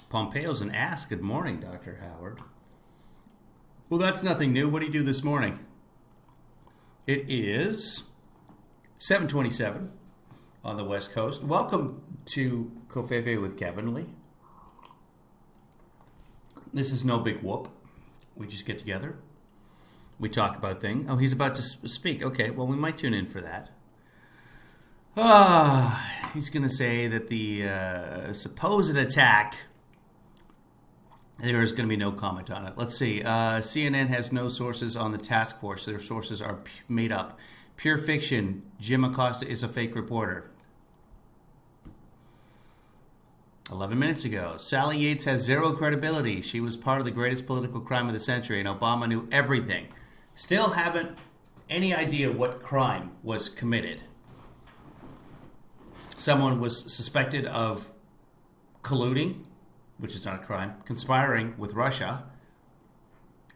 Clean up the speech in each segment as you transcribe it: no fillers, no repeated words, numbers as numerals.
Pompeo's an ass. Good morning, Dr. Howard. Well, that's nothing new. What do you do this morning? It is 7:27 on the West Coast. Welcome to Covfefe with Kevinly. This is no big whoop. We just get together. We talk about things. Oh, he's about to speak. Okay, well, we might tune in for that. He's going to say that the supposed attack, there is going to be no comment on it. Let's see. CNN has no sources on the task force. Their sources are made up. Pure fiction. Jim Acosta is a fake reporter. 11 minutes ago. Sally Yates has zero credibility. She was part of the greatest political crime of the century, and Obama knew everything. Still haven't any idea what crime was committed. Someone was suspected of colluding, which is not a crime, conspiring with Russia.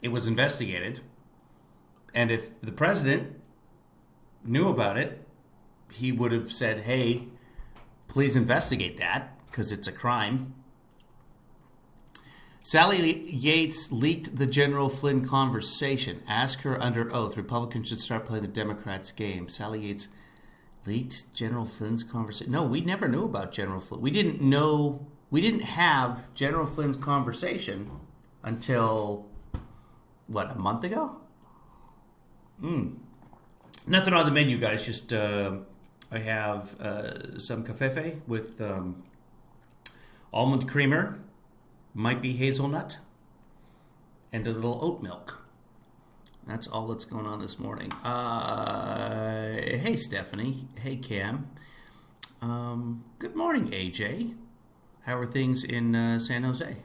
It was investigated. And if the president knew about it, he would have said, hey, please investigate that, because it's a crime. Sally Yates leaked the General Flynn conversation. Ask her under oath. Republicans should start playing the Democrats' game. Sally Yates leaked General Flynn's conversation. No, we never knew about General Flynn. We didn't have General Flynn's conversation until, what, a month ago? Nothing on the menu, guys. Just, I have some Covfefe with almond creamer, might be hazelnut, and a little oat milk. That's all that's going on this morning. Hey, Stephanie. Hey, Cam. Good morning, AJ. How are things in San Jose?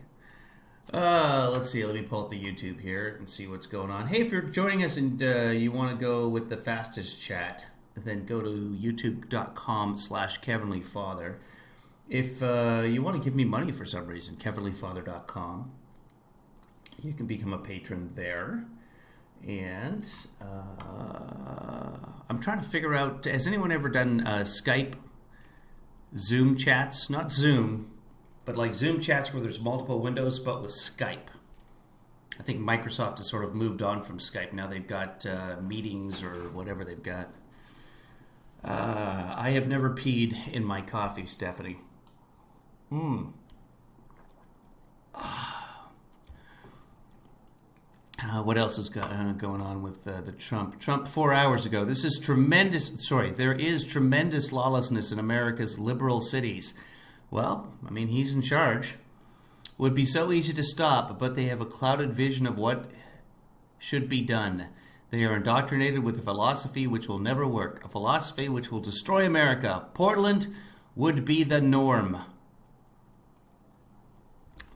Let's see. Let me pull up the YouTube here and see what's going on. Hey, if you're joining us and you want to go with the fastest chat, then go to youtube.com/Kevinlyfather. If you want to give me money for some reason, Kevinlyfather.com. You can become a patron there. And I'm trying to figure out, has anyone ever done Skype Zoom chats? Not Zoom, but like Zoom chats where there's multiple windows, but with Skype. I think Microsoft has sort of moved on from Skype. Now they've got meetings or whatever they've got. I have never peed in my coffee, Stephanie. What else is going on with the Trump? Trump 4 hours ago. This is tremendous. Sorry, there is tremendous lawlessness in America's liberal cities. Well, I mean, he's in charge. Would be so easy to stop, but they have a clouded vision of what should be done. They are indoctrinated with a philosophy which will never work, a philosophy which will destroy America. Portland would be the norm.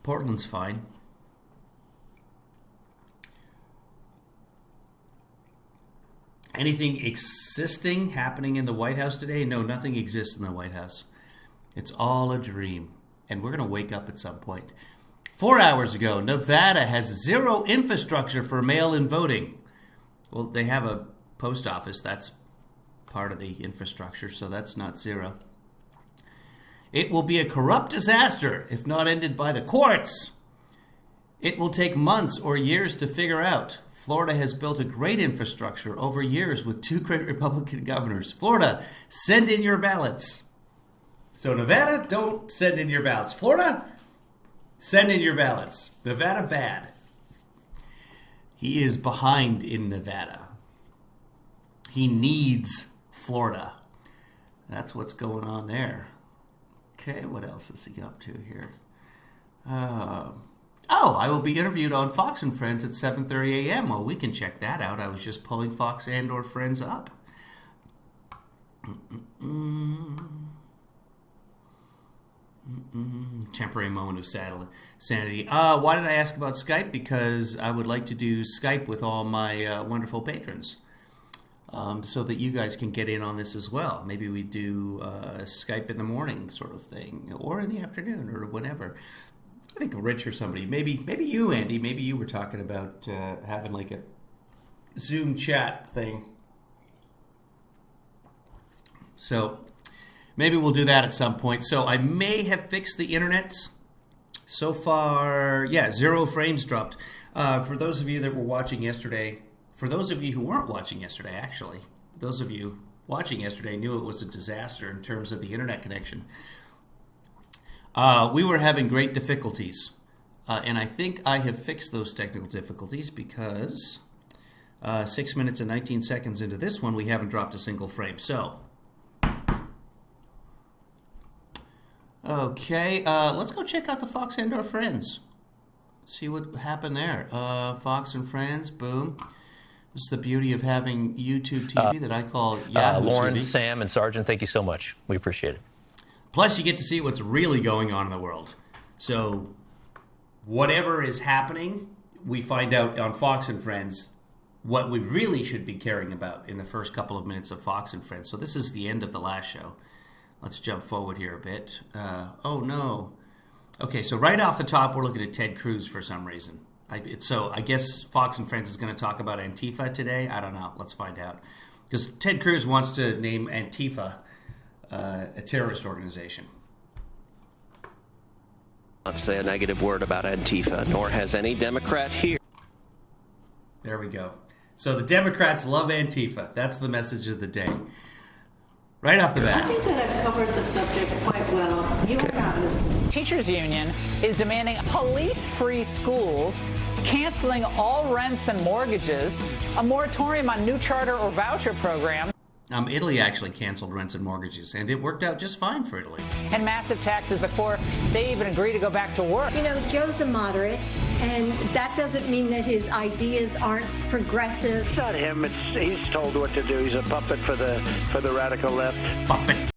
Portland's fine. Anything existing happening in the White House today? No, nothing exists in the White House. It's all a dream. And we're going to wake up at some point. 4 hours ago, Nevada has zero infrastructure for mail-in voting. Well, they have a post office. That's part of the infrastructure, so that's not zero. It will be a corrupt disaster if not ended by the courts. It will take months or years to figure out. Florida has built a great infrastructure over years with two great Republican governors. Florida, send in your ballots. So Nevada, don't send in your ballots. Florida, send in your ballots. Nevada, bad. He is behind in Nevada. He needs Florida. That's what's going on there. Okay, what else is he up to here? I will be interviewed on Fox and Friends at 7:30 a.m. Well, we can check that out. I was just pulling Fox and or Friends up. Temporary moment of sanity. Why did I ask about Skype? Because I would like to do Skype with all my wonderful patrons. So that you guys can get in on this as well. Maybe we do Skype in the morning sort of thing, or in the afternoon, or whenever. I think Rich or somebody, maybe you, Andy, maybe you were talking about having like a Zoom chat thing. So maybe we'll do that at some point. So I may have fixed the internets So far, yeah, 0 frames dropped. For those of you that were watching yesterday, for those of you who weren't watching yesterday, actually, those of you watching yesterday knew it was a disaster in terms of the internet connection. We were having great difficulties, and I think I have fixed those technical difficulties because 6 minutes and 19 seconds into this one, we haven't dropped a single frame. So, okay, let's go check out the Fox and our friends. See what happened there. Fox and Friends, boom. This is the beauty of having YouTube TV that I call Yahoo Lauren, TV. Sam, and Sergeant, thank you so much. We appreciate it. Plus, you get to see what's really going on in the world. So, whatever is happening, we find out on Fox and Friends what we really should be caring about in the first couple of minutes of Fox and Friends. So, this is the end of the last show. Let's jump forward here a bit. Oh, no. Okay, so right off the top, we're looking at Ted Cruz for some reason. So I guess Fox and Friends is going to talk about Antifa today. I don't know. Let's find out. Because Ted Cruz wants to name Antifa a terrorist organization. Not say a negative word about Antifa, nor has any Democrat here. There we go. So the Democrats love Antifa. That's the message of the day. Right off the bat. I think that I've covered the subject quite well. You have. Teachers Union is demanding police-free schools, canceling all rents and mortgages, a moratorium on new charter or voucher programs. Italy actually canceled rents and mortgages, and it worked out just fine for Italy. And massive taxes before they even agree to go back to work. You know, Joe's a moderate, and that doesn't mean that his ideas aren't progressive. It's not him. He's told what to do. He's a puppet for the radical left. Puppet.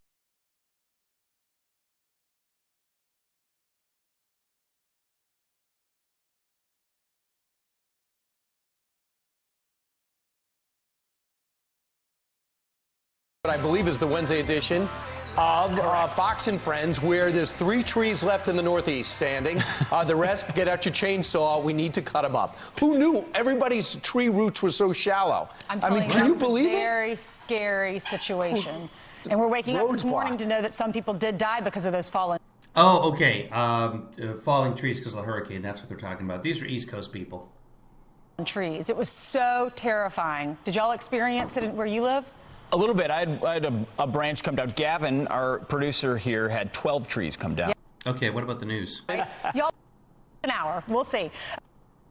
What I believe is the Wednesday edition of Fox and Friends, where there's 3 trees left in the Northeast standing. The rest, get out your chainsaw. We need to cut them up. Who knew everybody's tree roots were so shallow? I mean, can you believe it? It's a very scary situation. And we're waking up this morning to know that some people did die because of those fallen. Oh, okay. Falling trees because of the hurricane. That's what they're talking about. These are East Coast people. Trees. It was so terrifying. Did y'all experience it where you live? A little bit. I had a branch come down. Gavin, our producer here, had 12 trees come down. Yeah. Okay, what about the news? Y'all, an hour. We'll see.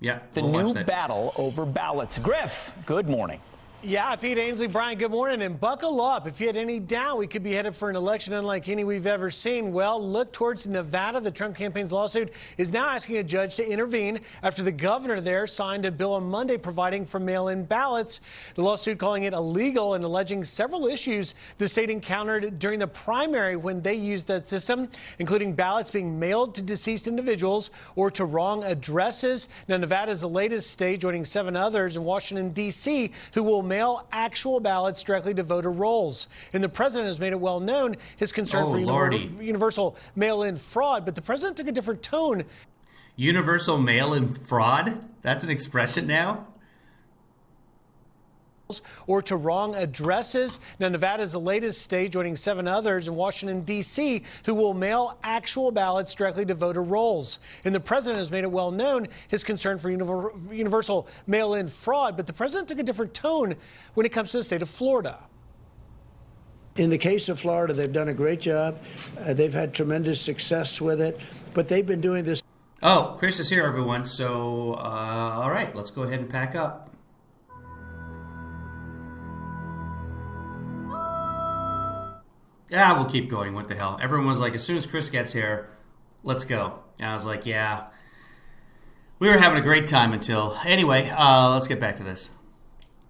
Yeah, The new battle over ballots. Griff, good morning. Yeah, Pete Ainsley, Brian, good morning, and buckle up. If you had any doubt we could be headed for an election unlike any we've ever seen, well, look towards Nevada. The Trump campaign's lawsuit is now asking a judge to intervene after the governor there signed a bill on Monday providing for mail-in ballots. The lawsuit calling it illegal and alleging several issues the state encountered during the primary when they used that system, including ballots being mailed to deceased individuals or to wrong addresses. Now, Nevada is the latest state, joining 7 others in Washington, D.C., who will mail actual ballots directly to voter rolls. And the president has made it well known his concern for universal mail-in fraud. But the president took a different tone. Universal mail-in fraud? That's an expression now? Or to wrong addresses. Now, Nevada is the latest state, joining 7 others in Washington, D.C., who will mail actual ballots directly to voter rolls. And the president has made it well known his concern for universal mail-in fraud. But the president took a different tone when it comes to the state of Florida. In the case of Florida, they've done a great job. They've had tremendous success with it, but they've been doing this. Oh, Chris is here, everyone. So, all right, let's go ahead and pack up. Yeah, we'll keep going. What the hell? Everyone was like, as soon as Chris gets here, let's go. And I was like, yeah. We were having a great time until... Anyway, let's get back to this.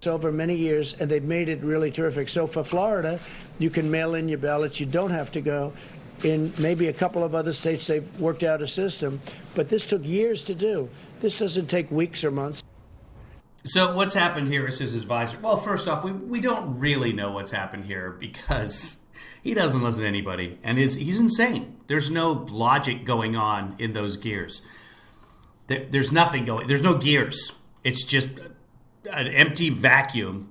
Over many years, and they've made it really terrific. So for Florida, you can mail in your ballots. You don't have to go. In maybe a couple of other states, they've worked out a system. But this took years to do. This doesn't take weeks or months. So what's happened here is his advisor. Well, first off, we don't really know what's happened here because... He doesn't listen to anybody, and he's insane. There's no logic going on in those gears. There's nothing going. There's no gears. It's just an empty vacuum.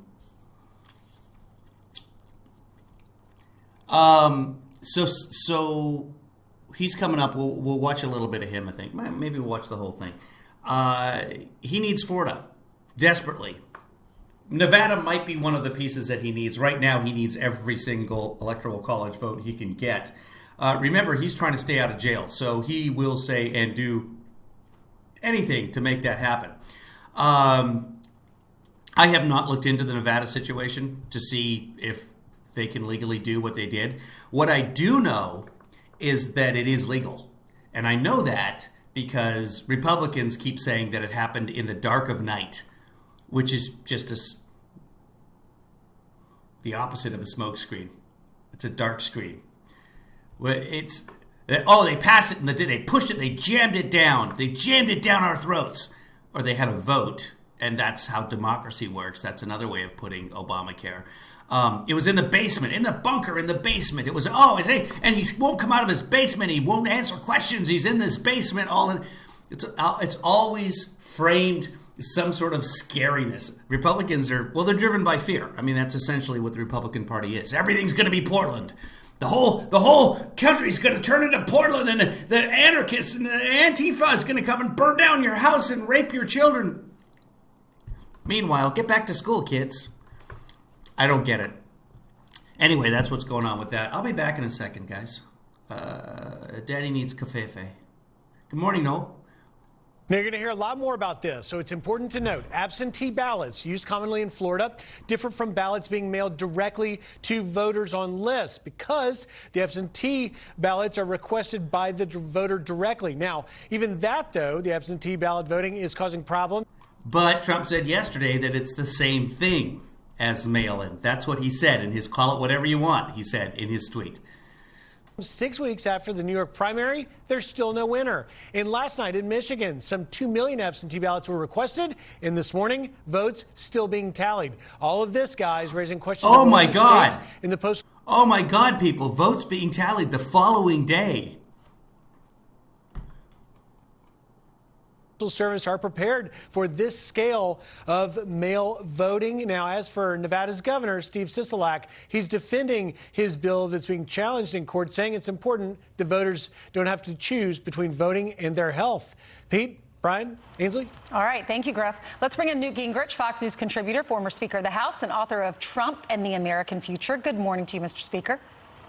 So he's coming up. We'll watch a little bit of him, I think. Maybe we'll watch the whole thing. He needs Florida desperately. Nevada might be one of the pieces that he needs. Right now, he needs every single electoral college vote he can get. Remember, he's trying to stay out of jail, so he will say and do anything to make that happen. I have not looked into the Nevada situation to see if they can legally do what they did. What I do know is that it is legal. And I know that because Republicans keep saying that it happened in the dark of night, which is just the opposite of a smoke screen. It's a dark screen. They passed it, and they pushed it, they jammed it down. They jammed it down our throats. Or they had a vote, and that's how democracy works. That's another way of putting Obamacare. It was in the basement, in the bunker, in the basement. It was, and he won't come out of his basement. He won't answer questions. He's in this basement. It's always framed some sort of scariness. Republicans they're driven by fear. I mean, that's essentially what the Republican Party is. Everything's going to be Portland. The whole country's going to turn into Portland, and the anarchists and the Antifa is going to come and burn down your house and rape your children. Meanwhile, get back to school, kids. I don't get it. Anyway, that's what's going on with that. I'll be back in a second, guys. Daddy needs Covfefe. Good morning, Noel. Now, you're going to hear a lot more about this, so it's important to note absentee ballots used commonly in Florida differ from ballots being mailed directly to voters on lists because the absentee ballots are requested by the voter directly. Now, even that, though, the absentee ballot voting is causing problems. But Trump said yesterday that it's the same thing as mail-in. That's what he said in his call it whatever you want, he said in his tweet. 6 weeks after the New York primary, there's still no winner. And last night in Michigan, some 2 million absentee ballots were requested. And this morning, votes still being tallied. All of this, guys, raising questions. Oh, my God. In the post. Oh, my God, people. Votes being tallied the following day. Service are prepared for this scale of mail voting. Now, as for Nevada's governor, Steve Sisolak, he's defending his bill that's being challenged in court, saying it's important the voters don't have to choose between voting and their health. Pete, Brian, Ainsley? All right. Thank you, Griff. Let's bring in Newt Gingrich, Fox News contributor, former Speaker of the House, and author of Trump and the American Future. Good morning to you, Mr. Speaker.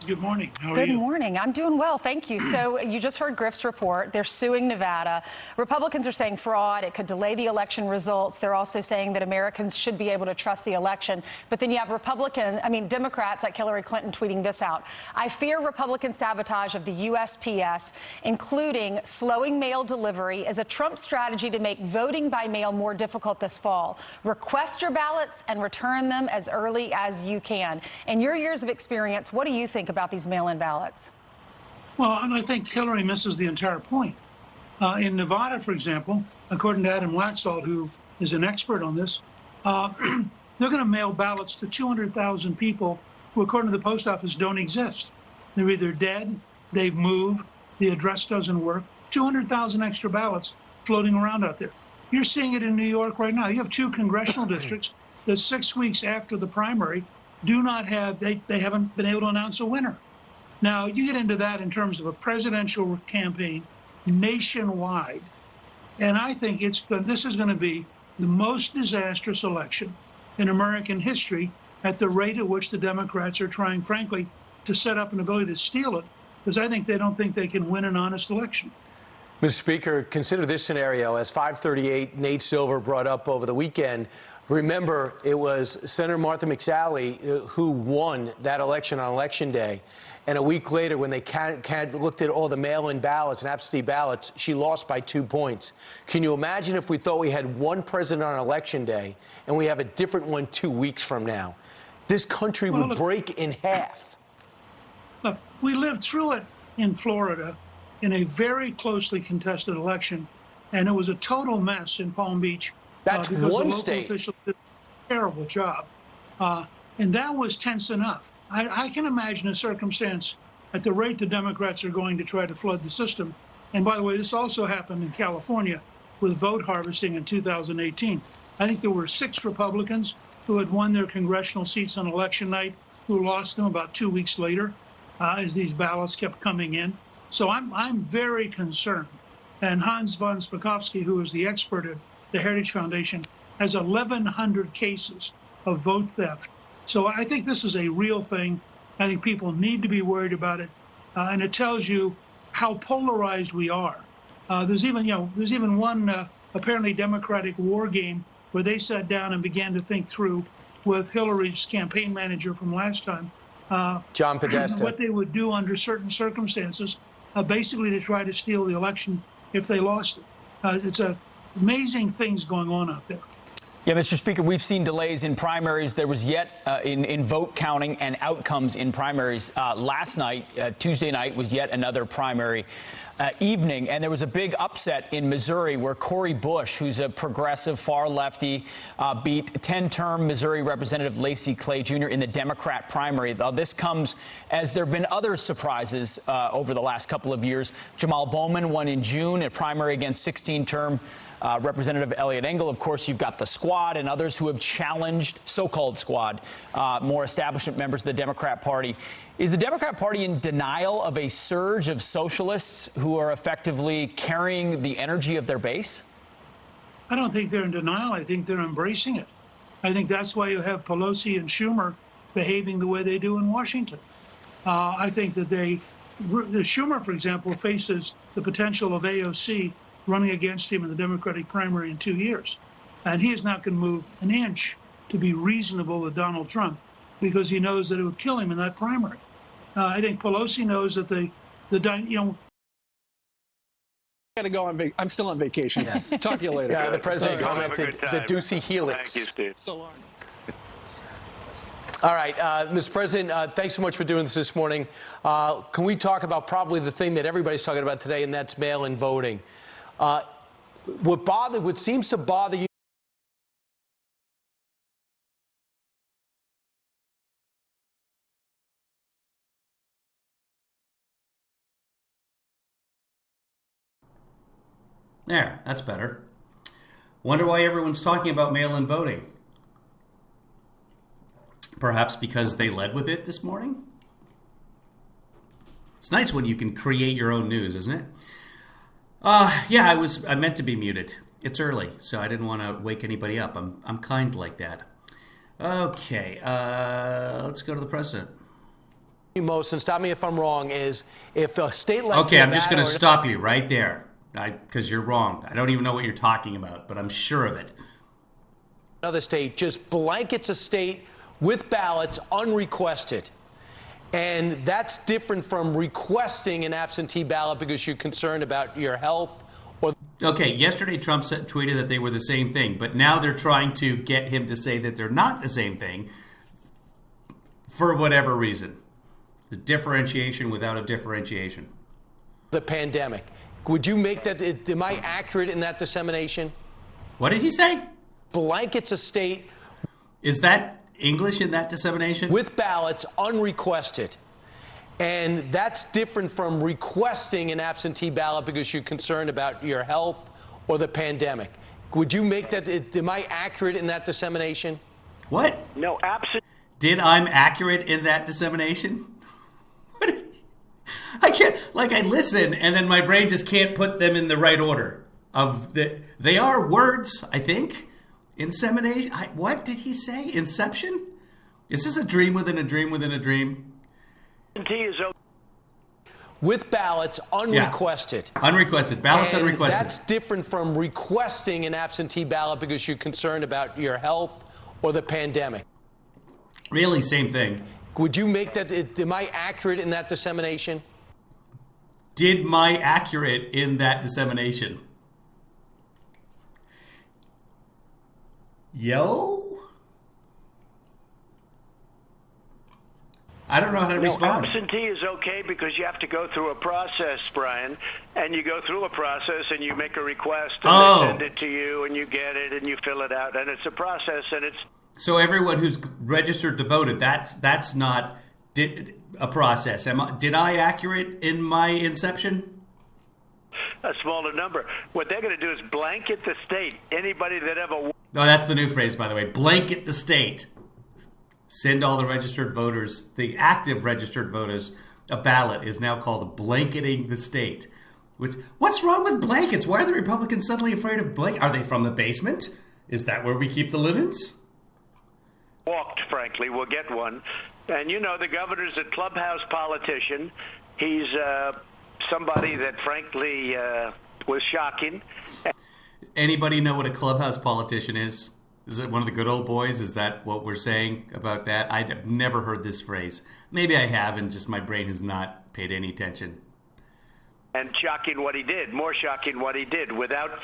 Good morning. How are you? Good morning. I'm doing well, thank you. So you just heard Griff's report. They're suing Nevada. Republicans are saying fraud. It could delay the election results. They're also saying that Americans should be able to trust the election. But then you have Democrats like Hillary Clinton tweeting this out. I fear Republican sabotage of the USPS, including slowing mail delivery, as a Trump strategy to make voting by mail more difficult this fall. Request your ballots and return them as early as you can. In your years of experience, what do you think about these mail-in ballots? Well, and I think Hillary misses the entire point. In Nevada, for example, according to Adam Laxalt, who is an expert on this, they're going to mail ballots to 200,000 people who, according to the post office, don't exist. They're either dead, they've moved, the address doesn't work. 200,000 extra ballots floating around out there. You're seeing it in New York right now. You have 2 congressional districts that 6 weeks after the primary do not have, they haven't been able to announce a winner. Now, you get into that in terms of a presidential campaign nationwide, and I think this is going to be the most disastrous election in American history at the rate at which the Democrats are trying, frankly, to set up an ability to steal it, because I think they don't think they can win an honest election. Mr. Speaker, consider this scenario. As 538 Nate Silver brought up over the weekend, remember, it was Senator Martha McSally who won that election on Election Day. And a week later, when they looked at all the mail-in ballots and absentee ballots, she lost by 2 points. Can you imagine if we thought we had one president on Election Day and we have a different one 2 weeks from now? This country would break in half. Look, we lived through it in Florida in a very closely contested election, and it was a total mess in Palm Beach. That's because one the local state. officials did a terrible job. And that was tense enough. I can imagine a circumstance at the rate the Democrats are going to try to flood the system. And by the way, this also happened in California with vote harvesting in 2018. I think there were 6 Republicans who had won their congressional seats on election night who lost them about 2 weeks later as these ballots kept coming in. So I'm very concerned. And Hans von Spakovsky, who is the expert at the Heritage Foundation, has 1,100 cases of vote theft. So I think this is a real thing. I think people need to be worried about it. And it tells you how polarized we are. There's even one apparently Democratic war game where they sat down and began to think through with Hillary's campaign manager from last time, John Podesta, what they would do under certain circumstances, basically to try to steal the election if they lost it. It's amazing things going on out there. Yeah, Mr. Speaker, we've seen delays in primaries. There was yet in vote counting and outcomes in primaries. Last night, Tuesday night, was yet another primary evening. And there was a big upset in Missouri where Cori Bush, who's a progressive far lefty, beat 10-term Missouri Representative Lacey Clay Jr. in the Democrat primary. This comes as there have been other surprises over the last couple of years. Jamal Bowman won in June, a primary against 16-term Representative Elliot Engel. Of course, you've got the Squad and others who have challenged, so-called Squad, more establishment members of the Democrat Party. Is the Democrat Party in denial of a surge of socialists who are effectively carrying the energy of their base? I don't think they're in denial. I think they're embracing it. I think that's why you have Pelosi and Schumer behaving the way they do in Washington. I think that Schumer, for example, faces the potential of AOC running against him in the Democratic primary in 2 years. And he is not going to move an inch to be reasonable with Donald Trump because he knows that it would kill him in that primary. I think Pelosi knows that Got to go on. I'm still on vacation. Yes. Talk to you later. Yeah, the president Right. commented the Ducey Helix. Thank you, Steve. So long. All right, Mr. President, thanks so much for doing this morning. Can we talk about probably the thing that everybody's talking about today, and that's mail-in voting? What seems to bother you? There, that's better. Wonder why everyone's talking about mail-in voting. Perhaps because they led with it this morning? It's nice when you can create your own news, isn't it? Yeah, I meant to be muted. It's early, so I didn't want to wake anybody up. I'm kind like that. Okay, let's go to the president. Most, and stop me if I'm wrong, is if a state like Okay, I'm just going to stop you right there, because you're wrong. I don't even know what you're talking about, but I'm sure of it. Another state just blankets a state with ballots unrequested. And that's different from requesting an absentee ballot because you're concerned about your health. Okay, yesterday Trump tweeted that they were the same thing, but now they're trying to get him to say that they're not the same thing for whatever reason. The differentiation without a differentiation. The pandemic. Would you make that, am I accurate in that dissemination? What did he say? Blankets a state. Is that English in that dissemination? With ballots unrequested. And that's different from requesting an absentee ballot because you're concerned about your health or the pandemic. Would you make that, am I accurate in that dissemination? What? No, absolutely. Did I'm accurate in that dissemination? I can't, I listen and then my brain just can't put them in the right order. They are words, I think. Insemination? What did he say? Inception? Is this a dream within a dream within a dream? With ballots unrequested. Yeah. Unrequested. Ballots and unrequested. That's different from requesting an absentee ballot because you're concerned about your health or the pandemic. Really, same thing. Would you make that, am I accurate in that dissemination? Did my accurate in that dissemination? Yo? I don't know how to respond. Absentee is okay because you have to go through a process, Brian, and you go through a process and you make a request and they send it to you and you get it and you fill it out and it's a process and it's... So everyone who's registered to vote, that's not a process. Did I accurate in my inception? A smaller number. What they're going to do is blanket the state. Anybody that ever... Oh, that's the new phrase, by the way. Blanket the state. Send all the registered voters, the active registered voters, a ballot is now called blanketing the state. What's wrong with blankets? Why are the Republicans suddenly afraid of blankets? Are they from the basement? Is that where we keep the linens? Walked, frankly. We'll get one. And you know, the governor's a clubhouse politician. He's somebody that, frankly, was shocking. Anybody know what a clubhouse politician is? Is it one of the good old boys? Is that what we're saying about that? I've never heard this phrase. Maybe I have, and just my brain has not paid any attention. And shocking what he did, more shocking what he did. Without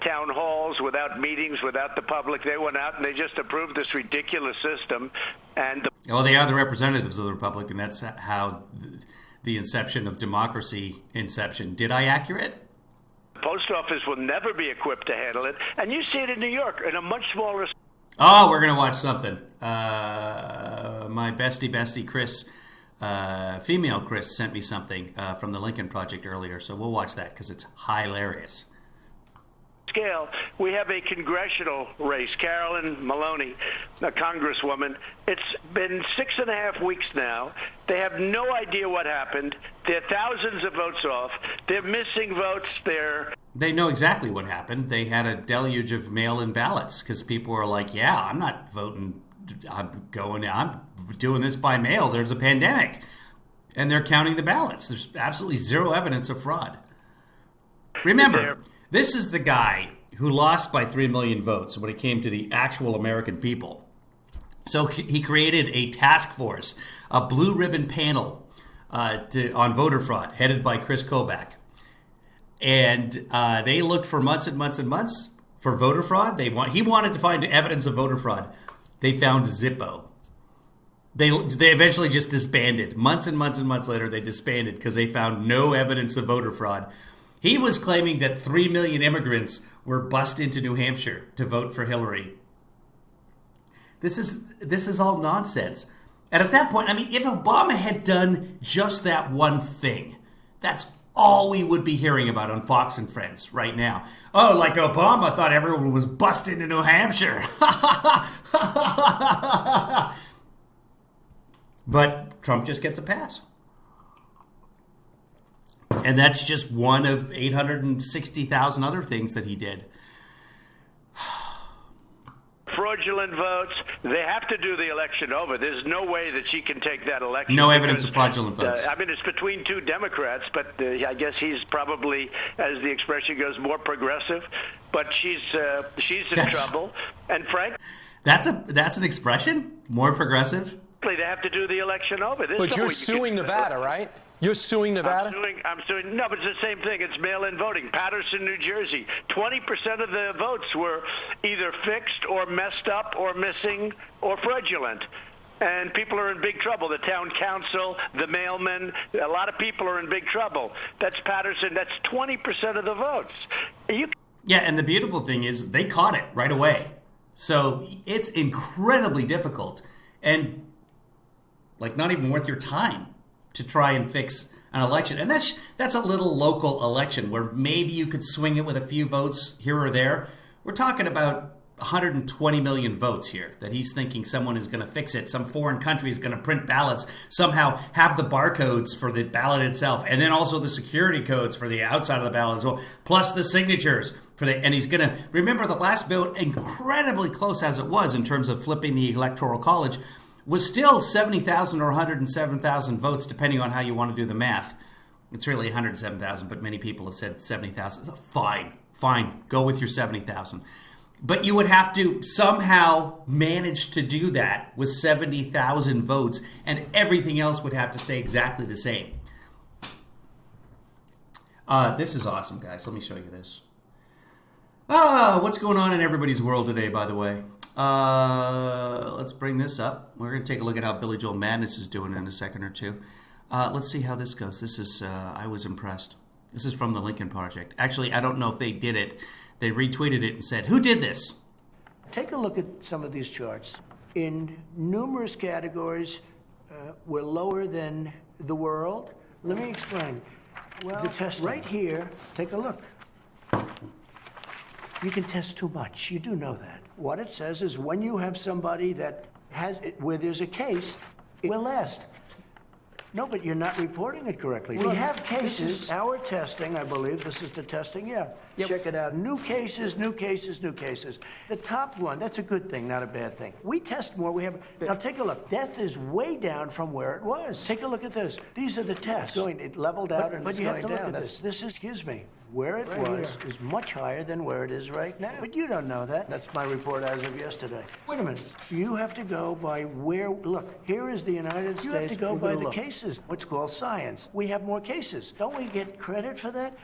town halls, without meetings, without the public, they went out and they just approved this ridiculous system. And well, they are the representatives of the Republic, and that's how the inception of democracy inception. Did I accurate? The post office will never be equipped to handle it. And you see it in New York in a much smaller... Oh, we're going to watch something. My bestie Chris, female Chris, sent me something from the Lincoln Project earlier, so we'll watch that because it's hilarious. Scale, we have a congressional race, Carolyn Maloney, a congresswoman. It's been 6.5 weeks now. They have no idea what happened. They're thousands of votes off. They're missing votes. They know exactly what happened. They had a deluge of mail-in ballots because people were like, yeah, I'm not voting. I'm doing this by mail. There's a pandemic. And they're counting the ballots. There's absolutely zero evidence of fraud. Remember, this is the guy who lost by 3 million votes when it came to the actual American people. So he created a task force, a blue ribbon panel on voter fraud, headed by Chris Kobach. And they looked for months and months and months for voter fraud. He wanted to find evidence of voter fraud. They found Zippo. They eventually just disbanded. Months and months and months later, they disbanded because they found no evidence of voter fraud. He was claiming that 3 million immigrants were bussed into New Hampshire to vote for Hillary. This is all nonsense. And at that point, I mean, if Obama had done just that one thing, that's all we would be hearing about on Fox and Friends right now. Oh, like Obama thought everyone was bussed into New Hampshire. But Trump just gets a pass. And that's just one of 860,000 other things that he did. Fraudulent votes. They have to do the election over. There's no way that she can take that election. No evidence of fraudulent votes. I mean, it's between two Democrats, but I guess he's probably, as the expression goes, more progressive. But she's in trouble. And Frank, that's an expression? More progressive? They have to do the election over. But you're suing Nevada, right? You're suing Nevada? I'm suing. No, but it's the same thing. It's mail-in voting. Paterson, New Jersey. 20% of the votes were either fixed or messed up or missing or fraudulent. And people are in big trouble. The town council, the mailmen, a lot of people are in big trouble. That's Paterson. That's 20% of the votes. Yeah, and the beautiful thing is they caught it right away. So it's incredibly difficult and like not even worth your time to try and fix an election. And that's a little local election where maybe you could swing it with a few votes here or there. We're talking about 120 million votes here that he's thinking someone is going to fix it. Some foreign country is going to print ballots, somehow have the barcodes for the ballot itself, and then also the security codes for the outside of the ballot as well, plus the signatures for the, and he's going to, remember the last vote, incredibly close as it was in terms of flipping the Electoral College, was still 70,000 or 107,000 votes, depending on how you want to do the math. It's really 107,000, but many people have said 70,000. So fine, go with your 70,000. But you would have to somehow manage to do that with 70,000 votes, and everything else would have to stay exactly the same. This is awesome, guys. Let me show you this. What's going on in everybody's world today, by the way? Let's bring this up. We're going to take a look at how Billy Joel Madness is doing in a second or two. Let's see how this goes. This is, I was impressed. This is from the Lincoln Project. Actually, I don't know if they did it. They retweeted it and said, who did this? Take a look at some of these charts. In numerous categories, we're lower than the world. Let me explain. Well, the test right here, take a look. You can test too much. You do know that. What it says is when you have somebody that has, where there's a case, it will last. No, but you're not reporting it correctly. We have cases. Our testing, I believe, this is the testing, yeah. Yep. Check it out. New cases, new cases, new cases. The top one, that's a good thing, not a bad thing. We test more. Now take a look. Death is way down from where it was. Take a look at this. These are the tests. It leveled out and it's going down. But you have to look at this. This is, excuse me, where it was is much higher than where it is right now. But you don't know that. That's my report as of yesterday. Wait a minute. You have to go by where, look, here is the United States. You have to go by the cases. What's called science. We have more cases. Don't we get credit for that?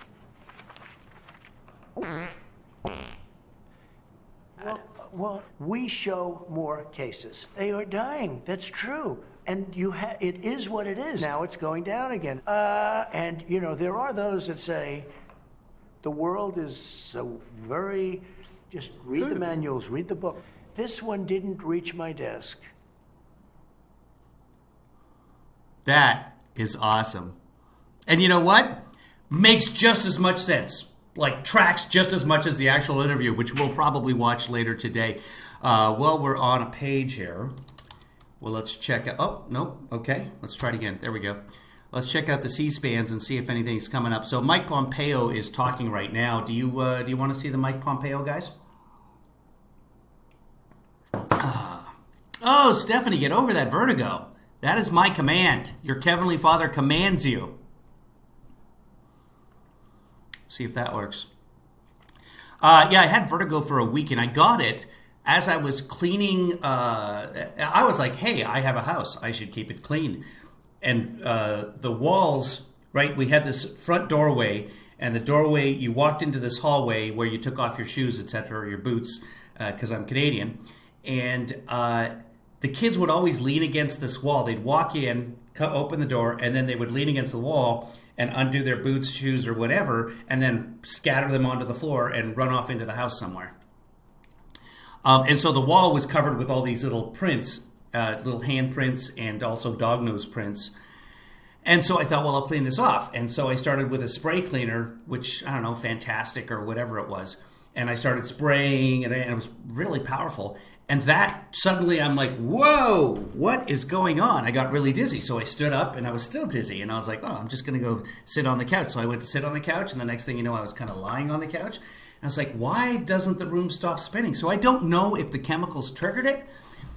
Well, we show more cases. They are dying. That's true. And it is what it is. Now it's going down again. And, you know, there are those that say the world is so very, just read the manuals, read the book. This one didn't reach my desk. That is awesome. And you know what? Makes just as much sense. Like, tracks just as much as the actual interview, which we'll probably watch later today. Well, we're on a page here. Well, let's check out. Oh, no. Okay. Let's try it again. There we go. Let's check out the C-SPANs and see if anything's coming up. So Mike Pompeo is talking right now. Do you want to see the Mike Pompeo, guys? Oh, Stephanie, get over that vertigo. That is my command. Your Kevinlyfather commands you. See if that works. Yeah, I had vertigo for a week, and I got it as I was cleaning. I was like, hey, I have a house. I should keep it clean. And the walls, right, we had this front doorway, and the doorway, you walked into this hallway where you took off your shoes, etc., or your boots, because I'm Canadian. And the kids would always lean against this wall. They'd walk in, open the door, and then they would lean against the wall and undo their boots, shoes, or whatever, and then scatter them onto the floor and run off into the house somewhere. And so the wall was covered with all these little prints, little hand prints, and also dog nose prints. And so I thought, well, I'll clean this off. And so I started with a spray cleaner, which, I don't know, Fantastic or whatever it was. And I started spraying, and it was really powerful. And that, suddenly I'm like, whoa, what is going on? I got really dizzy. So I stood up, and I was still dizzy. And I was like, oh, I'm just going to go sit on the couch. So I went to sit on the couch, and the next thing you know, I was kind of lying on the couch. And I was like, why doesn't the room stop spinning? So I don't know if the chemicals triggered it,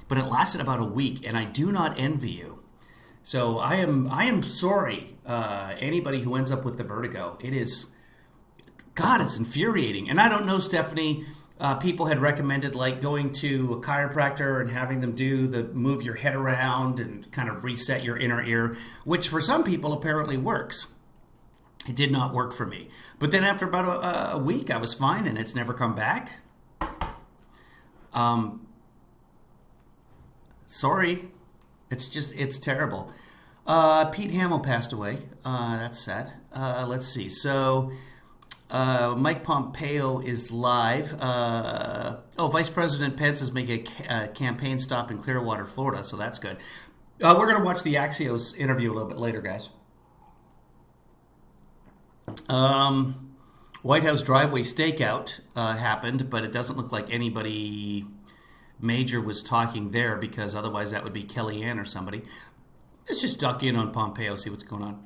but it lasted about a week, and I do not envy you. So I am sorry, anybody who ends up with the vertigo. It is, God, it's infuriating. And I don't know, Stephanie, people had recommended like going to a chiropractor and having them do the move your head around and kind of reset your inner ear, which for some people apparently works. It did not work for me. But then after about a week, I was fine, and it's never come back. Sorry. It's terrible. Pete Hamill passed away. That's sad. Let's see. So Mike Pompeo is live. Vice President Pence is making a campaign stop in Clearwater, Florida, so that's good. We're going to watch the Axios interview a little bit later, guys. White House driveway stakeout happened, but it doesn't look like anybody major was talking there, because otherwise that would be Kellyanne or somebody. Let's just duck in on Pompeo, see what's going on.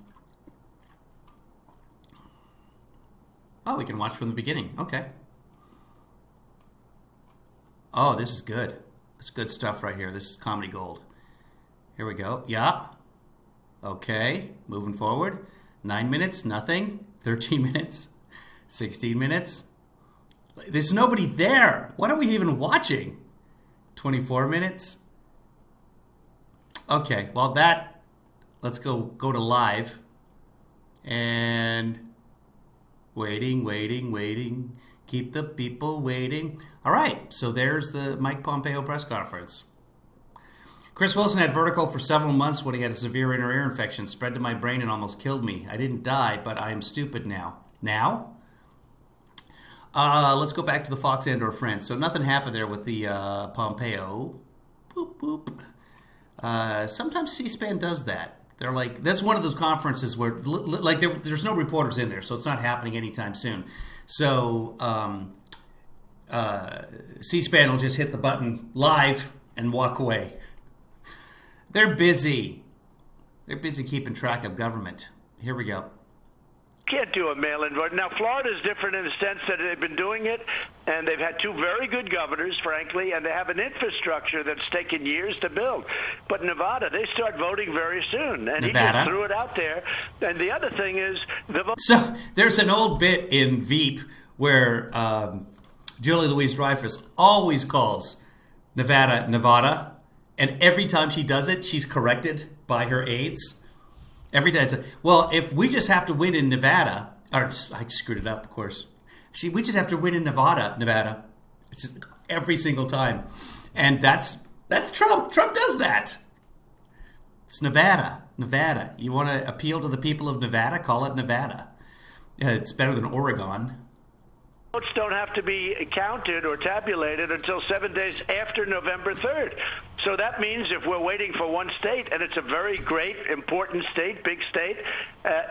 Oh, we can watch from the beginning. Okay. Oh, this is good. It's good stuff right here. This is comedy gold. Here we go. Yeah. Okay. Moving forward. 9 minutes, nothing. 13 minutes. 16 minutes. There's nobody there. What are we even watching? 24 minutes. Okay, well let's go to live. And waiting. Keep the people waiting. All right, so there's the Mike Pompeo press conference. Chris Wilson had vertigo for several months when he had a severe inner ear infection. Spread to my brain and almost killed me. I didn't die, but I am stupid now. Now? Let's go back to the Fox and/or Friends. So nothing happened there with the Pompeo. Boop, boop. Sometimes C-SPAN does that. They're like, that's one of those conferences where like there's no reporters in there, so it's not happening anytime soon. So C-SPAN will just hit the button live and walk away. They're busy. They're busy keeping track of government. Here we go. Can't do a mail-in vote. Now, Florida's different in the sense that they've been doing it, and they've had two very good governors, frankly, and they have an infrastructure that's taken years to build. But Nevada, they start voting very soon, and Nevada? He just threw it out there. And the other thing is the vote. So there's an old bit in Veep where Julie Louis-Dreyfus always calls Nevada, and every time she does it, she's corrected by her aides. Every time it's well, if we just have to win in Nevada, or I screwed it up, of course. We just have to win in Nevada. It's just every single time, and that's Trump. Trump does that. It's Nevada. You want to appeal to the people of Nevada? Call it Nevada. It's better than Oregon. Votes don't have to be counted or tabulated until 7 days after November 3rd. So that means if we're waiting for one state, and it's a very great, important state, big state,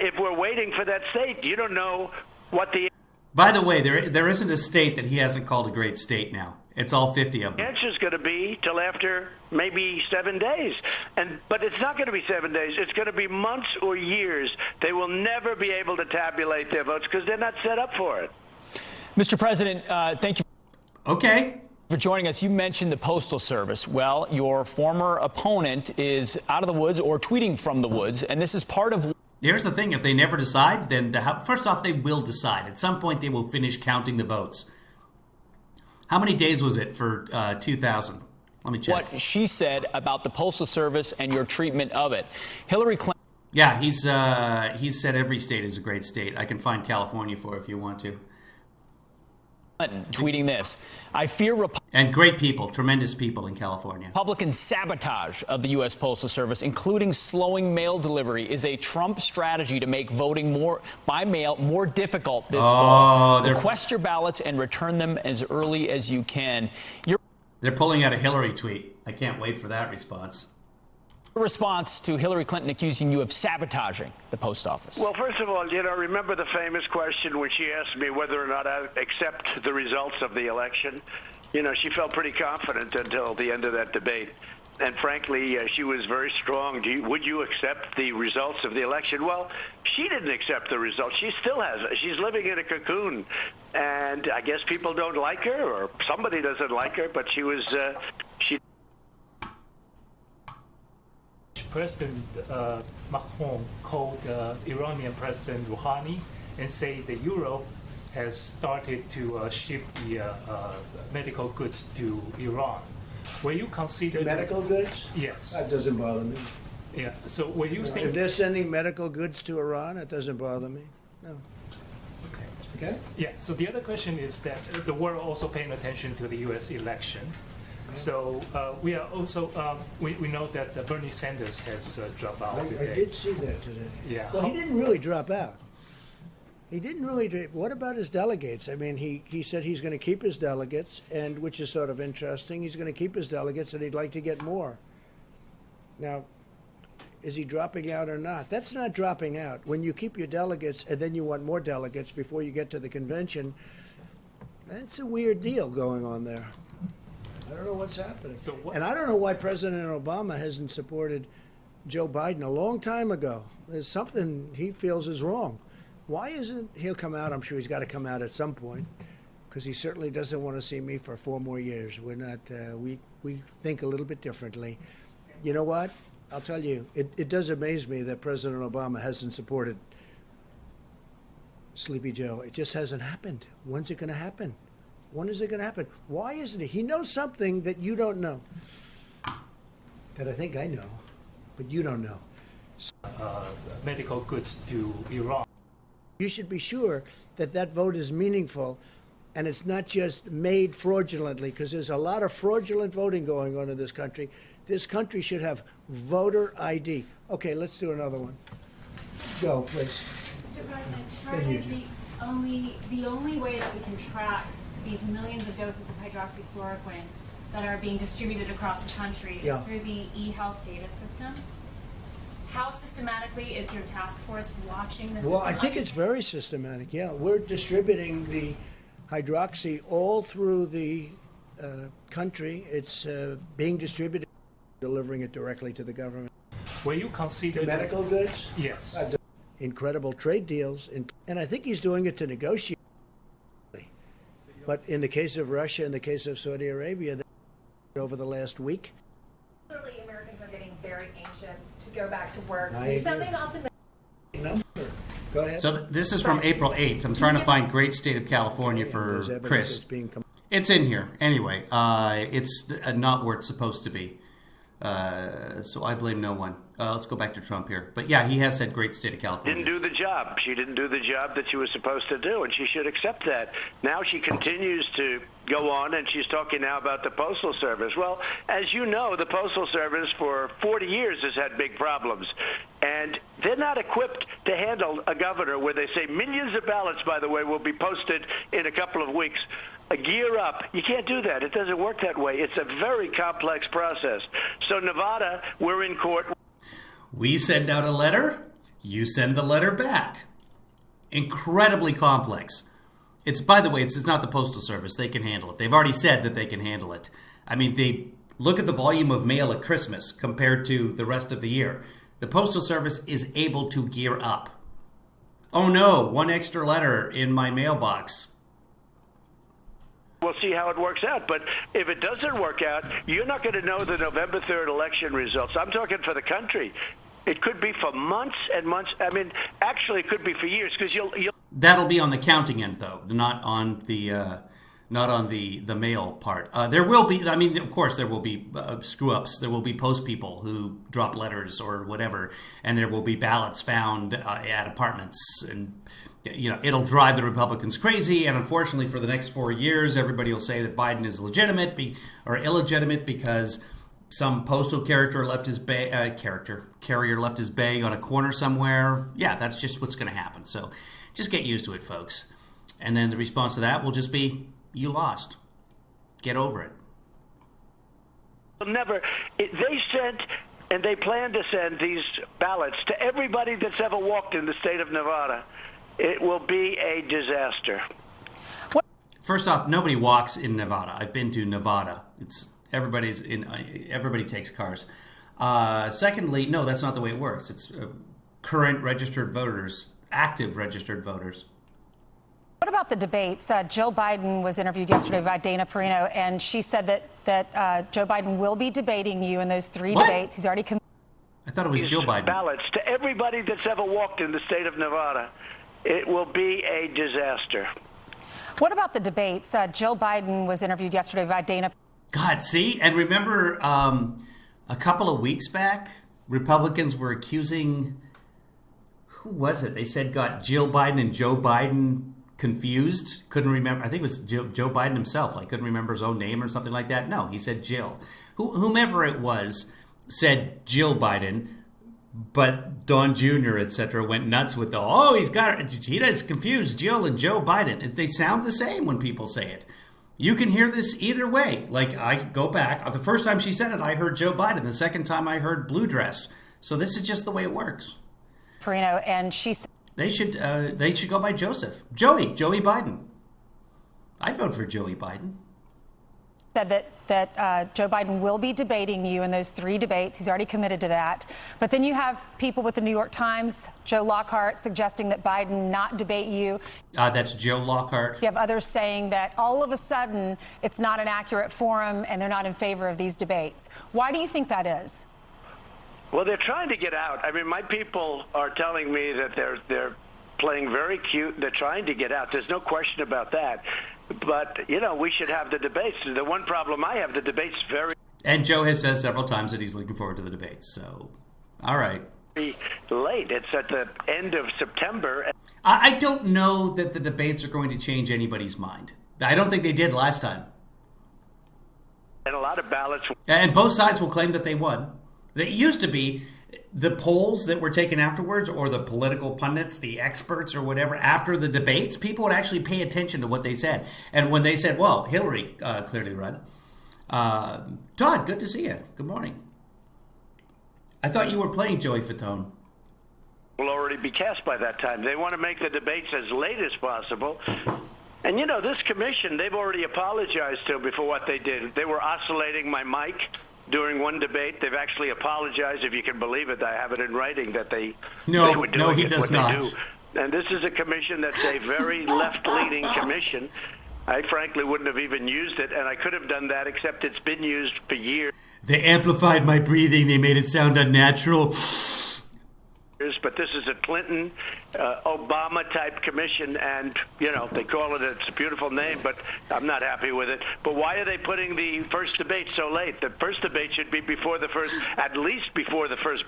if we're waiting for that state, you don't know what the... By the way, there isn't a state that he hasn't called a great state now. It's all 50 of them. The answer is going to be till after maybe 7 days. But it's not going to be 7 days. It's going to be months or years. They will never be able to tabulate their votes because they're not set up for it. Mr. President, thank you. Okay. For joining us. You mentioned the Postal Service. Well, your former opponent is out of the woods or tweeting from the woods, and this is part of... Here's the thing. If they never decide, then first off, they will decide. At some point, they will finish counting the votes. How many days was it for 2000? Let me check. What she said about the Postal Service and your treatment of it. Hillary Clinton... Yeah, he's said every state is a great state. I can find California for if you want to. Tweeting this, I fear and great people, tremendous people in California. Republican sabotage of the U.S. Postal Service, including slowing mail delivery, is a Trump strategy to make voting by mail more difficult this fall. Request your ballots and return them as early as you can. They're pulling out a Hillary tweet. I can't wait for that response. Response to Hillary Clinton accusing you of sabotaging the post office. Well, first of all, remember the famous question when she asked me whether or not I accept the results of the election? She felt pretty confident until the end of that debate. And frankly, she was very strong. Would you accept the results of the election? Well, she didn't accept the results. She still has. She's living in a cocoon. And I guess people don't like her, or somebody doesn't like her, but she was... President Macron called Iranian President Rouhani and say that Europe has started to ship the medical goods to Iran. Will you consider medical goods? Yes. That doesn't bother me. Yeah. So will you think if they're sending medical goods to Iran, it doesn't bother me. No. Okay. Yeah. So the other question is that the world also paying attention to the U.S. election. So we are also we know that Bernie Sanders has dropped out today. I did see that today. Yeah. Well, he didn't really drop out. He didn't really. What about his delegates? I mean, he said he's going to keep his delegates, and which is sort of interesting. He's going to keep his delegates, and he'd like to get more. Now, is he dropping out or not? That's not dropping out. When you keep your delegates, and then you want more delegates before you get to the convention, that's a weird deal going on there. I don't know what's happening. And I don't know why President Obama hasn't supported Joe Biden a long time ago. There's something he feels is wrong. Why isn't he'll come out? I'm sure he's got to come out at some point, because he certainly doesn't want to see me for 4 more years. We're not. We think a little bit differently. You know what? I'll tell you. It does amaze me that President Obama hasn't supported Sleepy Joe. It just hasn't happened. When's it going to happen? When is it going to happen? Why isn't it? He knows something that you don't know. That I think I know, but you don't know. Medical goods to Iran. You should be sure that that vote is meaningful, and it's not just made fraudulently, because there's a lot of fraudulent voting going on in this country. This country should have voter ID. Okay, let's do another one. Go, please. Mr. President, the only way that we can track these millions of doses of hydroxychloroquine that are being distributed across the country is through the eHealth data system. How systematically is your task force watching this? Well, I think it's very systematic. Yeah, we're distributing the hydroxy all through the country. It's being distributed, delivering it directly to the government. Were you considered medical goods? Yes. Incredible trade deals, and I think he's doing it to negotiate. But in the case of Russia, in the case of Saudi Arabia, over the last week, clearly Americans are getting very anxious to go back to work. I There's agree. something optimistic. Go ahead. So this is from April 8th. I'm trying to find great state of California for Chris. It's in here. Anyway, it's not where it's supposed to be. So I blame no one. Let's go back to Trump here. But yeah, he has said great state of California. Didn't do the job. She didn't do the job that she was supposed to do, and she should accept that. Now she continues to go on, and she's talking now about the Postal Service. Well, as you know, the Postal Service for 40 years has had big problems, and they're not equipped to handle a governor where they say millions of ballots, by the way, will be posted in a couple of weeks. Gear up. You can't do that. It doesn't work that way. It's a very complex process. So Nevada, we're in court. We send out a letter, you send the letter back. Incredibly complex. It's, by the way, it's not the Postal Service. They can handle it. They've already said that they can handle it. I mean, they look at the volume of mail at Christmas compared to the rest of the year. The Postal Service is able to gear up. Oh no, one extra letter in my mailbox. We'll see how it works out. But if it doesn't work out, you're not going to know the November 3rd election results. I'm talking for the country. It could be for months and months. I mean, actually, it could be for years because you'll. That'll be on the counting end, though, not on the mail part. There will be. I mean, of course, there will be screw ups. There will be post people who drop letters or whatever, and there will be ballots found at apartments, and you know it'll drive the Republicans crazy. And unfortunately, for the next 4 years, everybody will say that Biden is legitimate or illegitimate because some postal carrier left his bag on a corner somewhere. Yeah, that's just what's going to happen. So just get used to it, folks. And then the response to that will just be, you lost. Get over it. Never. They sent and they plan to send these ballots to everybody that's ever walked in the state of Nevada. It will be a disaster. First off, nobody walks in Nevada. I've been to Nevada. Everybody takes cars. Secondly, no, that's not the way it works. It's current registered voters, active registered voters. What about the debates? Jill Biden was interviewed yesterday by Dana Perino, and she said that Joe Biden will be debating you in those 3 debates. He's already I thought it was Jill Biden. Ballots to everybody that's ever walked in the state of Nevada. It will be a disaster. What about the debates? Jill Biden was interviewed yesterday by Dana. God, see? And remember a couple of weeks back, Republicans were accusing, who was it? They said got Jill Biden and Joe Biden confused. Couldn't remember. I think it was Joe Biden himself. Like, couldn't remember his own name or something like that. No, he said Jill. Whomever it was said Jill Biden, but Don Jr., etc., went nuts with he does confuse Jill and Joe Biden. They sound the same when people say it. You can hear this either way. Like, I go back. The first time she said it, I heard Joe Biden. The second time I heard Blue Dress. So this is just the way it works. Perino, and she said they should go by Joseph. Joey Biden. I'd vote for Joey Biden. Said that Joe Biden will be debating you in those 3 debates. He's already committed to that. But then you have people with the New York Times, Joe Lockhart, suggesting that Biden not debate you. That's Joe Lockhart. You have others saying that all of a sudden it's not an accurate forum and they're not in favor of these debates. Why do you think that is? Well, they're trying to get out. I mean, my people are telling me that they're playing very cute. They're trying to get out. There's no question about that. But, you know, we should have the debates. The one problem I have, the debates very... And Joe has said several times that he's looking forward to the debates. So, all right. Late. It's at the end of September. I don't know that the debates are going to change anybody's mind. I don't think they did last time. And a lot of ballots... And both sides will claim that they won. It used to be the polls that were taken afterwards, or the political pundits, the experts or whatever, after the debates, people would actually pay attention to what they said. And when they said, well, Hillary clearly won. Todd, good to see you. Good morning. I thought you were playing Joey Fatone. Will already be cast by that time. They want to make the debates as late as possible. And, you know, this commission, they've already apologized to before what they did. They were oscillating my mic. during one debate. They've actually apologized, if you can believe it. I have it in writing that they would do No, he it, does what not. They do. And this is a commission that's a very left-leaning commission. I frankly wouldn't have even used it, and I could have done that, except it's been used for years. They amplified my breathing. They made it sound unnatural. But this is a Clinton, Obama-type commission, and, you know, they call it, it's a beautiful name, but I'm not happy with it. But why are they putting the first debate so late? The first debate should be before the first, at least before the first.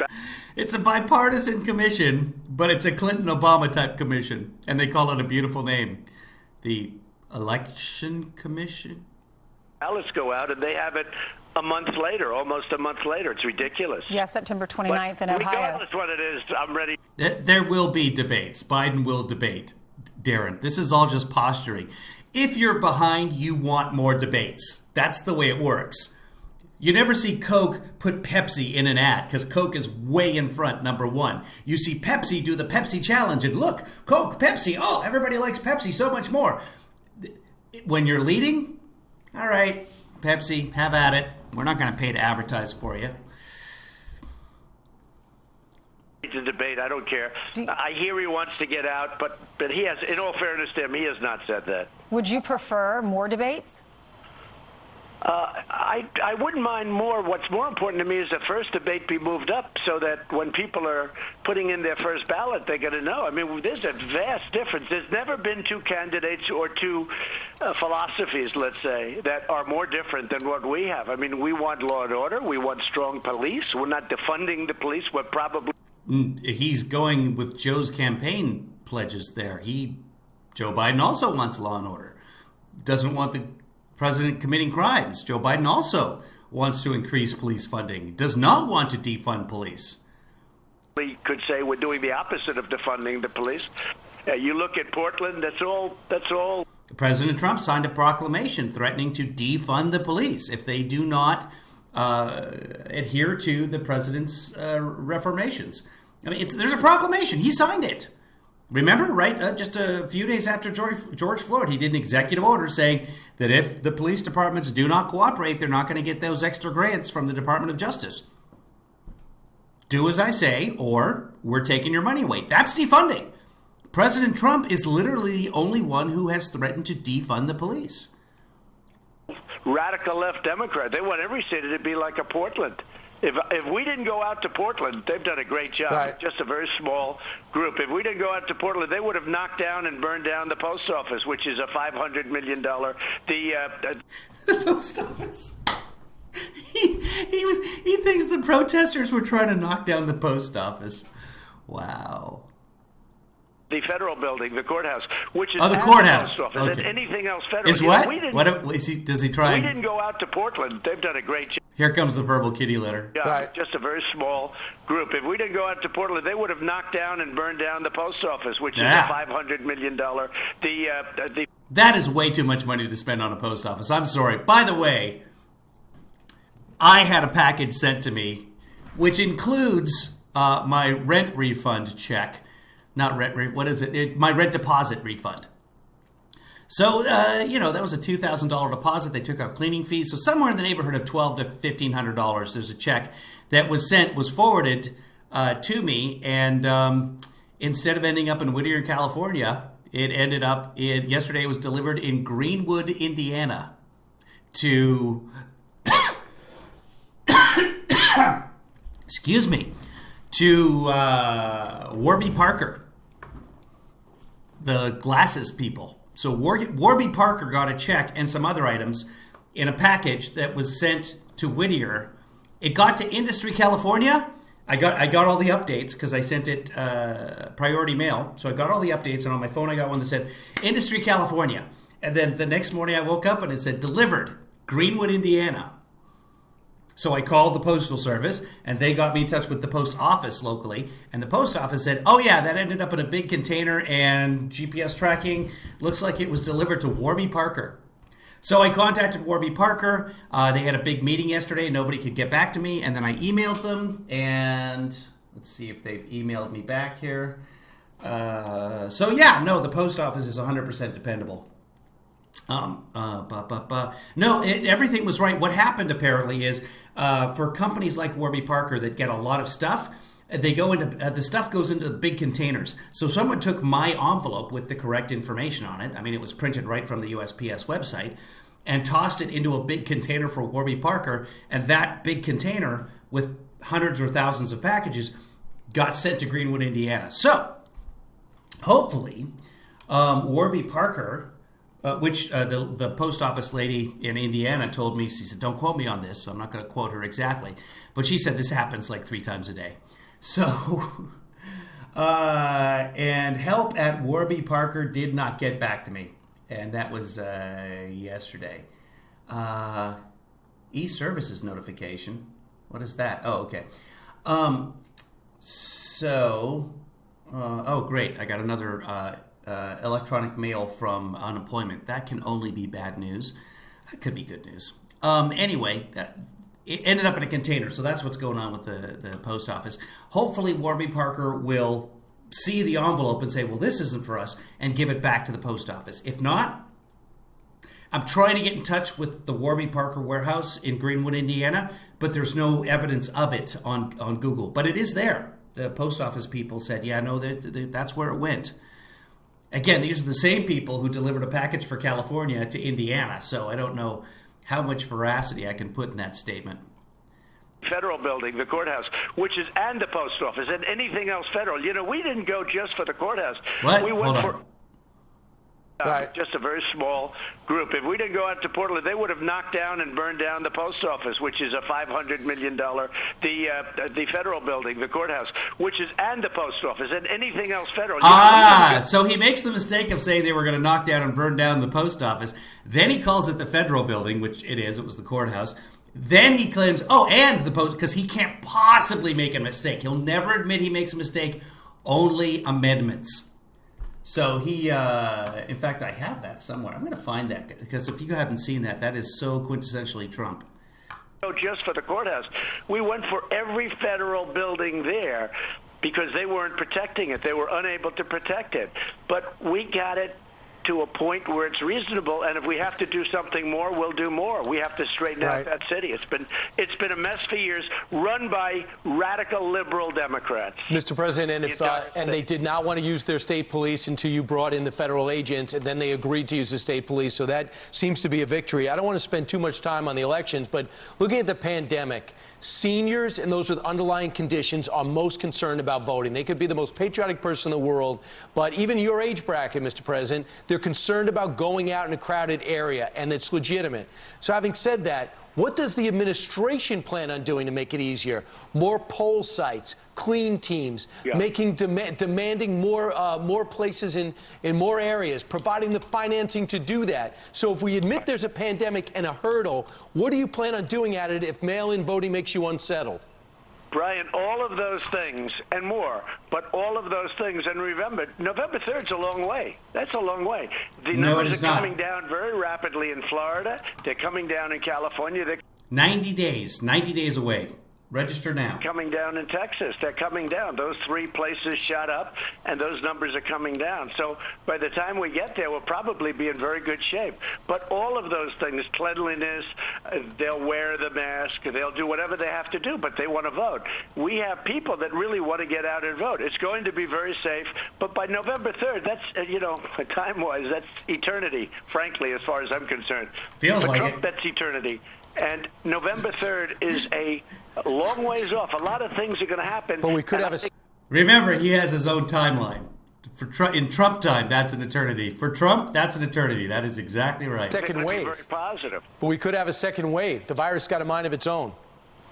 It's a bipartisan commission, but it's a Clinton-Obama-type commission, and they call it a beautiful name. The Election Commission? Ballots go out, and they have it a month later, almost a month later. It's ridiculous. Yeah, September 29th in Ohio. Regardless what it is, I'm ready. There will be debates. Biden will debate. Darren, this is all just posturing. If you're behind, you want more debates. That's the way it works. You never see Coke put Pepsi in an ad because Coke is way in front, number one. You see Pepsi do the Pepsi challenge and look, Coke, Pepsi, oh, everybody likes Pepsi so much more. When you're leading, all right, Pepsi, have at it. We're not going to pay to advertise for you. It's a debate. I don't care. I hear he wants to get out, but he has, in all fairness to him, he has not said that. Would you prefer more debates? I wouldn't mind more. What's more important to me is the first debate be moved up so that when people are putting in their first ballot, they're going to know. I mean, there's a vast difference. There's never been two candidates or two philosophies, let's say, that are more different than what we have. I mean, we want law and order. We want strong police. We're not defunding the police. We're probably... He's going with Joe's campaign pledges there. Joe Biden also wants law and order. Doesn't want the president committing crimes. Joe Biden also wants to increase police funding. Does not want to defund police. We could say we're doing the opposite of defunding the police. You look at Portland, that's all. President Trump signed a proclamation threatening to defund the police if they do not adhere to the president's reformations. I mean, there's a proclamation. He signed it. Remember, right? Just a few days after George Floyd, he did an executive order saying that if the police departments do not cooperate, they're not going to get those extra grants from the Department of Justice. Do as I say, or we're taking your money away. That's defunding. President Trump is literally the only one who has threatened to defund the police. Radical left Democrat. They want every city to be like a Portland. If we didn't go out to Portland, they've done a great job. Right. Just a very small group. If we didn't go out to Portland, they would have knocked down and burned down the post office, which is a $500 million. The post office. He thinks the protesters were trying to knock down the post office. Wow. The federal building, the courthouse, which is the courthouse. Post office, and anything else federal. Is what? Does he try? We didn't go out to Portland. They've done a great job. Here comes the verbal kitty litter. Yeah, right. Just a very small group. If we didn't go out to Portland, they would have knocked down and burned down the post office, which is a $500 million. That is way too much money to spend on a post office. I'm sorry. By the way, I had a package sent to me, which includes my rent refund check. Not rent, what is it? My rent deposit refund. So, that was a $2,000 deposit. They took out cleaning fees. So somewhere in the neighborhood of $1,200 to $1,500, there's a check that was forwarded to me. And instead of ending up in Whittier, California, it ended up yesterday it was delivered in Greenwood, Indiana to, excuse me, to Warby Parker, the glasses people. So Warby Parker got a check and some other items in a package that was sent to Whittier. It got to Industry, California. I got all the updates because I sent it priority mail. So I got all the updates, and on my phone I got one that said Industry, California. And then the next morning I woke up and it said delivered, Greenwood, Indiana. So I called the Postal Service, and they got me in touch with the post office locally. And the post office said, oh, yeah, that ended up in a big container, and GPS tracking looks like it was delivered to Warby Parker. So I contacted Warby Parker. They had a big meeting yesterday. Nobody could get back to me. And then I emailed them, and let's see if they've emailed me back here. The post office is 100% dependable. No, everything was right. What happened apparently is for companies like Warby Parker that get a lot of stuff, they go into the stuff goes into the big containers. So someone took my envelope with the correct information on it. I mean, it was printed right from the USPS website, and tossed it into a big container for Warby Parker. And that big container with hundreds or thousands of packages got sent to Greenwood, Indiana. So hopefully, Warby Parker, which the post office lady in Indiana told me, she said, don't quote me on this, so I'm not going to quote her exactly, but she said this happens like 3 times a day. So, and help at Warby Parker did not get back to me. And that was yesterday. E-services notification. What is that? Oh, okay. Oh, great. I got another electronic mail from unemployment. That can only be bad news. That could be good news. Anyway, it ended up in a container, so that's what's going on with the post office. Hopefully Warby Parker will see the envelope and say, well, this isn't for us, and give it back to the post office. If not, I'm trying to get in touch with the Warby Parker warehouse in Greenwood, Indiana, but there's no evidence of it on Google. But it is there. The post office people said, yeah, no, that's where it went. Again, these are the same people who delivered a package for California to Indiana, so I don't know how much veracity I can put in that statement. Federal building, the courthouse, which is, and the post office, and anything else federal. You know, we didn't go just for the courthouse. What? We went Hold on. just a very small group. If we didn't go out to Portland, they would have knocked down and burned down the post office, which is a $500 million, the federal building, the courthouse, which is, and the post office, and anything else federal. So he makes the mistake of saying they were going to knock down and burn down the post office. Then he calls it the federal building, which it is. It was the courthouse. Then he claims, and the post, because he can't possibly make a mistake. He'll never admit he makes a mistake, only amendments. So he, in fact, I have that somewhere. I'm going to find that, because if you haven't seen that, that is so quintessentially Trump. Just for the courthouse. We went for every federal building there because they weren't protecting it. They were unable to protect it. But we got it to a point where it's reasonable, and if we have to do something more, we'll do more. We have to straighten out that city. It's been a mess for years, run by radical liberal Democrats. Mr. President, and they did not want to use their state police until you brought in the federal agents, and then they agreed to use the state police, so that seems to be a victory. I don't want to spend too much time on the elections, but looking at the pandemic, seniors and those with underlying conditions are most concerned about voting. They could be the most patriotic person in the world, but even your age bracket, Mr. President, they're concerned about going out in a crowded area, and it's legitimate. So having said that, what does the administration plan on doing to make it easier? More poll sites, clean teams, demanding more places in more areas, providing the financing to do that. So if we admit there's a pandemic and a hurdle, what do you plan on doing at it if mail-in voting makes you unsettled? Brian, all of those things and more, but all of those things, and remember, November 3rd is a long way. That's a long way. The numbers are coming down very rapidly in Florida. They're coming down in California. They're 90 days away. Register now. Coming down in Texas. They're coming down. Those 3 places shot up, and those numbers are coming down. So by the time we get there, we'll probably be in very good shape. But all of those things, cleanliness, they'll wear the mask, they'll do whatever they have to do, but they want to vote. We have people that really want to get out and vote. It's going to be very safe, but by November 3rd, that's, time-wise, that's eternity, frankly, as far as I'm concerned. Feels like Trump, it. That's eternity. And November 3rd is a long ways off. A lot of things are going to happen. But we could have Remember, he has his own timeline. In Trump time, that's an eternity. For Trump, that's an eternity. That is exactly right. Second wave. Very positive. But we could have a second wave. The virus got a mind of its own.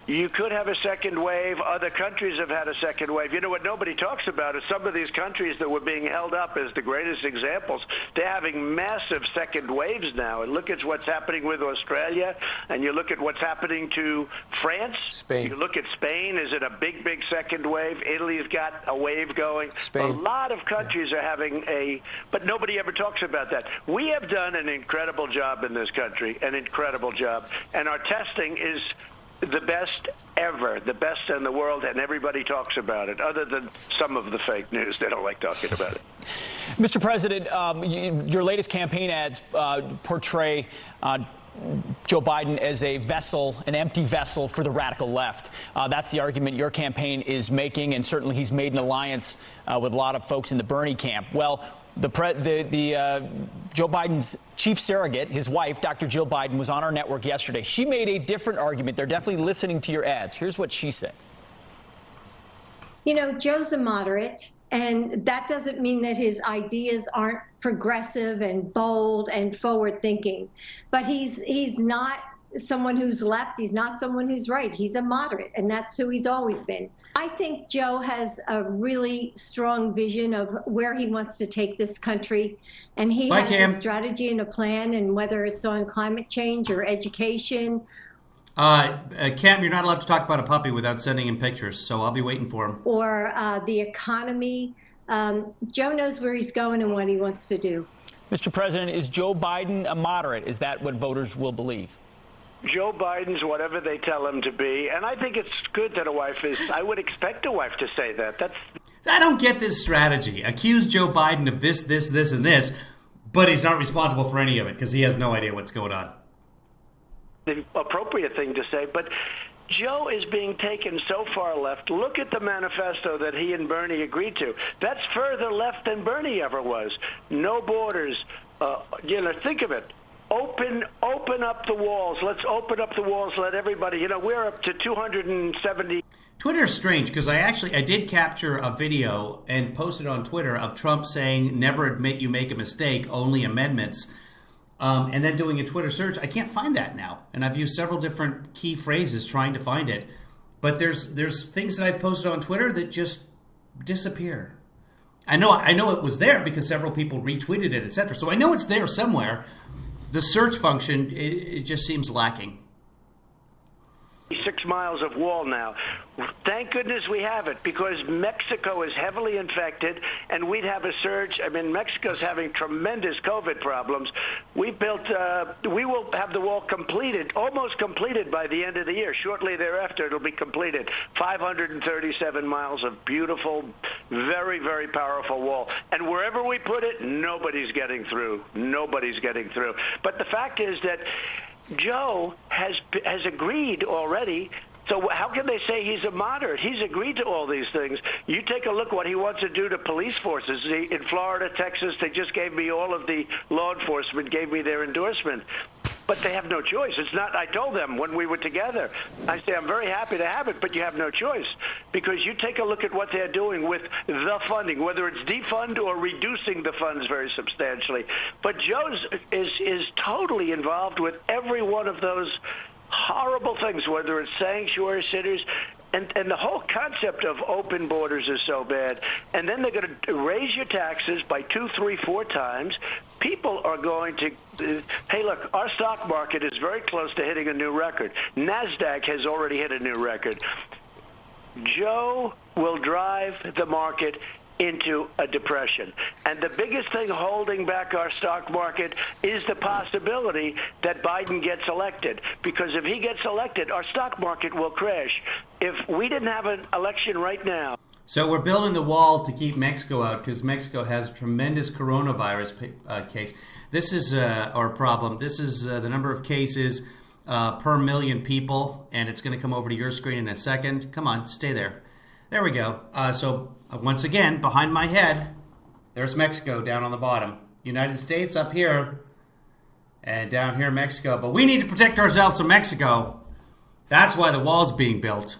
You could have a second wave. Other countries have had a second wave. You know what nobody talks about is some of these countries that were being held up as the greatest examples, they're having massive second waves now. And look at what's happening with Australia, and you look at what's happening to France. Spain. You look at Spain. Is it a big, big second wave? Italy's got a wave going. Spain. A lot of countries are having but nobody ever talks about that. We have done an incredible job in this country, an incredible job. And our testing is the best ever, the best in the world, and everybody talks about it, other than some of the fake news. They don't like talking about it. Mr. President, your latest campaign ads portray Joe Biden as a vessel, an empty vessel for the radical left. That's the argument your campaign is making, and certainly he's made an alliance with a lot of folks in the Bernie camp. Well, Joe Biden's chief surrogate, his wife, Dr. Jill Biden, was on our network yesterday. She made a different argument. They're definitely listening to your ads. Here's what she said. You know, Joe's a moderate, and that doesn't mean that his ideas aren't progressive and bold and forward-thinking. But he's not someone who's left. He's not someone who's right. He's a moderate, and that's who he's always been. I think Joe has a really strong vision of where he wants to take this country, and he has a strategy and a plan, and whether it's on climate change or education. Cam, you're not allowed to talk about a puppy without sending him pictures, so I'll be waiting for him. Or the economy. Joe knows where he's going and what he wants to do. Mr. President, is Joe Biden a moderate? Is that what voters will believe? Joe Biden's whatever they tell him to be, and I think it's good that a wife is. I would expect a wife to say that. I don't get this strategy. Accuse Joe Biden of this, and this, but he's not responsible for any of it because he has no idea what's going on. The appropriate thing to say, but Joe is being taken so far left. Look at the manifesto that he and Bernie agreed to. That's further left than Bernie ever was. No borders. Think of it. Open up the walls. Let's open up the walls. Let everybody. We're up to 270. Twitter's strange because I did capture a video and posted on Twitter of Trump saying, "Never admit you make a mistake, only amendments." And then doing a Twitter search, I can't find that now. And I've used several different key phrases trying to find it. But there's things that I've posted on Twitter that just disappear. I know it was there because several people retweeted it, etc. So I know it's there somewhere. The search function, it just seems lacking. 6 miles of wall now. Thank goodness we have it, because Mexico is heavily infected, and we'd have a surge. I mean, Mexico's having tremendous COVID problems. We will have the wall completed, almost completed by the end of the year. Shortly thereafter, it'll be completed. 537 miles of beautiful, very, very powerful wall. And wherever we put it, nobody's getting through. Nobody's getting through. But the fact is that Joe has agreed already. So how can they say he's a moderate? He's agreed to all these things. You take a look what he wants to do to police forces. In Florida, Texas, they just gave me all of the law enforcement, gave me their endorsement. But they have no choice. It's not, I told them when we were together, I say, I'm very happy to have it, but you have no choice. Because you take a look at what they're doing with the funding, whether it's defund or reducing the funds very substantially. But Joe is totally involved with every one of those horrible things, whether it's sanctuary cities, and the whole concept of open borders is so bad. And then they're going to raise your taxes by 2, 3, 4 times. People are going to, hey, look, our stock market is very close to hitting a new record. NASDAQ has already hit a new record. Joe will drive the market into a depression. And the biggest thing holding back our stock market is the possibility that Biden gets elected. Because if he gets elected, our stock market will crash. If we didn't have an election right now. So we're building the wall to keep Mexico out because Mexico has a tremendous coronavirus case. This is our problem. This is the number of cases per million people, and it's going to come over to your screen in a second. Come on, stay there. There we go. So once again, behind my head, there's Mexico down on the bottom. United States up here, and down here Mexico. But we need to protect ourselves from Mexico. That's why the wall's being built.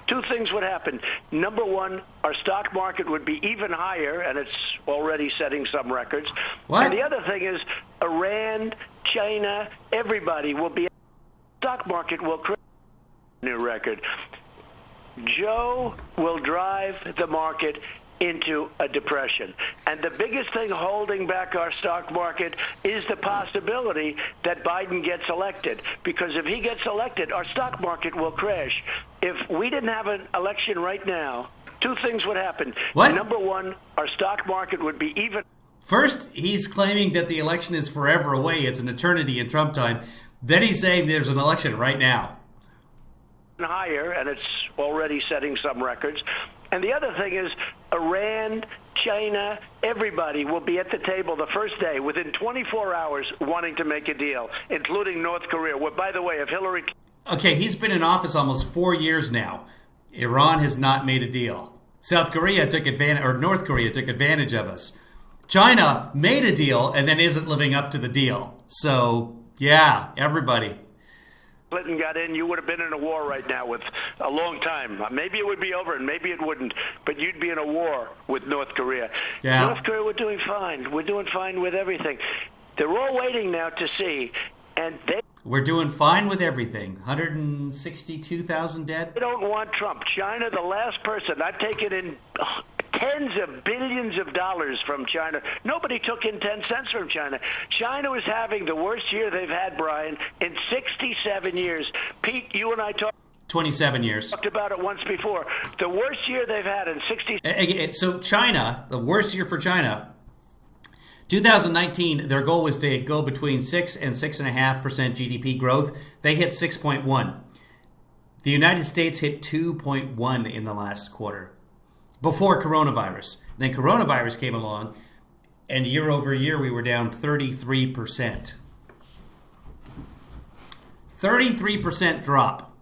Two things would happen. Number one, our stock market would be even higher, and it's already setting some records. What? And the other thing is Iran, China, everybody will be. Stock market will create a new record. Joe will drive the market into a depression. And the biggest thing holding back our stock market is the possibility that Biden gets elected. Because if he gets elected, our stock market will crash. If we didn't have an election right now, two things would happen. What? Number one, our stock market would be even. First, he's claiming that the election is forever away. It's an eternity in Trump time. Then he's saying there's an election right now. Higher, and it's already setting some records. And the other thing is Iran, China, everybody will be at the table the first day within 24 hours wanting to make a deal, including North Korea. Well, by the way, if Hillary... Okay, he's been in office almost 4 years now. Iran has not made a deal. South Korea took advantage, or North Korea took advantage of us. China made a deal and then isn't living up to the deal. So, yeah, everybody. Clinton got in, you would have been in a war right now with a long time. Maybe it would be over and maybe it wouldn't, but you'd be in a war with North Korea. Yeah. North Korea, we're doing fine. We're doing fine with everything. They're all waiting now to see, and we're doing fine with everything. 162,000 dead. They don't want Trump. China, the last person. I've taken in tens of billions of dollars from China. Nobody took in 10 cents from China. China was having the worst year they've had, Brian, in 67 years. Pete, you and I talked 27 years. Talked about it once before. The worst year they've had in 60. So China, the worst year for China, 2019, their goal was to go between 6 and 6.5% GDP growth. They hit 6.1. The United States hit 2.1 in the last quarter before coronavirus. Then coronavirus came along, and year over year we were down 33%. 33% drop.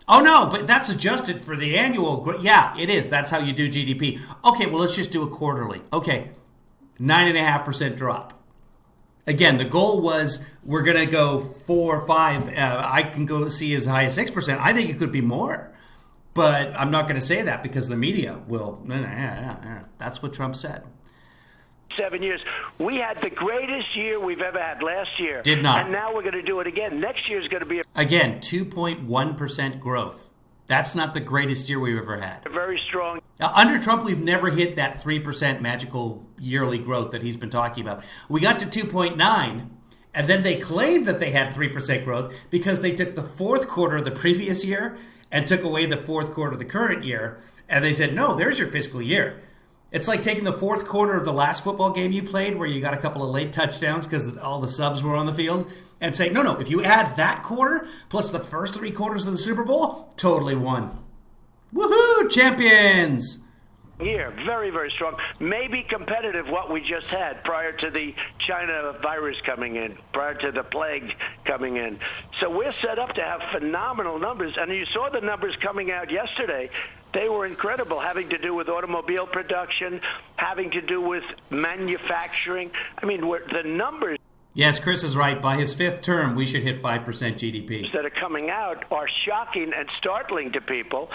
Oh no, but that's adjusted for the annual. Yeah, it is. That's how you do GDP. Okay, well, let's just do it quarterly. Okay, 9.5% drop. Again, the goal was we're going to go 4 or 5. I can go see as high as 6%. I think it could be more. But I'm not going to say that because the media will. That's what Trump said. 7 years. We had the greatest year we've ever had last year. Did not. And now we're going to do it again. Next year is going to be Again, 2.1% growth. That's not the greatest year we've ever had. Very strong. Under Trump, we've never hit that 3% magical yearly growth that he's been talking about. We got to 2.9, and then they claimed that they had 3% growth because they took the fourth quarter of the previous year and took away the fourth quarter of the current year. And they said, no, there's your fiscal year. It's like taking the fourth quarter of the last football game you played where you got a couple of late touchdowns because all the subs were on the field and saying, no, if you add that quarter plus the first 3 quarters of the Super Bowl, totally won. Woohoo, champions! Year, very, very strong. Maybe competitive what we just had prior to the China virus coming in, prior to the plague coming in. So we're set up to have phenomenal numbers. And you saw the numbers coming out yesterday. They were incredible, having to do with automobile production, having to do with manufacturing. I mean, the numbers. Yes, Chris is right. By his 5th term, we should hit 5% GDP. That are coming out are shocking and startling to people.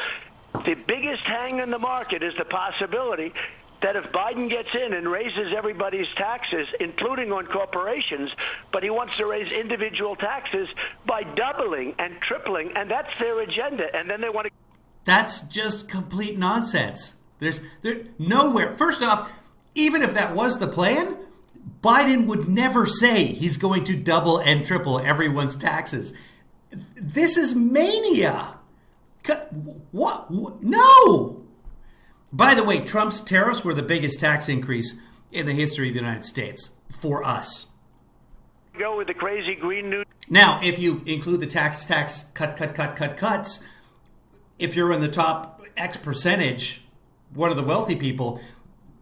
The biggest hang in the market is the possibility that if Biden gets in and raises everybody's taxes, including on corporations, but he wants to raise individual taxes by doubling and tripling, and that's their agenda. And then they want to... That's just complete nonsense. There's nowhere. First off, even if that was the plan, Biden would never say he's going to double and triple everyone's taxes. This is mania. What? No! By the way, Trump's tariffs were the biggest tax increase in the history of the United States for us. Go with the crazy Green New. Now, if you include the tax cuts, if you're in the top X percentage, one of the wealthy people,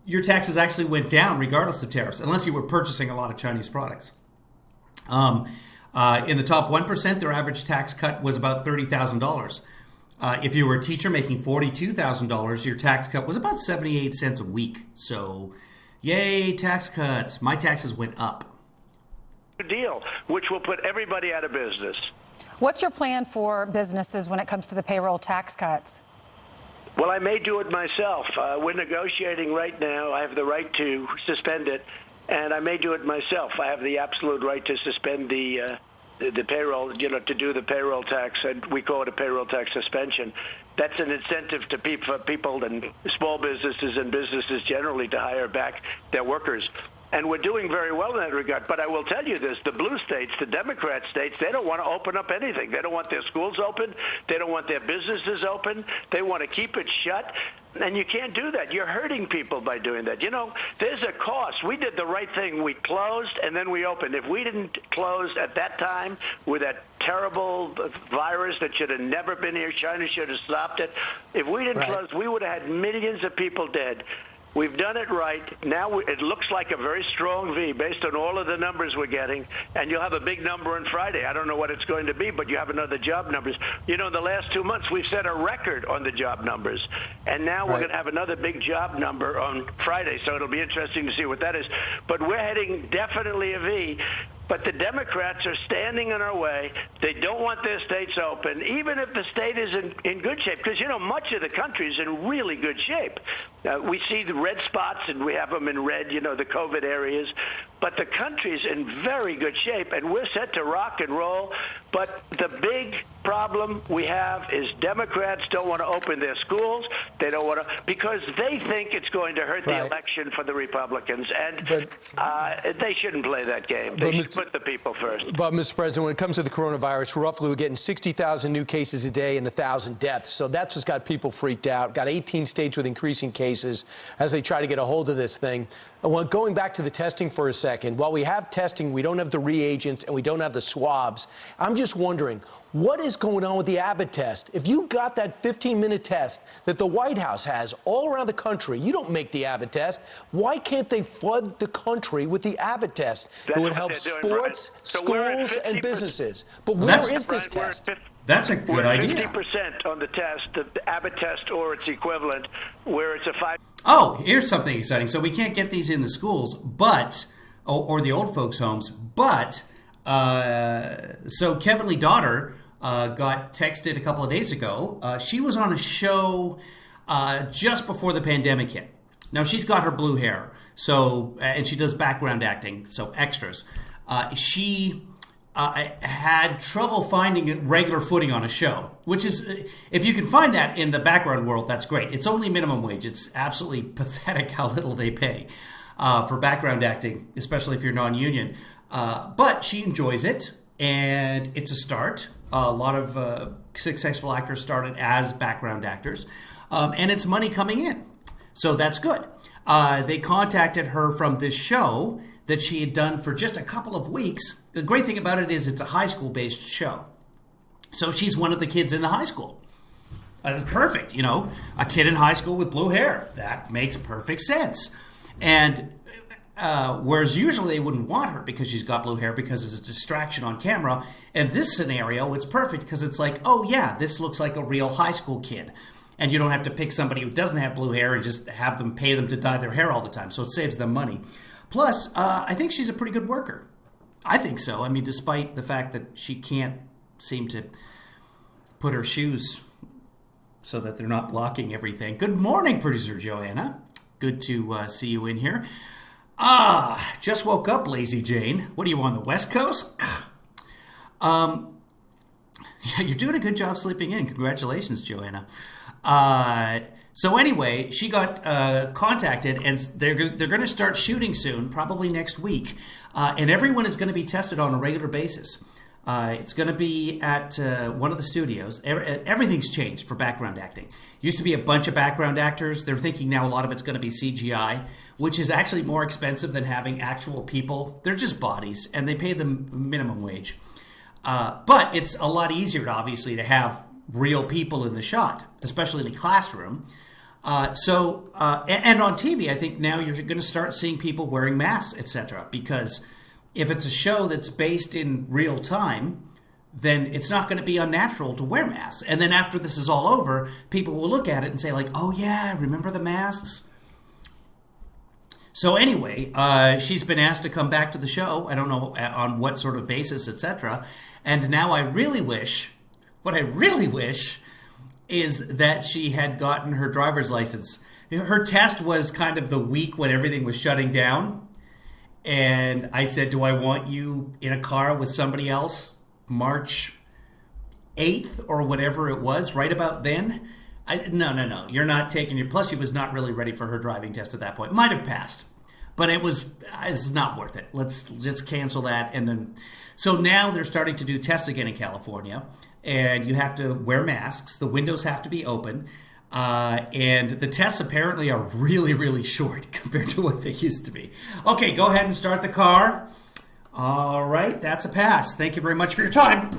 your taxes actually went down regardless of tariffs, unless you were purchasing a lot of Chinese products. In the top 1%, their average tax cut was about $30,000. If you were a teacher making $42,000, your tax cut was about 78 cents a week. So, yay, tax cuts. My taxes went up. Deal, which will put everybody out of business. What's your plan for businesses when it comes to the payroll tax cuts? Well, I may do it myself. We're negotiating right now. I have the right to suspend it, and I may do it myself. I have the absolute right to suspend the payroll, to do the payroll tax. And we call it a payroll tax suspension. That's an incentive to people and small businesses and businesses generally to hire back their workers. And we're doing very well in that regard. But I will tell you this, the blue states, the Democrat states, they don't want to open up anything. They don't want their schools open. They don't want their businesses open. They want to keep it shut. And you can't do that. You're hurting people by doing that. You know, there's a cost. We did the right thing. We closed and then we opened. If we didn't close at that time with that terrible virus that should have never been here, China should have stopped it. If we didn't close, we would have had millions of people dead. We've done it right. Now it looks like a very strong V based on all of the numbers we're getting, and you'll have a big number on Friday. I don't know what it's going to be, but you have another job numbers. You know, in the last 2 months, we've set a record on the job numbers, and now we're going to have another big job number on Friday, so it'll be interesting to see what that is. But we're heading definitely a V. But the Democrats are standing in our way. They don't want their states open, even if the state is in good shape. Because, you know, much of the country is in really good shape. We see the red spots, and we have them in red, you know, the COVID areas. But the country's in very good shape, and we're set to rock and roll. But the big problem we have is Democrats don't want to open their schools. They don't want to, because they think it's going to hurt the election for the Republicans. And they shouldn't play that game. They should put the people first. But, Mr. President, when it comes to the coronavirus, roughly we're getting 60,000 new cases a day and 1,000 deaths. So that's what's got people freaked out. Got 18 states with increasing cases as they try to get a hold of this thing. Well, going back to the testing for a second, while we have testing, we don't have the reagents and we don't have the swabs. I'm just wondering, what is going on with the Abbott test? If you got that 15-minute test that the White House has all around the country, you don't make the Abbott test. Why can't they flood the country with the Abbott test? It would help sports, schools, and businesses. But where is this test? That's a good idea. 50% on the test, the Abbott test or its equivalent, where it's a 5. Oh, here's something exciting. So we can't get these in the schools, but or the old folks' homes, but so Kevinlyfather got texted a couple of days ago. She was on a show just before the pandemic hit. Now she's got her blue hair, so and she does background acting, so extras. She had trouble finding regular footing on a show, which is, if you can find that in the background world, that's great. It's only minimum wage. It's absolutely pathetic how little they pay for background acting, especially if you're non-union. But she enjoys it, and it's a start. A lot of successful actors started as background actors, and it's money coming in. So that's good. They contacted her from this show that she had done for just a couple of weeks. The great thing about it is it's a high school-based show. So she's one of the kids in the high school. That's perfect, you know, a kid in high school with blue hair. That makes perfect sense. And whereas usually they wouldn't want her because she's got blue hair because it's a distraction on camera. In this scenario, it's perfect because it's like, oh yeah, this looks like a real high school kid. And you don't have to pick somebody who doesn't have blue hair and just have them pay them to dye their hair all the time. So it saves them money. Plus, I think she's a pretty good worker. I think so. I mean, despite the fact that she can't seem to put her shoes so that they're not blocking everything. Good morning, producer Joanna. Good to see you in here. Just woke up, Lazy Jane. What are you, on the West Coast? Yeah, you're doing a good job sleeping in. Congratulations, Joanna. So anyway, she got contacted, and they're going to start shooting soon, probably next week. And everyone is going to be tested on a regular basis. It's going to be at one of the studios. Everything's changed for background acting. Used to be a bunch of background actors. They're thinking now a lot of it's going to be CGI, which is actually more expensive than having actual people. They're just bodies, and they pay them minimum wage. But it's a lot easier, obviously, to have real people in the shot, especially in a classroom. And on TV, I think now you're going to start seeing people wearing masks, etc. Because if it's a show that's based in real time, then it's not going to be unnatural to wear masks. And then after this is all over, people will look at it and say like, oh yeah, remember the masks? So anyway, she's been asked to come back to the show. I don't know on what sort of basis, etc. And now what I really wish is that she had gotten her driver's license. Her test was kind of the week when everything was shutting down. And I said, do I want you in a car with somebody else March 8th or whatever it was, right about then? No. You're not taking your... Plus, she was not really ready for her driving test at that point. Might have passed. But it's not worth it. Let's just cancel that. And then, so now they're starting to do tests again in California. And you have to wear masks. The windows have to be open. And the tests apparently are really, really short compared to what they used to be. Okay, go ahead and start the car. All right, that's a pass. Thank you very much for your time.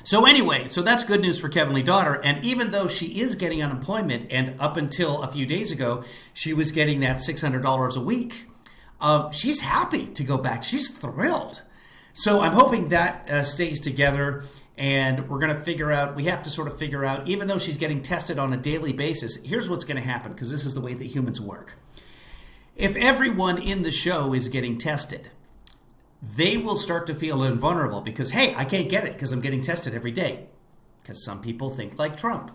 So anyway, so that's good news for Kevinlyfather. And even though she is getting unemployment, and up until a few days ago, she was getting that $600 a week, she's happy to go back. She's thrilled. So I'm hoping that stays together. And we're going to figure out, we have to sort of figure out, even though she's getting tested on a daily basis, here's what's going to happen, because this is the way that humans work. If everyone in the show is getting tested, they will start to feel invulnerable because, hey, I can't get it because I'm getting tested every day. Because some people think like Trump.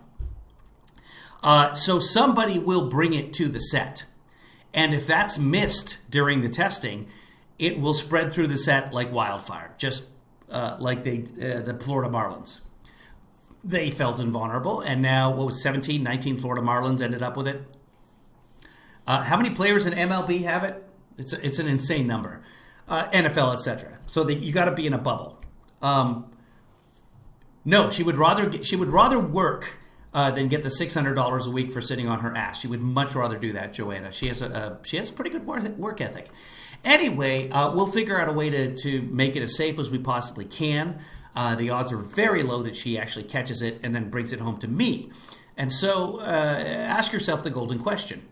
So somebody will bring it to the set. And if that's missed during the testing, it will spread through the set like wildfire, just like the Florida Marlins. They felt invulnerable, and now, 19 Florida Marlins ended up with it. How many players in MLB have it? It's an insane number. NFL, etc. So you got to be in a bubble. No, she would rather work than get the $600 a week for sitting on her ass. She would much rather do that, Joanna. She has a pretty good work ethic. Anyway, we'll figure out a way to make it as safe as we possibly can. The odds are very low that she actually catches it and then brings it home to me. And so ask yourself the golden question.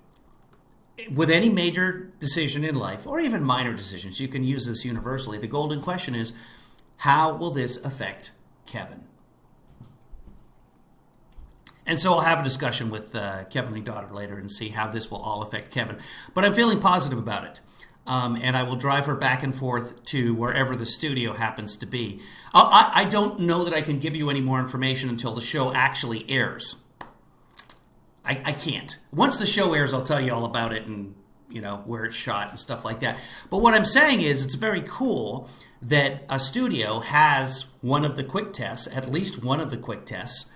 With any major decision in life, or even minor decisions, you can use this universally. The golden question is, how will this affect Kevin? And so I'll have a discussion with Kevinlyfather later and see how this will all affect Kevin. But I'm feeling positive about it. And I will drive her back and forth to wherever the studio happens to be. I don't know that I can give you any more information until the show actually airs. I can't. Once the show airs, I'll tell you all about it and, where it's shot and stuff like that. But what I'm saying is it's very cool that a studio has one of the quick tests, at least one of the quick tests.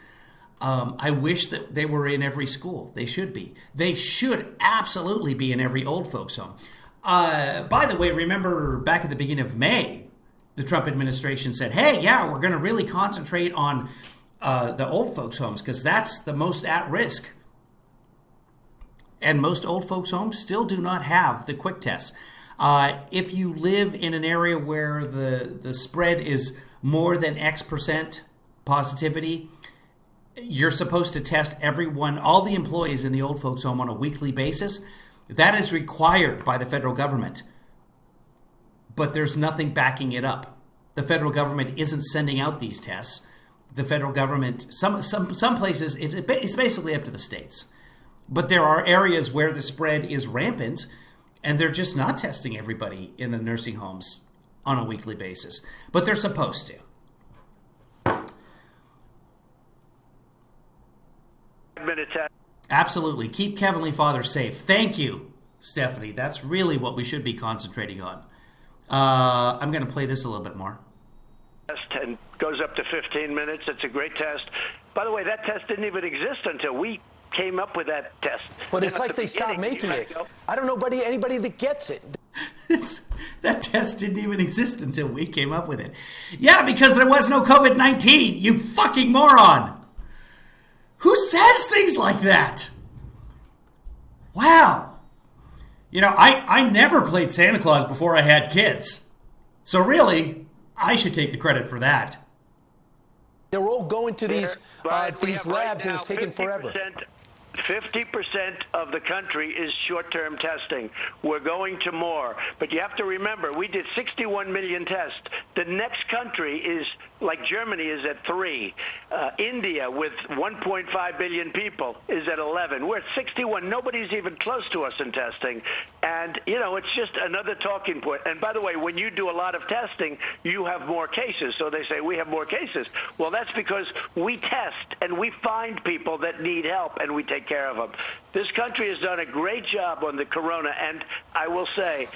I wish that they were in every school. They should be. They should absolutely be in every old folks home. By the way, remember back at the beginning of May, the Trump administration said, hey, yeah, we're going to really concentrate on the old folks homes because that's the most at risk. And most old folks homes still do not have the quick tests. If you live in an area where the spread is more than X% positivity, you're supposed to test everyone, all the employees in the old folks home on a weekly basis. That is required by the federal government. But there's nothing backing it up. The federal government isn't sending out these tests. The federal government, some places, it's basically up to the states. But there are areas where the spread is rampant, and they're just not testing everybody in the nursing homes on a weekly basis. But they're supposed to. Absolutely. Keep Kevinlyfather safe. Thank you, Stephanie. That's really what we should be concentrating on. I'm going to play this a little bit more. And goes up to 15 minutes. It's a great test. By the way, that test didn't even exist until we came up with that test. But it's like they stopped making it. I don't know anybody that gets it. That test didn't even exist until we came up with it. Yeah, because there was no COVID-19, you fucking moron. Who says things like that? Wow. I never played Santa Claus before I had kids. So really, I should take the credit for that. They're all going to these labs, and it's taking forever. 50% of the country is short-term testing. We're going to more. But you have to remember, we did 61 million tests. The next country is, like Germany, is at 3. India, with 1.5 billion people, is at 11. We're at 61. Nobody's even close to us in testing. And, it's just another talking point. And by the way, when you do a lot of testing, you have more cases. So they say, we have more cases. Well, that's because we test and we find people that need help and we take care of them. This country has done a great job on the corona, and I will say,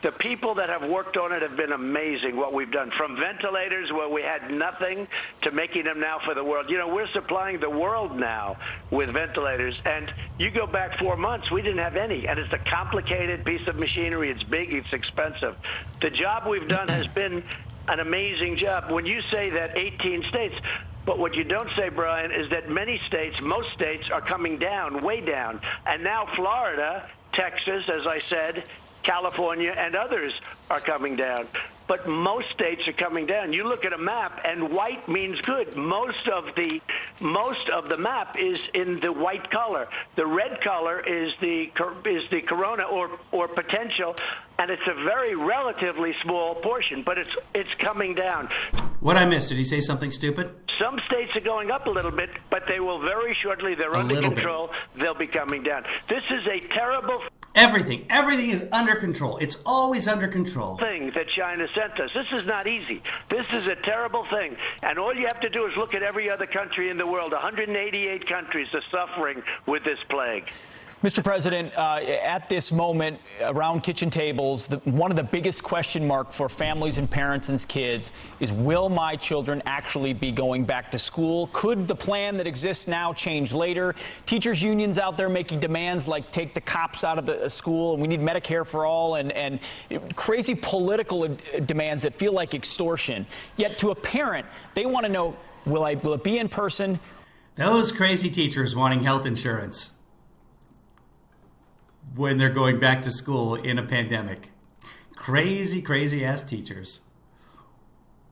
the people that have worked on it have been amazing what we've done. From ventilators where we had nothing to making them now for the world. We're supplying the world now with ventilators, and you go back 4 months, we didn't have any, and it's a complicated piece of machinery. It's big, it's expensive. The job we've done has been an amazing job. When you say that 18 states, But what you don't say, Brian, is that many states, most states, are coming down, way down. And now Florida, Texas, as I said, California, and others are coming down. But most states are coming down. You look at a map, and white means good. Most of the map is in the white color. The red color is the corona or potential, and it's a very relatively small portion, but it's coming down. What I missed? Did he say something stupid? Some states are going up a little bit, but they will very shortly. They're under control. They'll be coming down. This is a terrible everything is under control. It's always under control. Thing that China sent us. This is not easy. This is a terrible thing. And all you have to do is look at every other country in the world. 188 countries are suffering with this plague. Mr. President, at this moment around kitchen tables, one of the biggest question marks for families and parents and kids is, will my children actually be going back to school? Could the plan that exists now change later? Teachers unions out there making demands like take the cops out of the school, and we need Medicare for all, and crazy political demands that feel like extortion. Yet to a parent, they want to know, will it be in person? Those crazy teachers wanting health insurance when they're going back to school in a pandemic. Crazy ass teachers.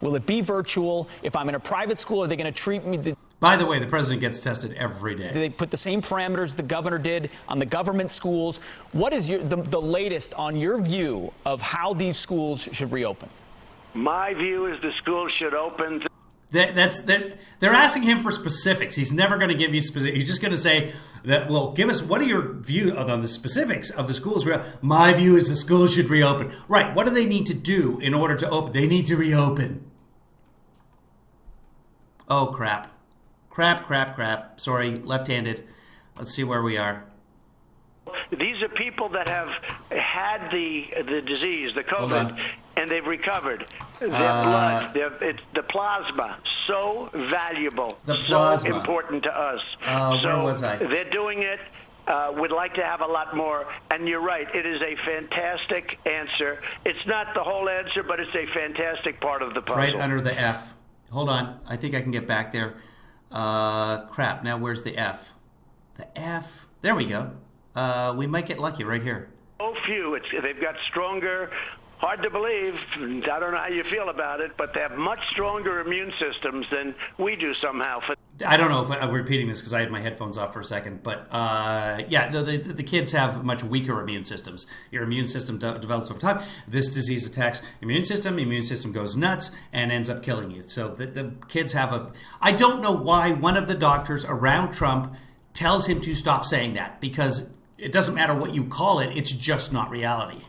Will it be virtual? If I'm in a private school, are they going to treat me? By the way, the president gets tested every day. Do they put the same parameters the governor did on the government schools? What is the latest on your view of how these schools should reopen? My view is the schools should open. They're asking him for specifics. He's never going to give you specifics. He's just going to say that, well, give us, what are your view on the specifics of the schools? My view is the schools should reopen. Right. What do they need to do in order to open? They need to reopen. Oh, crap. Crap. Sorry, left-handed. Let's see where we are. These are people that have had the disease, the COVID, and they've recovered. Their blood, the plasma, so valuable, so important to us. Where was I? They're doing it. Would like to have a lot more. And you're right, it is a fantastic answer. It's not the whole answer, but it's a fantastic part of the puzzle. Right under the F. Hold on. I think I can get back there. Crap. Now where's the F? The F. There we go. We might get lucky right here. So few. They've got stronger, hard to believe, I don't know how you feel about it, but they have much stronger immune systems than we do somehow. I don't know if I'm repeating this because I had my headphones off for a second, but the kids have much weaker immune systems. Your immune system develops over time. This disease attacks your immune system goes nuts and ends up killing you. So the kids have I don't know why one of the doctors around Trump tells him to stop saying that, because it doesn't matter what you call it, it's just not reality.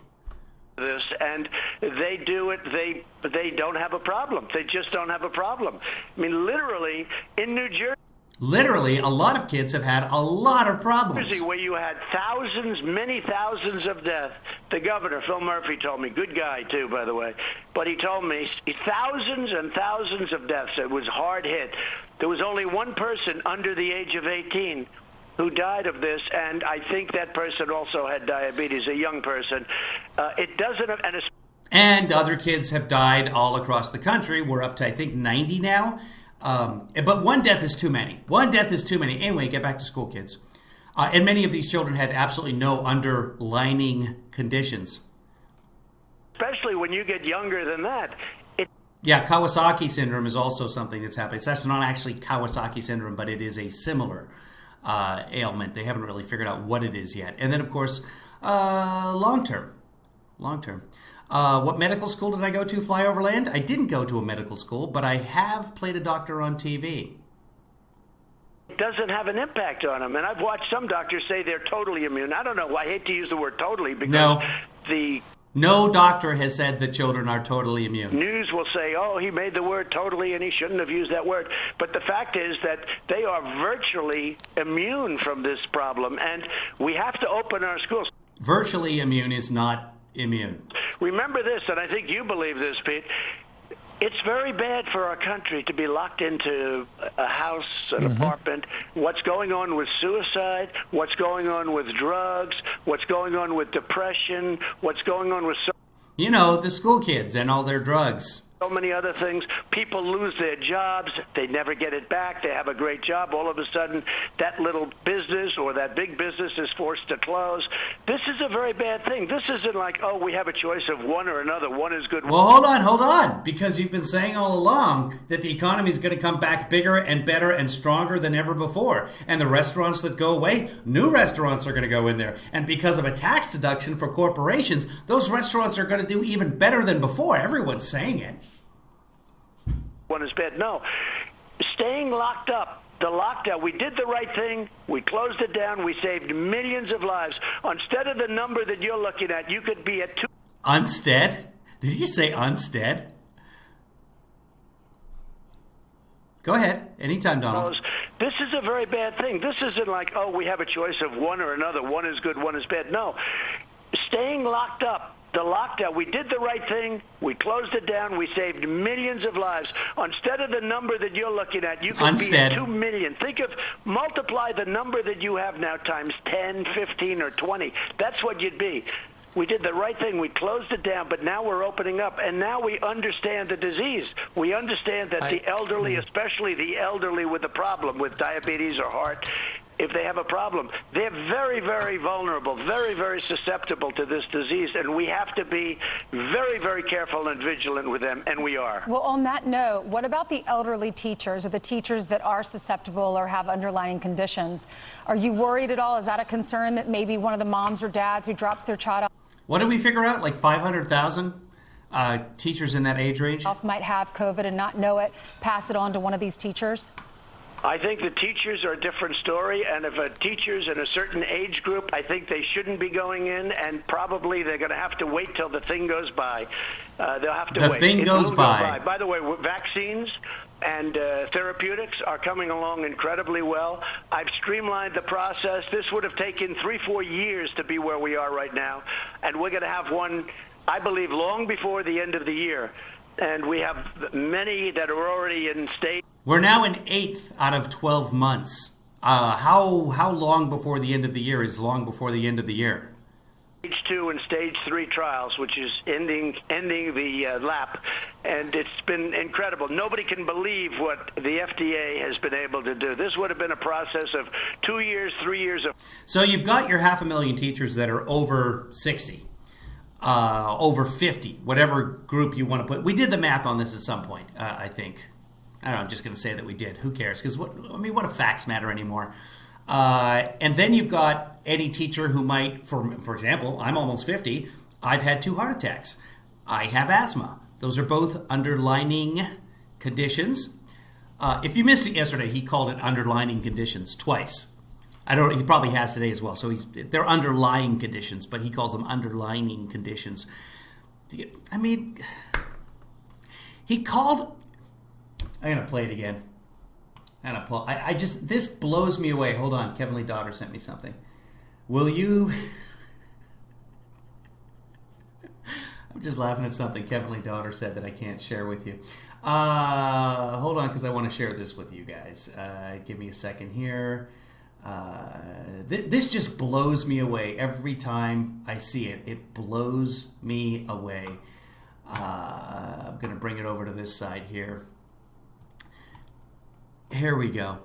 This, and they do it, they don't have a problem. They just don't have a problem. I mean, literally, in New Jersey, literally, a lot of kids have had a lot of problems. Where you had thousands, many thousands of deaths. The governor, Phil Murphy, told me, good guy too, by the way, but he told me thousands and thousands of deaths. It was hard hit. There was only one person under the age of 18 who died of this, and I think that person also had diabetes, a young person. It doesn't have, and other kids have died all across the country. We're up to, I think, 90 now. But one death is too many. Anyway, get back to school, kids. And many of these children had absolutely no underlying conditions. Especially when you get younger than that. Yeah, Kawasaki syndrome is also something that's happening. That's not actually Kawasaki syndrome, but it is a similar ailment. They haven't really figured out what it is yet. And then, of course, long term. What medical school did I go to, Flyoverland? I didn't go to a medical school, but I have played a doctor on TV. It doesn't have an impact on them. And I've watched some doctors say they're totally immune. I don't know. I hate to use the word totally because no doctor has said that children are totally immune. News will say, oh, he made the word totally and he shouldn't have used that word. But the fact is that they are virtually immune from this problem. And we have to open our schools. Virtually immune is not immune. Remember this, and I think you believe this, Pete. It's very bad for our country to be locked into a house, an apartment. What's going on with suicide? What's going on with drugs? What's going on with depression? What's going on with... You know, the school kids and all their drugs. So many other things. People lose their jobs. They never get it back. They have a great job. All of a sudden, that little business or that big business is forced to close. This is a very bad thing. This isn't like, oh, we have a choice of one or another. One is good. Well, hold on. Because you've been saying all along that the economy is going to come back bigger and better and stronger than ever before. And the restaurants that go away, new restaurants are going to go in there. And because of a tax deduction for corporations, those restaurants are going to do even better than before. Everyone's saying it. One is bad. No. Staying locked up. The lockdown, we did the right thing. We closed it down. We saved millions of lives. Instead of the number that you're looking at, you could be at 2. Unstead? Did you say unstead? Go ahead. Anytime, Donald. This is a very bad thing. This isn't like, oh, we have a choice of one or another. One is good, one is bad. No. Staying locked up. The lockdown, we did the right thing. We closed it down. We saved millions of lives. Instead of the number that you're looking at, you could be at 2 million. Think of, multiply the number that you have now times 10, 15, or 20. That's what you'd be. We did the right thing. We closed it down, but now we're opening up, and now we understand the disease. We understand that the elderly, especially the elderly with a problem with diabetes or heart, if they have a problem, they're very, very vulnerable, very, very susceptible to this disease, and we have to be very, very careful and vigilant with them, and we are. Well, on that note, what about the elderly teachers or the teachers that are susceptible or have underlying conditions? Are you worried at all? Is that a concern that maybe one of the moms or dads who drops their child off? What did we figure out? Like 500,000 teachers in that age range? Might have COVID and not know it, pass it on to one of these teachers? I think the teachers are a different story, and if a teacher's in a certain age group, I think they shouldn't be going in, and probably they're going to have to wait till the thing goes by. They'll have to wait. The thing goes by. By the way, vaccines and therapeutics are coming along incredibly well. I've streamlined the process. This would have taken 3-4 years to be where we are right now, and we're going to have one, I believe, long before the end of the year. And we have many that are already in state. We're now in 8th out of 12 months. How long before the end of the year is long before the end of the year? Stage 2 and Stage 3 trials, which is ending the lap, and it's been incredible. Nobody can believe what the FDA has been able to do. This would have been a process of 2 years, 3 years of. So you've got your 500,000 teachers that are over 60. Over 50, whatever group you want to put. We did the math on this at some point, I think. I don't know, I'm just going to say that we did. Who cares? Because what do facts matter anymore? And then you've got any teacher who might, for example, I'm almost 50. I've had 2 heart attacks. I have asthma. Those are both underlying conditions. If you missed it yesterday, he called it underlying conditions twice. I don't. He probably has today as well. So they're underlying conditions, but he calls them underlining conditions. I mean, he called. I'm gonna play it again. I just this blows me away. Hold on, Kevinlyfather sent me something. Will you? I'm just laughing at something Kevinlyfather said that I can't share with you. Hold on, because I want to share this with you guys. Give me a second here. This just blows me away every time I see it. It blows me away. I'm going to bring it over to this side here. Here we go.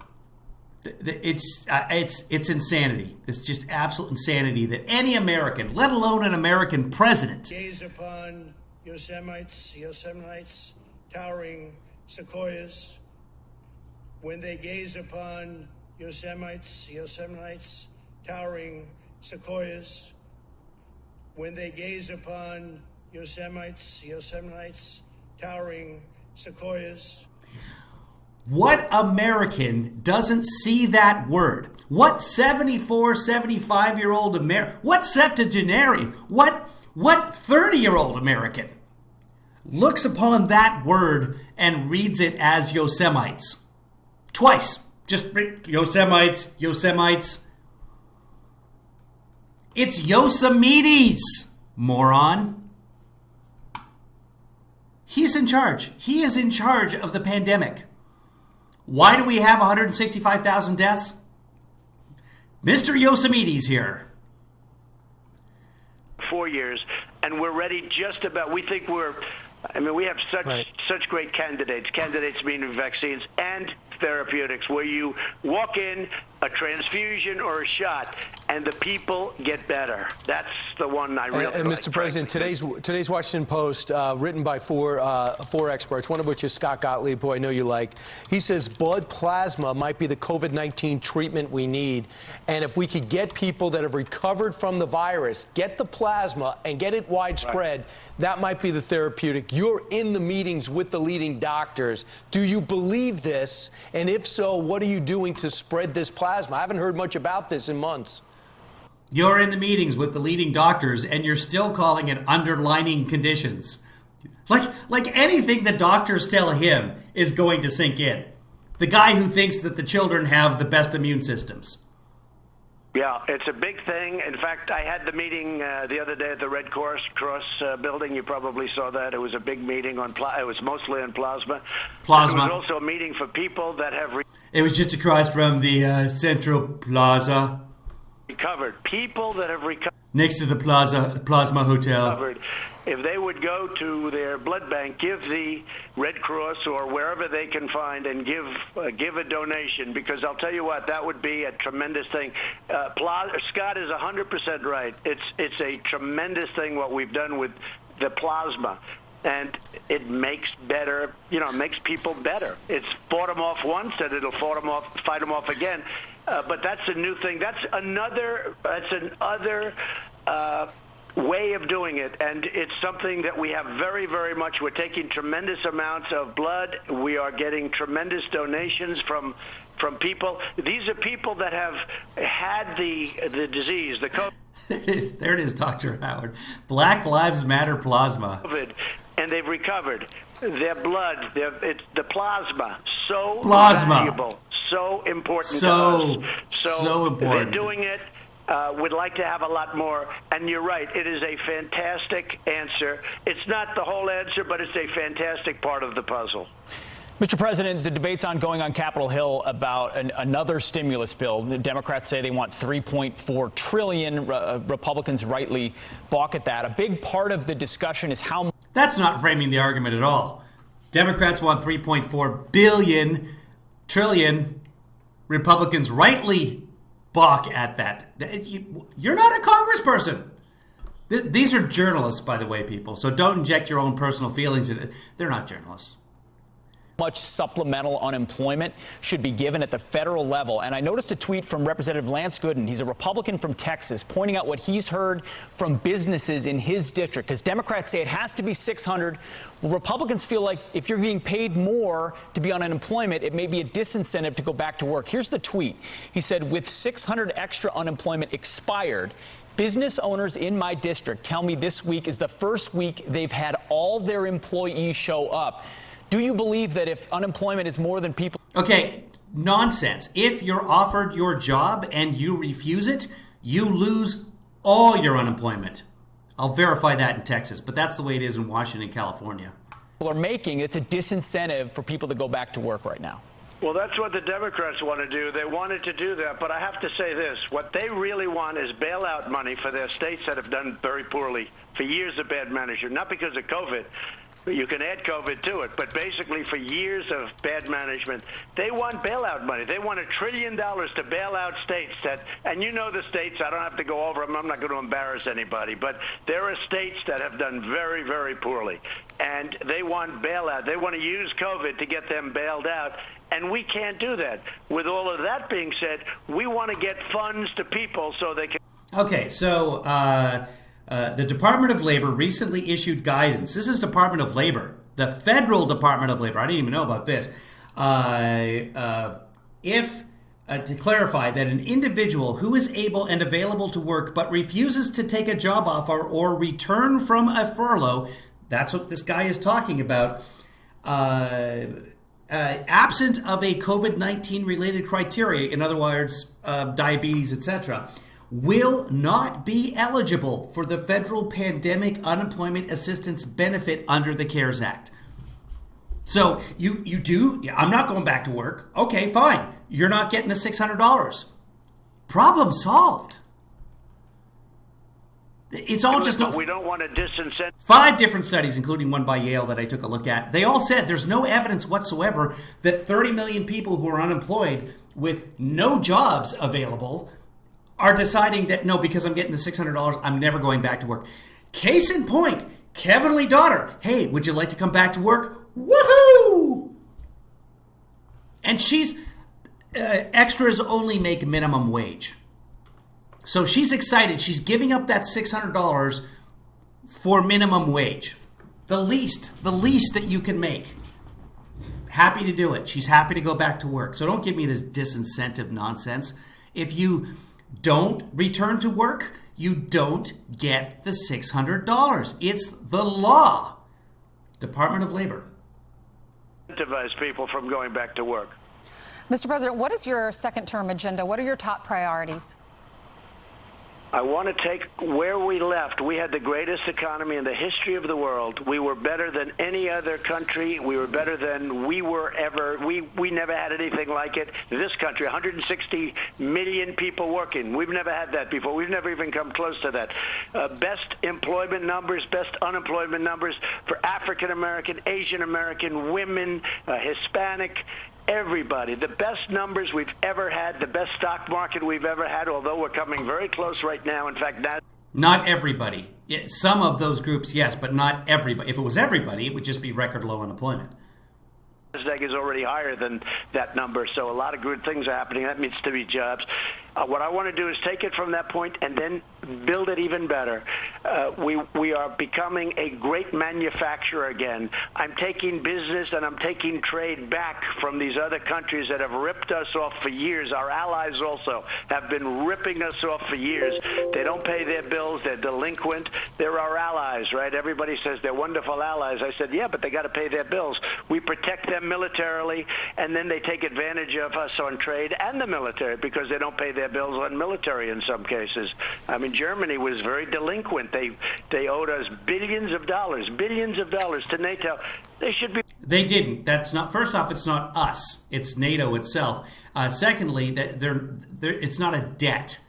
It's insanity. It's just absolute insanity that any American, let alone an American president, gaze upon Yosemite, towering sequoias. When they gaze upon Yosemite, towering sequoias. When they gaze upon Yosemite, towering sequoias. What American doesn't see that word? What 74, 75-year-old American? What septuagenarian? What 30-year-old American looks upon that word and reads it as Yosemites? Twice. Just Yosemites. It's Yosemites, moron. He's in charge. He is in charge of the pandemic. Why do we have 165,000 deaths? Mr. Yosemites here. 4 years, and we're ready just about. We think we're I mean, we have such great candidates. Candidates meaning vaccines and therapeutics, where you walk in, a transfusion or a shot, and the people get better. That's the one I really And Mr. President, today's Washington Post, written by four experts, one of which is Scott Gottlieb, who I know you like. He says blood plasma might be the COVID-19 treatment we need. And if we could get people that have recovered from the virus, get the plasma and get it widespread, that might be the therapeutic. You're in the meetings with the leading doctors. Do you believe this? And if so, what are you doing to spread this plasma? I haven't heard much about this in months. You're in the meetings with the leading doctors, and you're still calling it underlying conditions. Like anything the doctors tell him is going to sink in. The guy who thinks that the children have the best immune systems. Yeah, it's a big thing. In fact, I had the meeting the other day at the Red Cross building. You probably saw that. It was a big meeting on it was mostly on plasma. Plasma. It was also a meeting for people that have It was just across from the Central Plaza. Recovered. People that have recovered. Next to the Plasma Hotel. If they would go to their blood bank, give the Red Cross or wherever they can find and give a donation, because I'll tell you what, that would be a tremendous thing. Scott is 100% right. It's a tremendous thing what we've done with the plasma. And it makes better, it makes people better. It's fought them off once, and it'll fight them off again. But that's a new thing. That's another way of doing it, and it's something that we have very, very much. We're taking tremendous amounts of blood. We are getting tremendous donations from people. These are people that have had the disease, the COVID. There it is, Dr. Howard. Black Lives Matter plasma. And they've recovered. Their blood, it's the plasma, so valuable, so important to us. So important. They're doing it. Would like to have a lot more. And you're right, it is a fantastic answer. It's not the whole answer, but it's a fantastic part of the puzzle. Mr. President, the debate's ongoing on Capitol Hill about another stimulus bill. The Democrats say they want $3.4 trillion. Republicans rightly balk at that. A big part of the discussion is how... That's not framing the argument at all. Democrats want 3.4 trillion. Republicans rightly balk at that. You're not a congressperson. These are journalists, by the way, people. So don't inject your own personal feelings in it. They're not journalists. Much supplemental unemployment should be given at the federal level. And I noticed a tweet from Representative Lance Gooden. He's a Republican from Texas, pointing out what he's heard from businesses in his district. Because Democrats say it has to be $600. Well, Republicans feel like if you're being paid more to be on unemployment, it may be a disincentive to go back to work. Here's the tweet. He said, with $600 extra unemployment expired, business owners in my district tell me this week is the first week they've had all their employees show up. Do you believe that if unemployment is more than people... Okay, nonsense. If you're offered your job and you refuse it, you lose all your unemployment. I'll verify that in Texas, but that's the way it is in Washington, California. ...people are making, it's a disincentive for people to go back to work right now. Well, that's what the Democrats want to do. They wanted to do that, but I have to say this. What they really want is bailout money for their states that have done very poorly for years of bad management, not because of COVID. You can add COVID to it, but basically for years of bad management, they want bailout money. They want $1 trillion to bail out states and you know the states, I don't have to go over them, I'm not going to embarrass anybody, but there are states that have done very, very poorly, and they want bailout. They want to use COVID to get them bailed out, and we can't do that. With all of that being said, we want to get funds to people so they can... Okay, so... the Department of Labor recently issued guidance. This is Department of Labor, the federal Department of Labor. I didn't even know about this. To clarify that an individual who is able and available to work but refuses to take a job offer or return from a furlough, that's what this guy is talking about, absent of a COVID-19 related criteria, in other words, diabetes, etc., will not be eligible for the federal pandemic unemployment assistance benefit under the CARES Act. So you do, I'm not going back to work. Okay, fine. You're not getting the $600. Problem solved. It's all just... But we don't want to disincentive. 5 different studies, including one by Yale that I took a look at, they all said there's no evidence whatsoever that 30 million people who are unemployed with no jobs available are deciding that, no, because I'm getting the $600, I'm never going back to work. Case in point, Kevinlyfather. Hey, would you like to come back to work? Woohoo! And she's... extras only make minimum wage. So she's excited. She's giving up that $600 for minimum wage. The least that you can make. Happy to do it. She's happy to go back to work. So don't give me this disincentive nonsense. If you don't return to work, you don't get the $600. It's the law. Department of Labor. Incentivize people from going back to work. Mr. President, what is your second-term agenda? What are your top priorities? I want to take where we left. We had the greatest economy in the history of the world. We were better than any other country. We were better than we were ever. We never had anything like it. This country, 160 million people working. We've never had that before. We've never even come close to that. Best employment numbers, best unemployment numbers for African American, Asian American, women, Hispanic, everybody. The best numbers we've ever had, the best stock market we've ever had, although we're coming very close right now. In fact, not everybody. Some of those groups, yes, but not everybody. If it was everybody, it would just be record low unemployment. NASDAQ is already higher than that number, so a lot of good things are happening. That means to be jobs. What I want to do is take it from that point and then build it even better. We are becoming a great manufacturer again. I'm taking business and I'm taking trade back from these other countries that have ripped us off for years. Our allies also have been ripping us off for years. They don't pay their bills. They're delinquent. They're our allies, right? Everybody says they're wonderful allies. I said, yeah, but they got to pay their bills. We protect them militarily, and then they take advantage of us on trade and the military because they don't pay their bills on military in some cases. I mean, Germany was very delinquent. They owed us billions of dollars to NATO. They should be. They didn't. That's not. First off, it's not us. It's NATO itself. Secondly, that it's not a debt.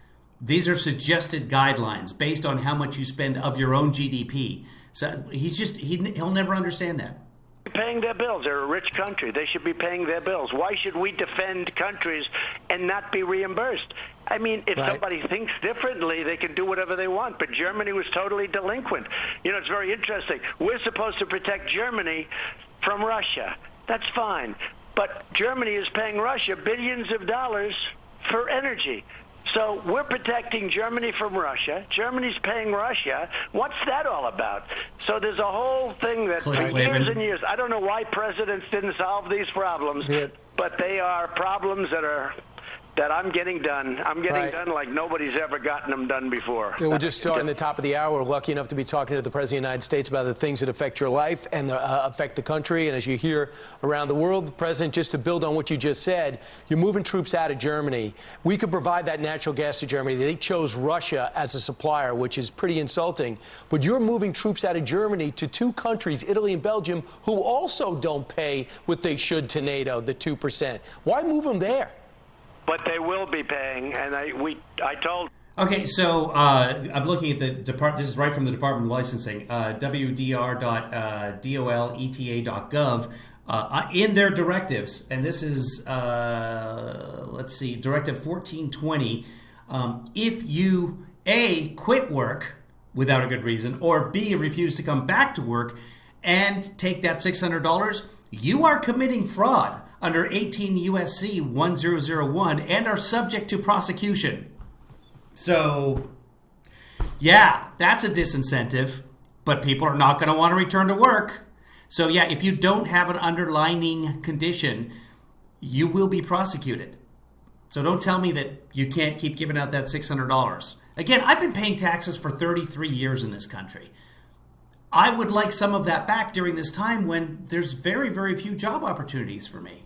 These are suggested guidelines based on how much you spend of your own GDP. So he'll never understand that. Paying their bills. They're a rich country. They should be paying their bills. Why should we defend countries and not be reimbursed? I mean, if somebody thinks differently, they can do whatever they want. But Germany was totally delinquent. You know, it's very interesting. We're supposed to protect Germany from Russia. That's fine. But Germany is paying Russia billions of dollars for energy. So we're protecting Germany from Russia. Germany's paying Russia. What's that all about? So there's a whole thing that for years and years, I don't know why presidents didn't solve these problems, but they are problems that I'm getting done. I'm getting done like nobody's ever gotten them done before. We're just starting the top of the hour. We're lucky enough to be talking to the President of the United States about the things that affect your life and affect the country. And as you hear around the world, the President, just to build on what you just said, you're moving troops out of Germany. We could provide that natural gas to Germany. They chose Russia as a supplier, which is pretty insulting. But you're moving troops out of Germany to 2 countries, Italy and Belgium, who also don't pay what they should to NATO, the 2%. Why move them there? But they will be paying, and I told. Okay, so I'm looking at the department. This is right from the Department of Licensing, wdr.doleta.gov. In their directives, and this is let's see, Directive 1420. If you A, quit work without a good reason, or B, refuse to come back to work and take that $600, you are committing fraud under 18 U.S.C. 1001 and are subject to prosecution. So, yeah, that's a disincentive, but people are not going to want to return to work. So, yeah, if you don't have an underlying condition, you will be prosecuted. So don't tell me that you can't keep giving out that $600. Again, I've been paying taxes for 33 years in this country. I would like some of that back during this time when there's very, very few job opportunities for me.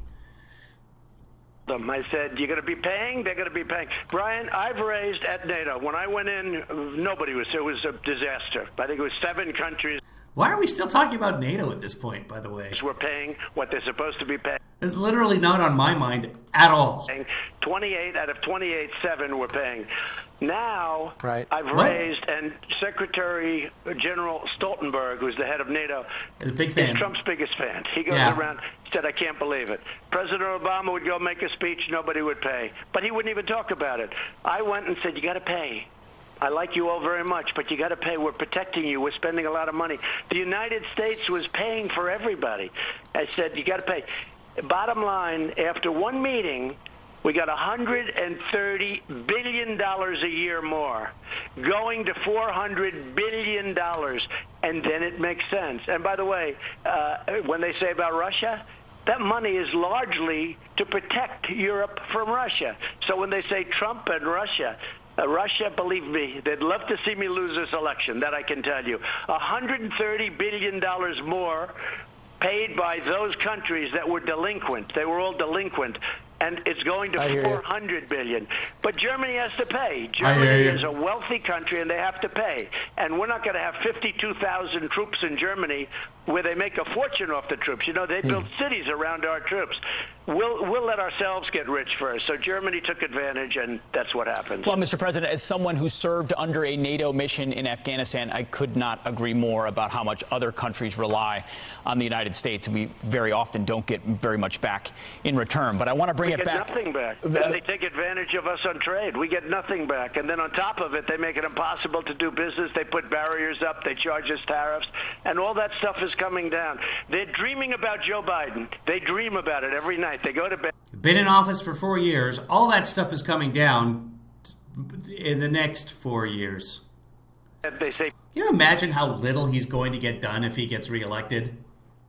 I said, you're going to be paying, they're going to be paying. Brian, I've raised at NATO. When I went in, nobody was. It was a disaster. I think it was 7 countries. Why are we still talking about NATO at this point, by the way? We're paying what they're supposed to be paying. It's literally not on my mind at all. 28 out of 28, 7 were paying. Now, I've raised, and Secretary General Stoltenberg, who's the head of NATO, is a big fan. He's Trump's biggest fan. He goes around, said, I can't believe it. President Obama would go make a speech, nobody would pay. But he wouldn't even talk about it. I went and said, you got to pay. I like you all very much, but you got to pay. We're protecting you. We're spending a lot of money. The United States was paying for everybody. I said, you got to pay. Bottom line, after one meeting, we got $130 billion a year more, going to $400 billion, and then it makes sense. And by the way, when they say about Russia, that money is largely to protect Europe from Russia. So when they say Trump and Russia, believe me, they'd love to see me lose this election, that I can tell you. $130 billion more paid by those countries that were delinquent. They were all delinquent. And it's going to $400 billion. But Germany has to pay. Germany is a wealthy country, and they have to pay. And we're not going to have 52,000 troops in Germany where they make a fortune off the troops. You know, they build cities around our troops. We'll let ourselves get rich first. So Germany took advantage, and that's what happened. Well, Mr. President, as someone who served under a NATO mission in Afghanistan, I could not agree more about how much other countries rely on the United States. We very often don't get very much back in return. But I want to bring it back. We get nothing back. And they take advantage of us on trade. We get nothing back. And then on top of it, they make it impossible to do business. They put barriers up. They charge us tariffs. And all that stuff is coming down. They're dreaming about Joe Biden. They dream about it every night. They go to bed. Been in office for 4 years. All that stuff is coming down in the next 4 years. They say, can you imagine how little he's going to get done if he gets reelected?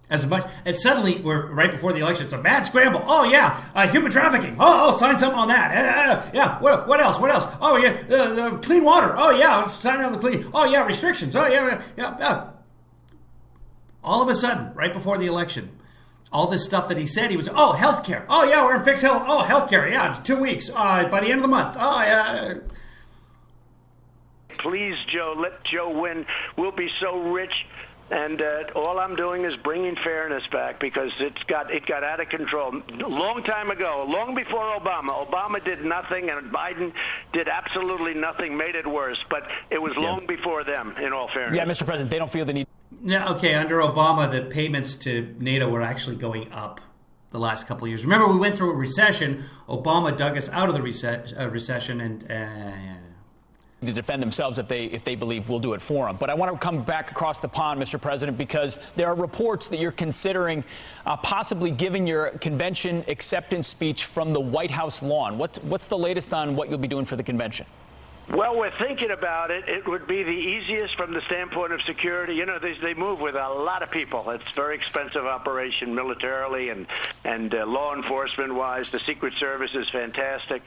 As much, and suddenly we're right before the election. It's a mad scramble. Oh yeah, human trafficking. Oh, sign something on that. Yeah. What else? Oh yeah, clean water. Oh yeah, let's sign on the clean. Oh yeah, restrictions. Oh yeah. All of a sudden, right before the election, all this stuff that he said he was. Oh, healthcare. Oh yeah, we're gonna fix health. Oh, healthcare. Yeah, 2 weeks. By the end of the month. Oh yeah. Please, Joe, let Joe win. We'll be so rich. And all I'm doing is bringing fairness back because it got out of control a long time ago, long before Obama. Obama did nothing, and Biden did absolutely nothing, made it worse. But it was long before them, in all fairness. Yeah, Mr. President, they don't feel the need. Yeah, okay, under Obama, the payments to NATO were actually going up the last couple of years. Remember, we went through a recession. Obama dug us out of the recession, and to defend themselves if they believe we'll do it for them. But I want to come back across the pond, Mr. President, because there are reports that you're considering possibly giving your convention acceptance speech from the White House lawn. What's the latest on what you'll be doing for the convention? Well, we're thinking about it. It would be the easiest from the standpoint of security. You know, they move with a lot of people. It's a very expensive operation militarily and law enforcement-wise. The Secret Service is fantastic.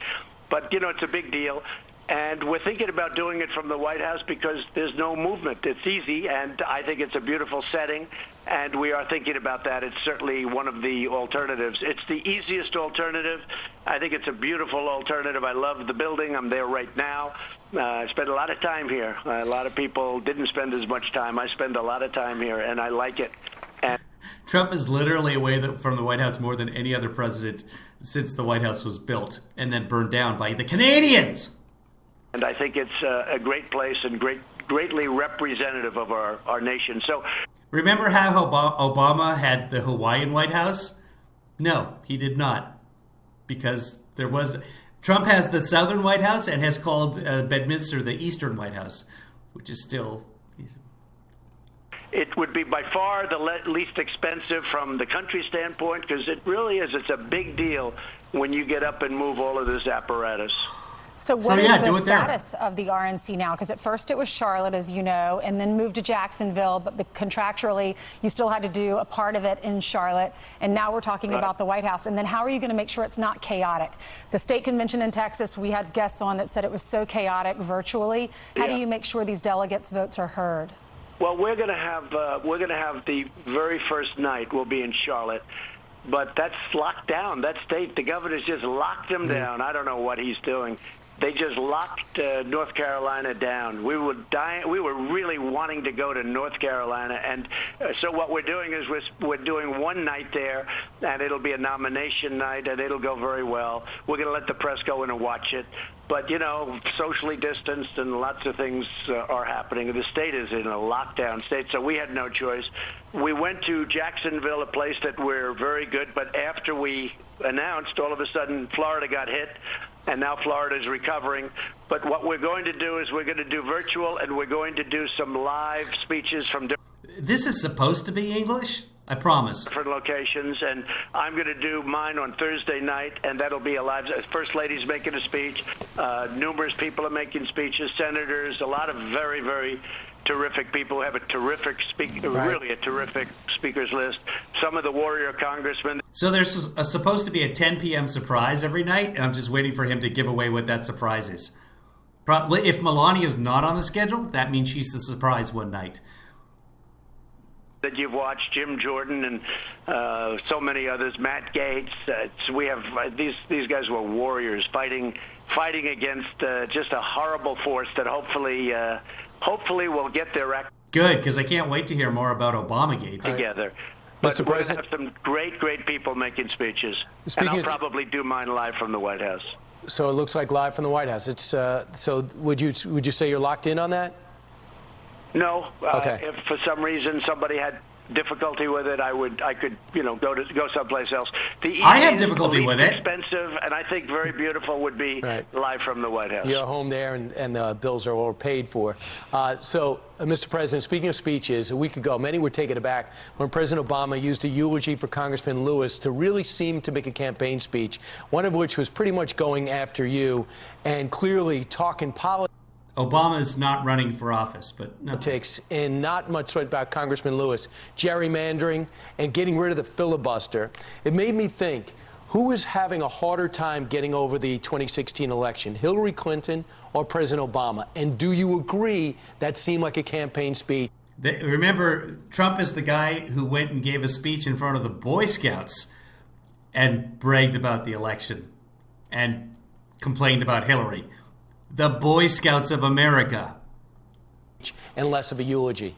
But, you know, it's a big deal. And we're thinking about doing it from the White House because there's no movement. It's easy, and I think it's a beautiful setting, and we are thinking about that. It's certainly one of the alternatives. It's the easiest alternative. I think it's a beautiful alternative. I love the building. I'm there right now. I spend a lot of time here. A lot of people didn't spend as much time. I spend a lot of time here, and I like it. And Trump is literally away from the White House more than any other president since the White House was built and then burned down by the Canadians. And I think it's a great place and greatly representative of our nation. So, remember how Obama had the Hawaiian White House? No, he did not, because Trump has the Southern White House and has called Bedminster the Eastern White House, which is still. It would be by far the least expensive from the country standpoint because it really is. It's a big deal when you get up and move all of this apparatus. So what is the status of the RNC now? Because at first it was Charlotte, as you know, and then moved to Jacksonville, but contractually you still had to do a part of it in Charlotte, and now we're talking about the White House. And then how are you going to make sure it's not chaotic? The state convention in Texas, we had guests on that said it was so chaotic virtually. How do you make sure these delegates' votes are heard? Well, we're going to have the very first night will be in Charlotte. But that's locked down. That state, the governor's just locked him down. I don't know what he's doing. They just locked North Carolina down. We were dying. We were really wanting to go to North Carolina, and so what we're doing is we're doing one night there, and it'll be a nomination night, and it'll go very well. We're going to let the press go in and watch it, but socially distanced, and lots of things are happening. The state is in a lockdown state, so we had no choice. We went to Jacksonville, a place that we're very good, but after we announced, all of a sudden Florida got hit. And now Florida is recovering. But what we're going to do is we're going to do virtual, and we're going to do some live speeches from This is supposed to be English? I promise. different locations, and I'm going to do mine on Thursday night, and that'll be a live. First Lady's making a speech. Numerous people are making speeches. Senators, a lot of very, very terrific people who have a terrific really a terrific speakers list. Some of the warrior congressmen. So there's supposed to be a 10 p.m. surprise every night, and I'm just waiting for him to give away what that surprise is. If Melania is not on the schedule, that means she's the surprise one night. That you've watched, Jim Jordan and so many others, Matt Gaetz. We have these guys were warriors fighting against just a horrible force that hopefully will get their act Good, because I can't wait to hear more about Obamagate together. But Mr. we're going to President, have some great people making speeches, and I'll probably do mine live from the White House. so it looks like live from the White House. It's so would you say you're locked in on that? No. Okay. If for some reason somebody had difficulty with it, I could go someplace else. I have difficulty with it. Expensive, and I think very beautiful would be live from the White House. You're home there, and the bills are all paid for. Mr. President, speaking of speeches, a week ago, many were taken aback when President Obama used a eulogy for Congressman Lewis to really seem to make a campaign speech, one of which was pretty much going after you and clearly talking politics. Obama's not running for office, but no. Politics and not much about Congressman Lewis, gerrymandering, and getting rid of the filibuster. It made me think, who is having a harder time getting over the 2016 election, Hillary Clinton or President Obama? And do you agree that seemed like a campaign speech? Remember, Trump is the guy who went and gave a speech in front of the Boy Scouts and bragged about the election and complained about Hillary. The Boy Scouts of America. And less of a eulogy.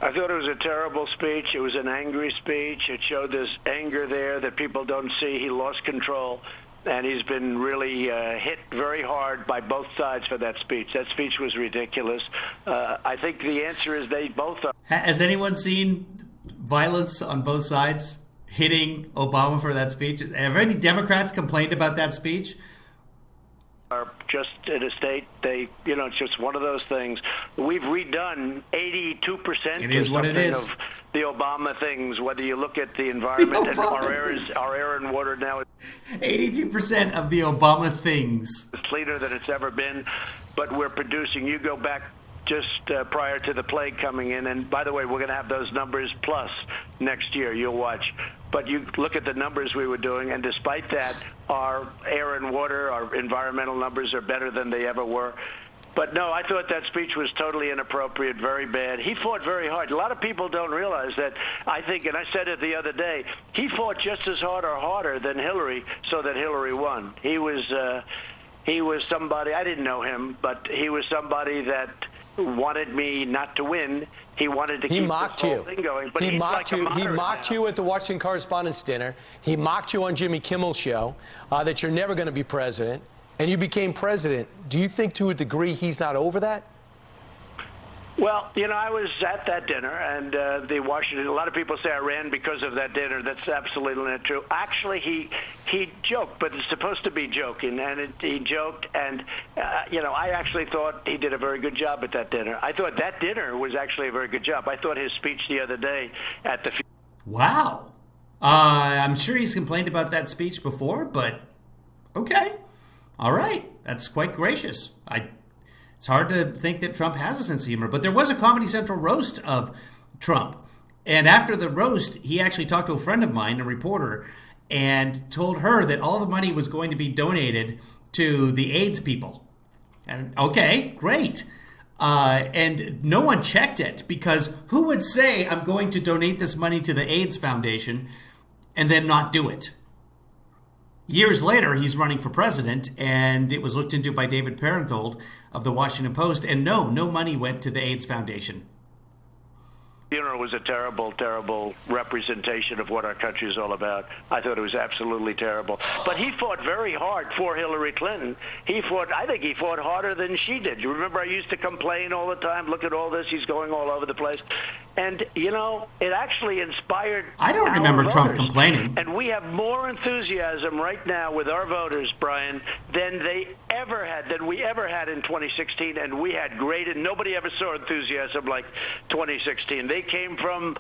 I thought it was a terrible speech. It was an angry speech. It showed this anger there that people don't see. He lost control, and he's been really hit very hard by both sides for that speech. That speech was ridiculous. I think the answer is they both are. Has anyone seen violence on both sides hitting Obama for that speech? Have any Democrats complained about that speech? Are just in a state, it's just one of those things. We've redone 82% It is what it is. Of the Obama things, whether you look at the environment and our air and water now. 82% of the Obama things. It's cleaner than it's ever been, but we're producing. You go back just prior to the plague coming in, and by the way, we're going to have those numbers plus next year. You'll watch. But you look at the numbers we were doing, and despite that, our air and water, our environmental numbers are better than they ever were. But no, I thought that speech was totally inappropriate, very bad. He fought very hard. A lot of people don't realize that. I think, and I said it the other day, he fought just as hard or harder than Hillary so that Hillary won. He was somebody, I didn't know him, but he was somebody that wanted me not to win. He wanted to keep this whole thing going. But he mocked you. He mocked you at the Washington Correspondents' Dinner. He mocked you on Jimmy Kimmel's show that you're never going to be president, and you became president. Do you think, to a degree, he's not over that? Well, I was at that dinner, and the Washington. A lot of people say I ran because of that dinner. That's absolutely not true. Actually, he joked, but it's supposed to be joking, and he joked, and I actually thought he did a very good job at that dinner. I thought that dinner was actually a very good job. I thought his speech the other day at the. Wow, I'm sure he's complained about that speech before, but okay, all right, that's quite gracious. It's hard to think that Trump has a sense of humor, but there was a Comedy Central roast of Trump. And after the roast, he actually talked to a friend of mine, a reporter, and told her that all the money was going to be donated to the AIDS people. And okay, great. And no one checked it, because who would say, I'm going to donate this money to the AIDS Foundation and then not do it? Years later, he's running for president, and it was looked into by David Parentold of the Washington Post, and no money went to the AIDS Foundation. Funeral was a terrible, terrible representation of what our country is all about. I thought it was absolutely terrible. But he fought very hard for Hillary Clinton. I think he fought harder than she did. You remember I used to complain all the time, look at all this, he's going all over the place. And, it actually inspired I don't remember voters. Trump complaining. And we have more enthusiasm right now with our voters, Brian, than we ever had in 2016. And we had great, and nobody ever saw enthusiasm like 2016. They came from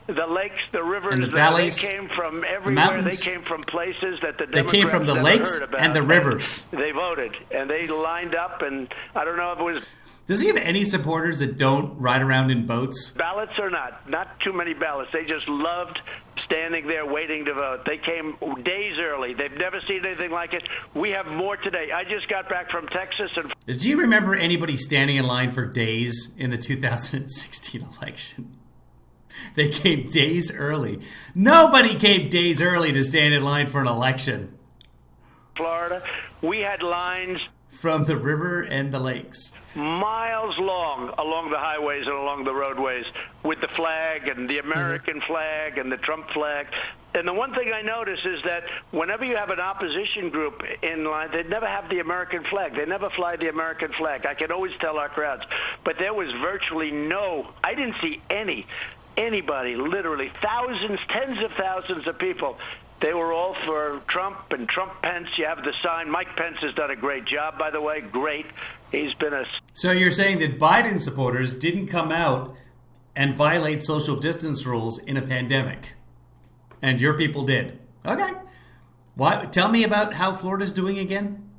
the lakes, the rivers, and the valleys, they came from the everywhere. mountains. They came from places that the They Democrats came from the never lakes heard about. and the rivers. They voted, and they lined up, and I don't know if it was... Does he have any supporters that don't ride around in boats? Ballots or not too many ballots. They just loved standing there waiting to vote. They came days early. They've never seen anything like it. We have more today. I just got back from Texas. And do you remember anybody standing in line for days in the 2016 election? They came days early. Nobody came days early to stand in line for an election. Florida, we had lines from the river and the lakes, miles long, along the highways and along the roadways, with the flag and the American flag and the Trump flag. And the one thing I notice is that whenever you have an opposition group in line, they never have the American flag. They never fly the American flag. I can always tell our crowds. But there was virtually I didn't see anybody, literally thousands, tens of thousands of people. They were all for Trump and Trump-Pence. You have the sign. Mike Pence has done a great job, by the way. Great. He's been a... So you're saying that Biden supporters didn't come out and violate social distance rules in a pandemic, and your people did. Okay. Why? Tell me about how Florida's doing again.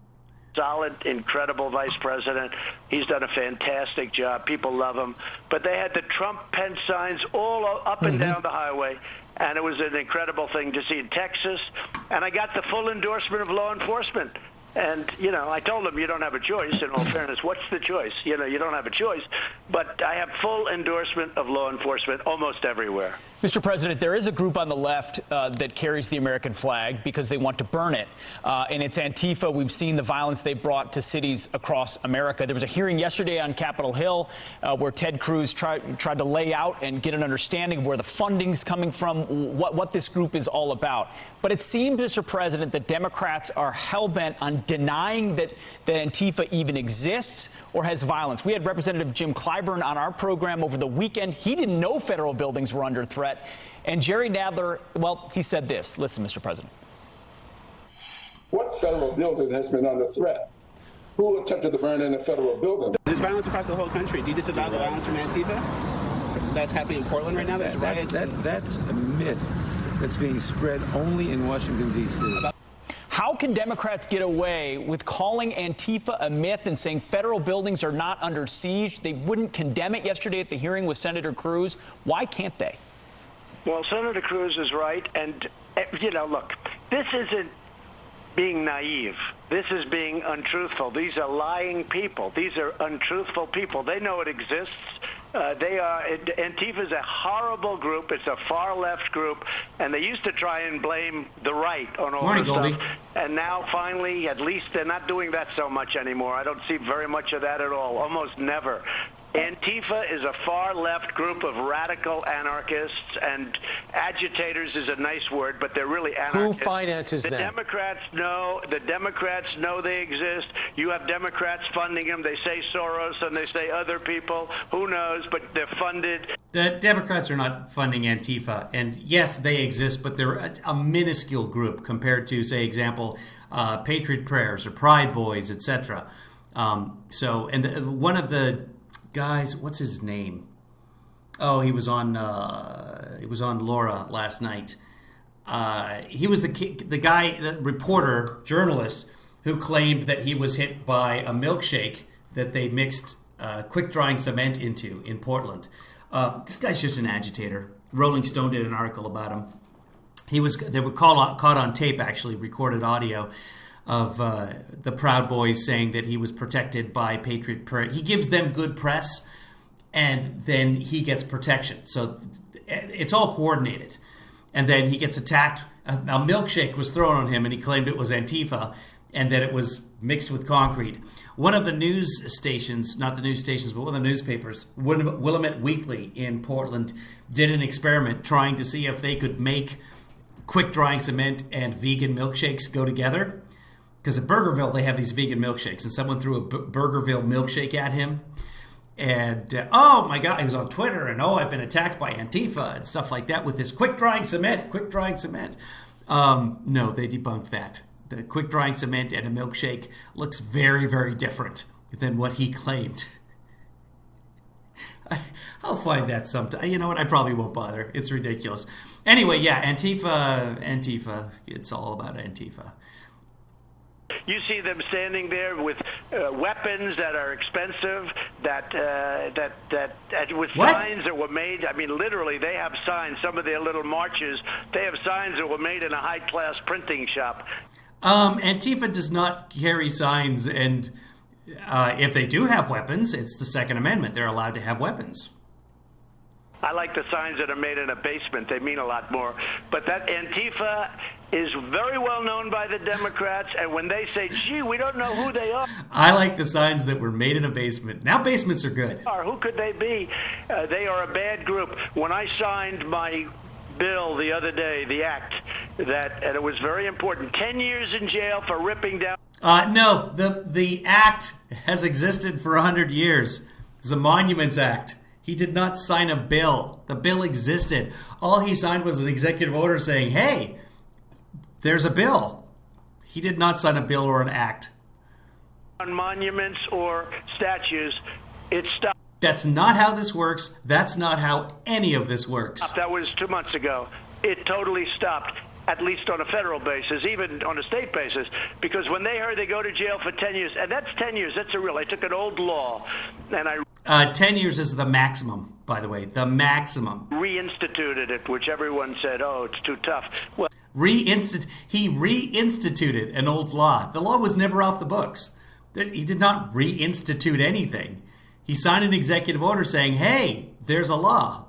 Solid, incredible vice president. He's done a fantastic job. People love him. But they had the Trump-Pence signs all up and down the highway. And it was an incredible thing to see in Texas. And I got the full endorsement of law enforcement. And, I told them you don't have a choice. In all fairness, what's the choice? You don't have a choice. But I have full endorsement of law enforcement almost everywhere. Mr. President, there is a group on the left that carries the American flag because they want to burn it. And it's Antifa. We've seen the violence they brought to cities across America. There was a hearing yesterday on Capitol Hill where Ted Cruz tried to lay out and get an understanding of where the funding's coming from, what this group is all about. But it seems, Mr. President, that Democrats are hell-bent on denying that Antifa even exists or has violence. We had Representative Jim Clyburn on our program over the weekend. He didn't know federal buildings were under threat. And Jerry Nadler, well, he said this. Listen, Mr. President. What federal building has been under threat? Who attempted to burn in a federal building? There's violence across the whole country. Do you disavow the violence from Antifa that's happening in Portland right now? There's riots. That's a myth that's being spread only in Washington, D.C. How can Democrats get away with calling Antifa a myth and saying federal buildings are not under siege? They wouldn't condemn it yesterday at the hearing with Senator Cruz. Why can't they? Well, Senator Cruz is right. And, look, this isn't being naive. This is being untruthful. These are lying people. These are untruthful people. They know it exists. Antifa is a horrible group. It's a far-left group, and they used to try and blame the right on all this stuff. And now, finally, at least they're not doing that so much anymore. I don't see very much of that at all, almost never. Antifa is a far-left group of radical anarchists, and agitators is a nice word, but they're really anarchists. Who finances them? The Democrats know they exist. You have Democrats funding them. They say Soros and they say other people. Who knows? But they're funded. The Democrats are not funding Antifa. And yes, they exist, but they're a minuscule group compared to, say, example, Patriot Prayers or Pride Boys, etc. One of the guys, what's his name? Oh, he was on Laura last night. He was the reporter, journalist, who claimed that he was hit by a milkshake that they mixed quick-drying cement into in Portland. This guy's just an agitator. Rolling Stone did an article about him. They were caught on tape, actually, recorded audio of the Proud Boys saying that he was protected by Patriot Prayer. He gives them good press, and then he gets protection. So it's all coordinated. And then he gets attacked a milkshake was thrown on him, and he claimed it was Antifa and that it was mixed with concrete. One of the news stations, not the news stations, but one of the newspapers, Willamette Weekly in Portland, did an experiment trying to see if they could make quick-drying cement and vegan milkshakes go together. Because at Burgerville, they have these vegan milkshakes, and someone threw a Burgerville milkshake at him. And, oh my God, he was on Twitter, and I've been attacked by Antifa and stuff like that with this quick-drying cement. No, they debunked that. The quick-drying cement and a milkshake looks very, very different than what he claimed. I'll find that sometime. You know what? I probably won't bother. It's ridiculous. Anyway, yeah, Antifa. It's all about Antifa. You see them standing there with weapons that are expensive, with signs that were made. I mean, literally, they have signs. Some of their little marches, they have signs that were made in a high-class printing shop. Antifa does not carry signs, and if they do have weapons, it's the Second Amendment. They're allowed to have weapons. I like the signs that are made in a basement. They mean a lot more. But that Antifa is very well known by the Democrats, and when they say, gee, we don't know who they are. I like the signs that were made in a basement. Now basements are good. Who could they be? They are a bad group. When I signed my bill the other day, the act, and it was very important, 10 years in jail for ripping down. No, the act has existed for 100 years. It's the Monuments Act. He did not sign a bill. The bill existed. All he signed was an executive order saying, hey, there's a bill. He did not sign a bill or an act. On monuments or statues, it stopped. That's not how this works. That's not how any of this works. That was 2 months ago. It totally stopped, at least on a federal basis, even on a state basis, because when they heard they go to jail for 10 years, and that's 10 years, that's a real, I took an old law, and I 10 years is the maximum, by the way, the maximum. Reinstituted it, which everyone said, oh, it's too tough. Well, he reinstituted an old law. The law was never off the books. He did not reinstitute anything. He signed an executive order saying, hey, there's a law.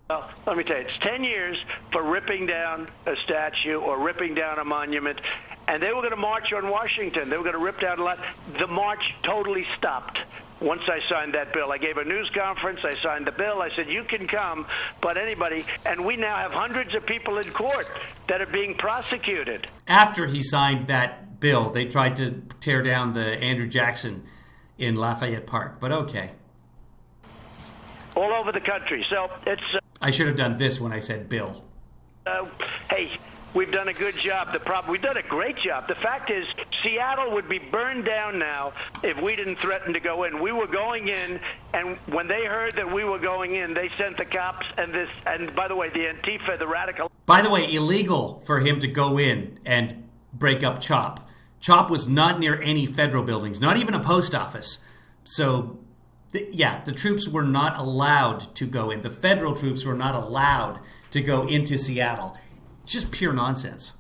Well, let me tell you, it's 10 years for ripping down a statue or ripping down a monument. And they were going to march on Washington. They were going to rip down a lot. The march totally stopped once I signed that bill. I gave a news conference. I signed the bill. I said, you can come, but anybody. And we now have hundreds of people in court that are being prosecuted. After he signed that bill, they tried to tear down the Andrew Jackson in Lafayette Park. But okay. All over the country. So it's... I should have done this when I said bill. Hey, we've done a good job. We've done a great job. The fact is, Seattle would be burned down now if we didn't threaten to go in. We were going in, and when they heard that we were going in, they sent the cops and by the way, the Antifa, the radical... By the way, illegal for him to go in and break up CHOP. CHOP was not near any federal buildings, not even a post office. So... the troops were not allowed to go in. The federal troops were not allowed to go into Seattle. Just pure nonsense.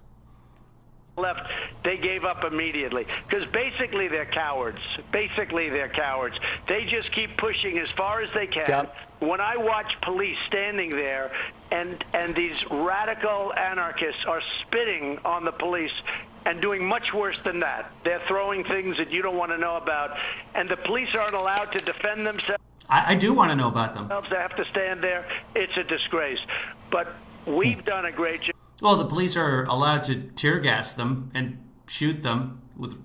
Left, they gave up immediately because basically they're cowards. They just keep pushing as far as they can. Yep. When I watch police standing there and these radical anarchists are spitting on the police and doing much worse than that. They're throwing things that you don't want to know about. And the police aren't allowed to defend themselves. I do want to know about them. They have to stand there. It's a disgrace. But we've done a great job. Well, the police are allowed to tear gas them and shoot them with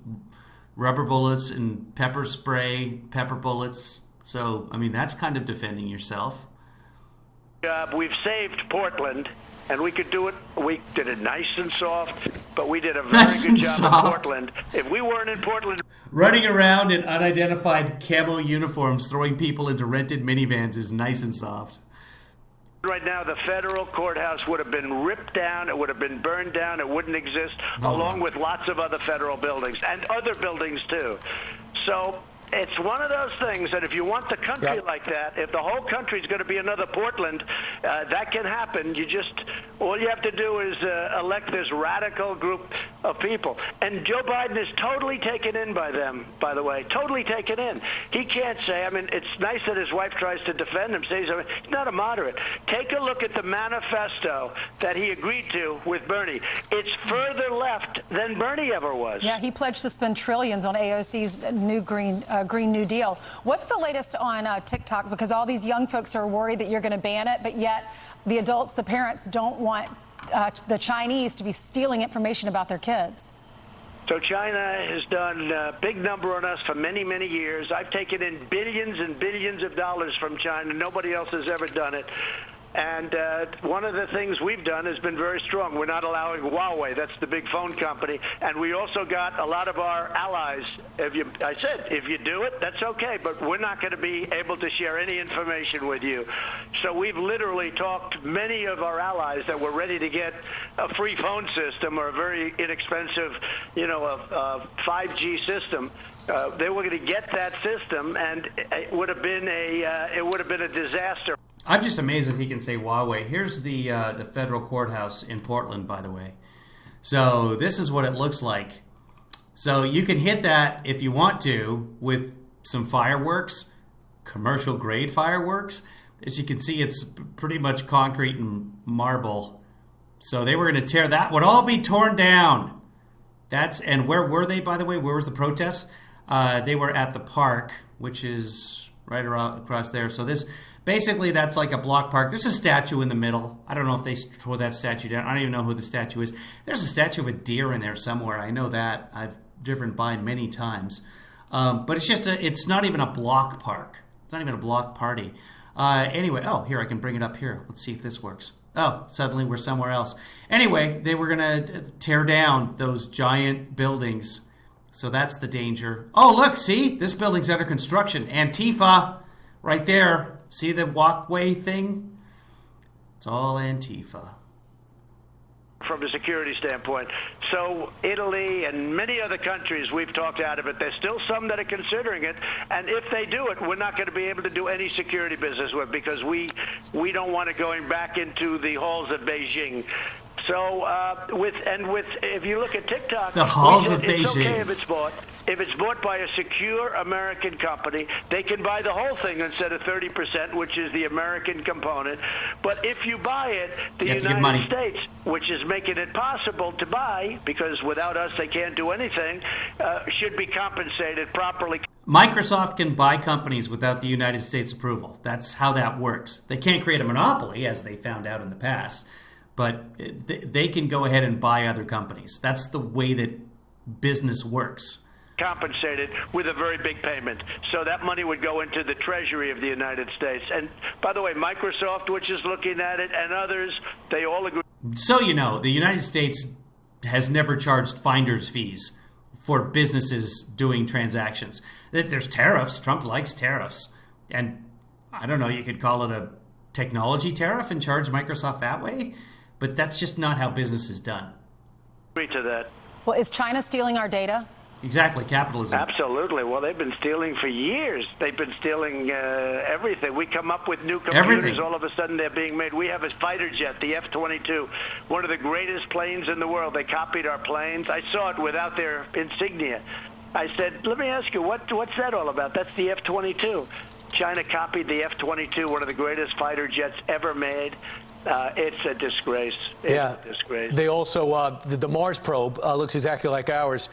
rubber bullets and pepper spray, pepper bullets. So, I mean, that's kind of defending yourself. We've saved Portland. And we could do it. We did it nice and soft, but we did a very good job in Portland. If we weren't in Portland... Running around in unidentified camo uniforms, throwing people into rented minivans is nice and soft. Right now, the federal courthouse would have been ripped down. It would have been burned down. It wouldn't exist, along with lots of other federal buildings and other buildings, too. So... it's one of those things that if you want the country like that, if the whole country is going to be another Portland, that can happen. All you have to do is elect this radical group of people. And Joe Biden is totally taken in by them, by the way, totally taken in. He can't say, I mean, it's nice that his wife tries to defend him, says he's not a moderate. Take a look at the manifesto that he agreed to with Bernie. It's further left than Bernie ever was. Yeah, he pledged to spend trillions on AOC's new Green New Deal. What's the latest on TikTok? Because all these young folks are worried that you're going to ban it, but yet the adults, the parents, don't want the Chinese to be stealing information about their kids. So China has done a big number on us for many, many years. I've taken in billions and billions of dollars from China. Nobody else has ever done it. And one of the things we've done has been very strong. We're not allowing Huawei. That's the big phone company. And we also got a lot of our allies. I said, if you do it, that's okay. But we're not going to be able to share any information with you. So we've literally talked many of our allies that were ready to get a free phone system or a very inexpensive, a 5G system. They were going to get that system, and it would have been a disaster. I'm just amazed that he can say Huawei. Here's the federal courthouse in Portland, by the way. So this is what it looks like. So you can hit that if you want to with some fireworks, commercial grade fireworks. As you can see, it's pretty much concrete and marble. So they were going to tear that. Would all be torn down. And where were they, by the way? Where was the protest? They were at the park, which is right around across there. So this... Basically, that's like a block park. There's a statue in the middle. I don't know if they tore that statue down. I don't even know who the statue is. There's a statue of a deer in there somewhere. I know that. I've driven by many times. But it's not even a block park. It's not even a block party. Anyway, here, I can bring it up here. Let's see if this works. Oh, suddenly we're somewhere else. Anyway, they were going to tear down those giant buildings. So that's the danger. Oh, look, see? This building's under construction. Antifa, right there. See the walkway thing? It's all Antifa. From a security standpoint. So Italy and many other countries, we've talked out of it. There's still some that are considering it. And if they do it, we're not going to be able to do any security business with because we don't want it going back into the halls of Beijing. So if you look at TikTok, the halls of it's Beijing. Okay if it's bought by a secure American company, they can buy the whole thing instead of 30%, which is the American component. But if you buy it, the United States, which is making it possible to buy, because without us they can't do anything, should be compensated properly. Microsoft can buy companies without the United States approval. That's how that works. They can't create a monopoly, as they found out in the past, but they can go ahead and buy other companies. That's the way that business works. Compensated with a very big payment. So that money would go into the Treasury of the United States. And by the way, Microsoft, which is looking at it, and others, they all agree. So the United States has never charged finder's fees for businesses doing transactions. There's tariffs. Trump likes tariffs. And I don't know, you could call it a technology tariff and charge Microsoft that way. But that's just not how business is done. Agree to that. Well, is China stealing our data? Exactly, capitalism. Absolutely. Well, they've been stealing for years. They've been stealing everything. We come up with new computers. All of a sudden, they're being made. We have a fighter jet, the F-22, one of the greatest planes in the world. They copied our planes. I saw it without their insignia. I said, let me ask you, what's that all about? That's the F-22. China copied the F-22, one of the greatest fighter jets ever made. It's a disgrace. It's a disgrace. They also, the Mars probe looks exactly like ours.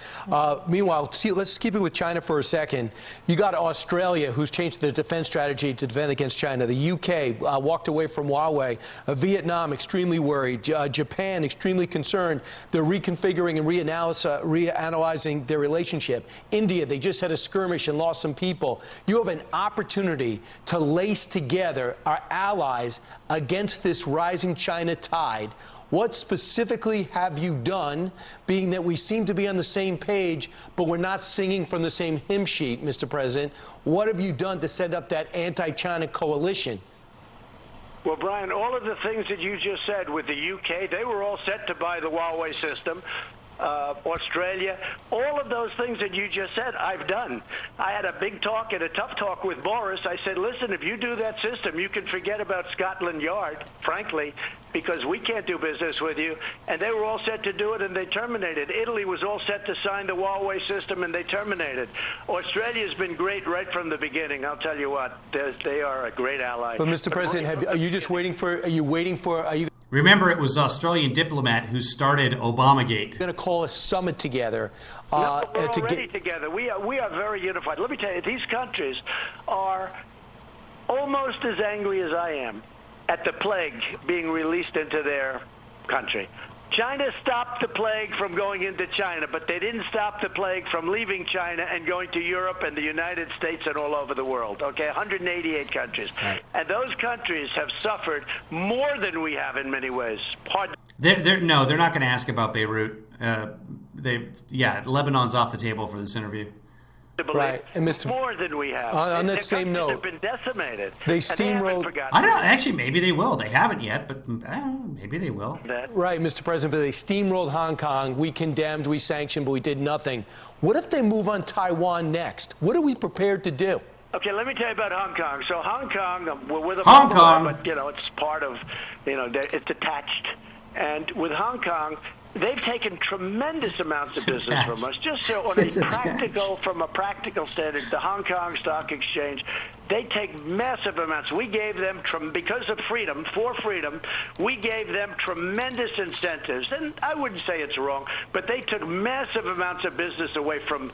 Meanwhile, let's keep it with China for a second. You got Australia, who's changed their defense strategy to defend against China. The UK walked away from Huawei. Vietnam, extremely worried. Japan, extremely concerned. They're reconfiguring and reanalyzing their relationship. India, they just had a skirmish and lost some people. You have an opportunity to lace together our allies against this rising China tide. What specifically have you done, being that we seem to be on the same page, but we're not singing from the same hymn sheet, Mr. President? What have you done to set up that anti-China coalition? Well, Brian, all of the things that you just said with the UK, they were all set to buy the Huawei system. Australia, all of those things that you just said, I've done. I had a big talk and a tough talk with Boris. I said, listen, if you do that system, you can forget about Scotland Yard, frankly, because we can't do business with you. And they were all set to do it, and they terminated. Italy was all set to sign the Huawei system, and they terminated. Australia's been great right from the beginning. I'll tell you what, they are a great ally. But Mr. President, are you just waiting for? Are you? Remember, it was Australian diplomat who started Obamagate. Going to call a summit together. No, we're already together. We are very unified. Let me tell you, these countries are almost as angry as I am at the plague being released into their country. China stopped the plague from going into China, but they didn't stop the plague from leaving China and going to Europe and the United States and all over the world. Okay, 188 countries. Right. And those countries have suffered more than we have in many ways. They're not going to ask about Beirut. Lebanon's off the table for this interview. Right, and Mr. More than we have. On that same note, have been decimated. They steamrolled. I don't know. Actually, maybe they will. They haven't yet, but maybe they will. Right, Mr. President, but they steamrolled Hong Kong. We condemned, we sanctioned, but we did nothing. What if they move on Taiwan next? What are we prepared to do? Okay, let me tell you about Hong Kong. So Hong Kong, we're with Hong Kong, but it's part of, it's attached. And with Hong Kong, they've taken tremendous amounts of business from us. Just so from a practical standard, the Hong Kong Stock Exchange, they take massive amounts. We gave them, because of freedom, we gave them tremendous incentives. And I wouldn't say it's wrong, but they took massive amounts of business away from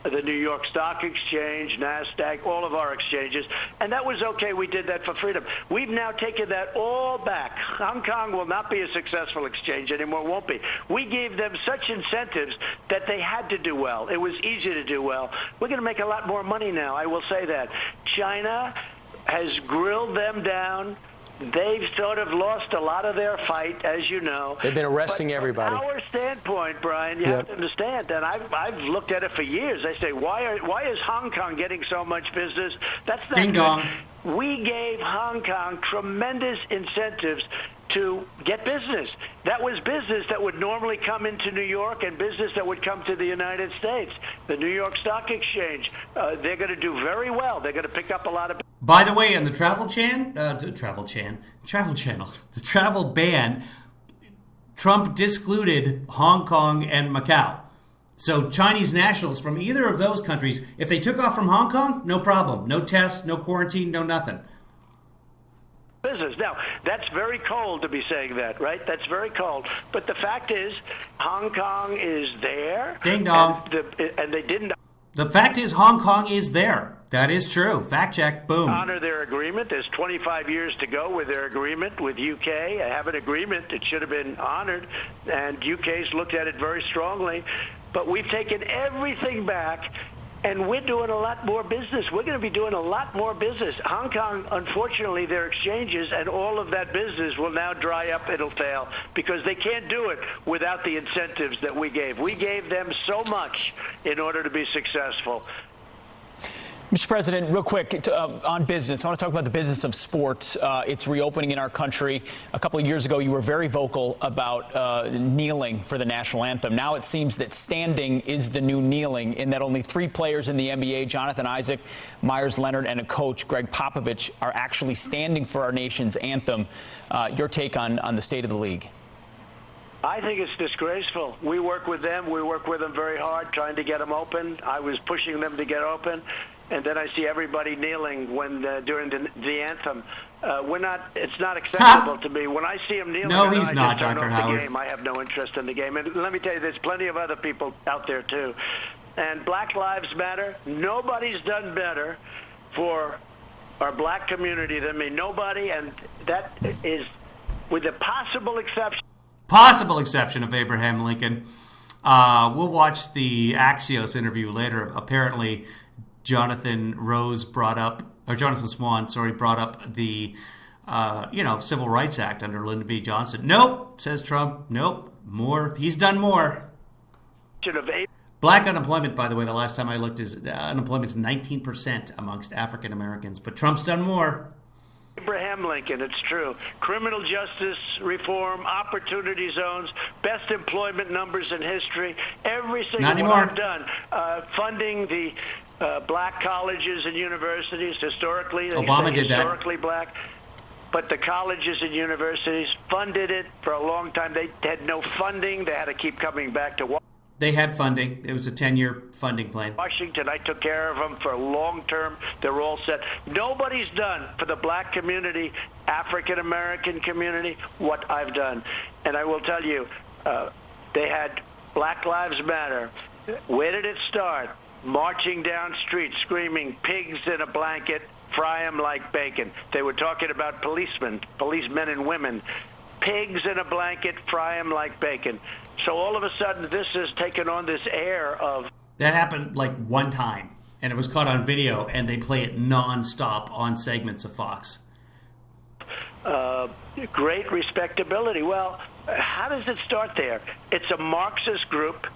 the New York Stock Exchange, NASDAQ, all of our exchanges. And that was okay. We did that for freedom. We've now taken that all back. Hong Kong will not be a successful exchange anymore, won't be. We gave them such incentives that they had to do well. It was easy to do well. We're going to make a lot more money now, I will say that. China has grilled them down. They've sort of lost a lot of their fight, as you know. They've been arresting everybody. From our standpoint, Brian, you have to understand, and I've looked at it for years. I say, why is Hong Kong getting so much business? That's not Ding dong. We gave Hong Kong tremendous incentives to get business. That was business that would normally come into New York and business that would come to the United States. The New York Stock Exchange, they're going to do very well. They're going to pick up a lot of... By the way, on the travel ban, Trump discluded Hong Kong and Macau. So Chinese nationals from either of those countries, if they took off from Hong Kong, no problem. No tests, no quarantine, no nothing. Business. Now, that's very cold to be saying that, right? That's very cold. But the fact is, Hong Kong is there. Ding dong. And they didn't... The fact is, Hong Kong is there. That is true. Fact check. Boom. Honor their agreement. There's 25 years to go with their agreement with UK. I have an agreement that should have been honored, and UK's looked at it very strongly. But we've taken everything back, and we're doing a lot more business. We're going to be doing a lot more business. Hong Kong, unfortunately, their exchanges and all of that business will now dry up. It'll fail because they can't do it without the incentives that we gave. We gave them so much in order to be successful. Mr. President, real quick, on business, I want to talk about the business of sports. It's reopening in our country. A couple of years ago, you were very vocal about kneeling for the national anthem. Now it seems that standing is the new kneeling, in that only 3 players in the NBA, Jonathan Isaac, Myers Leonard, and a coach, Greg Popovich, are actually standing for our nation's anthem. Your take on the state of the league? I think it's disgraceful. We work with them. We work with them very hard, trying to get them open. I was pushing them to get open. And then I see everybody kneeling when during the anthem. It's not acceptable to me. When I see them kneeling, no, he's not, Dr. Howard. Game. I have no interest in the game. And let me tell you, there's plenty of other people out there too. And Black Lives Matter. Nobody's done better for our black community than me. Nobody, and that is with the possible exception of Abraham Lincoln. We'll watch the Axios interview later. Apparently, Jonathan Swan brought up the, Civil Rights Act under Lyndon B. Johnson. Nope, says Trump. Nope, more. He's done more. Black unemployment, by the way, the last time I looked, is unemployment's 19% amongst African Americans. But Trump's done more. Abraham Lincoln, it's true. Criminal justice reform, opportunity zones, best employment numbers in history. Every single one I've done. Funding the black colleges and universities, historically. Obama did that. Historically black. But the colleges and universities funded it for a long time. They had no funding. They had to keep coming back to Washington. They had funding. It was a 10-year funding plan. Washington, I took care of them for long term. They're all set. Nobody's done for the black community, African American community, what I've done. And I will tell you, they had Black Lives Matter. Where did it start? Marching down streets, screaming, pigs in a blanket, fry them like bacon. They were talking about policemen and women. Pigs in a blanket, fry them like bacon. So all of a sudden, this has taken on this air of... That happened like one time, and it was caught on video, and they play it nonstop on segments of Fox. Great respectability. Well, how does it start there? It's a Marxist group.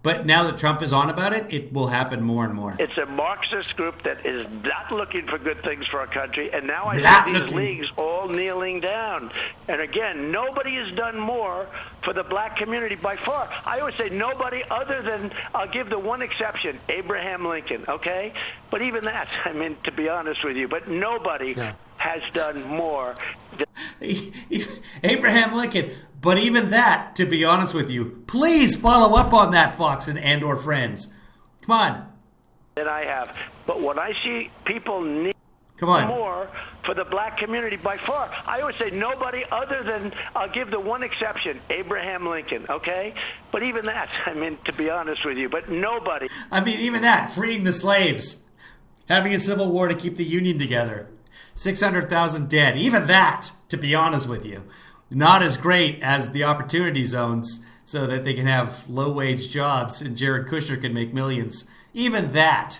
But now that Trump is on about it, it will happen more and more. It's a Marxist group that is not looking for good things for our country. And now I see these leagues all kneeling down. And again, nobody has done more for the black community by far. I always say nobody other than, I'll give the one exception, Abraham Lincoln, okay? But even that, I mean, to be honest with you, but nobody has done more. Abraham Lincoln. But even that, to be honest with you, please follow up on that, Fox and or friends. Come on. That I have. But when I see people need more for the black community by far, I always say nobody other than, I'll give the one exception, Abraham Lincoln, okay? But even that, I mean, to be honest with you, but nobody. I mean, even that, freeing the slaves, having a civil war to keep the Union together, 600,000 dead, even that, to be honest with you. Not as great as the opportunity zones so that they can have low-wage jobs and Jared Kushner can make millions. Even that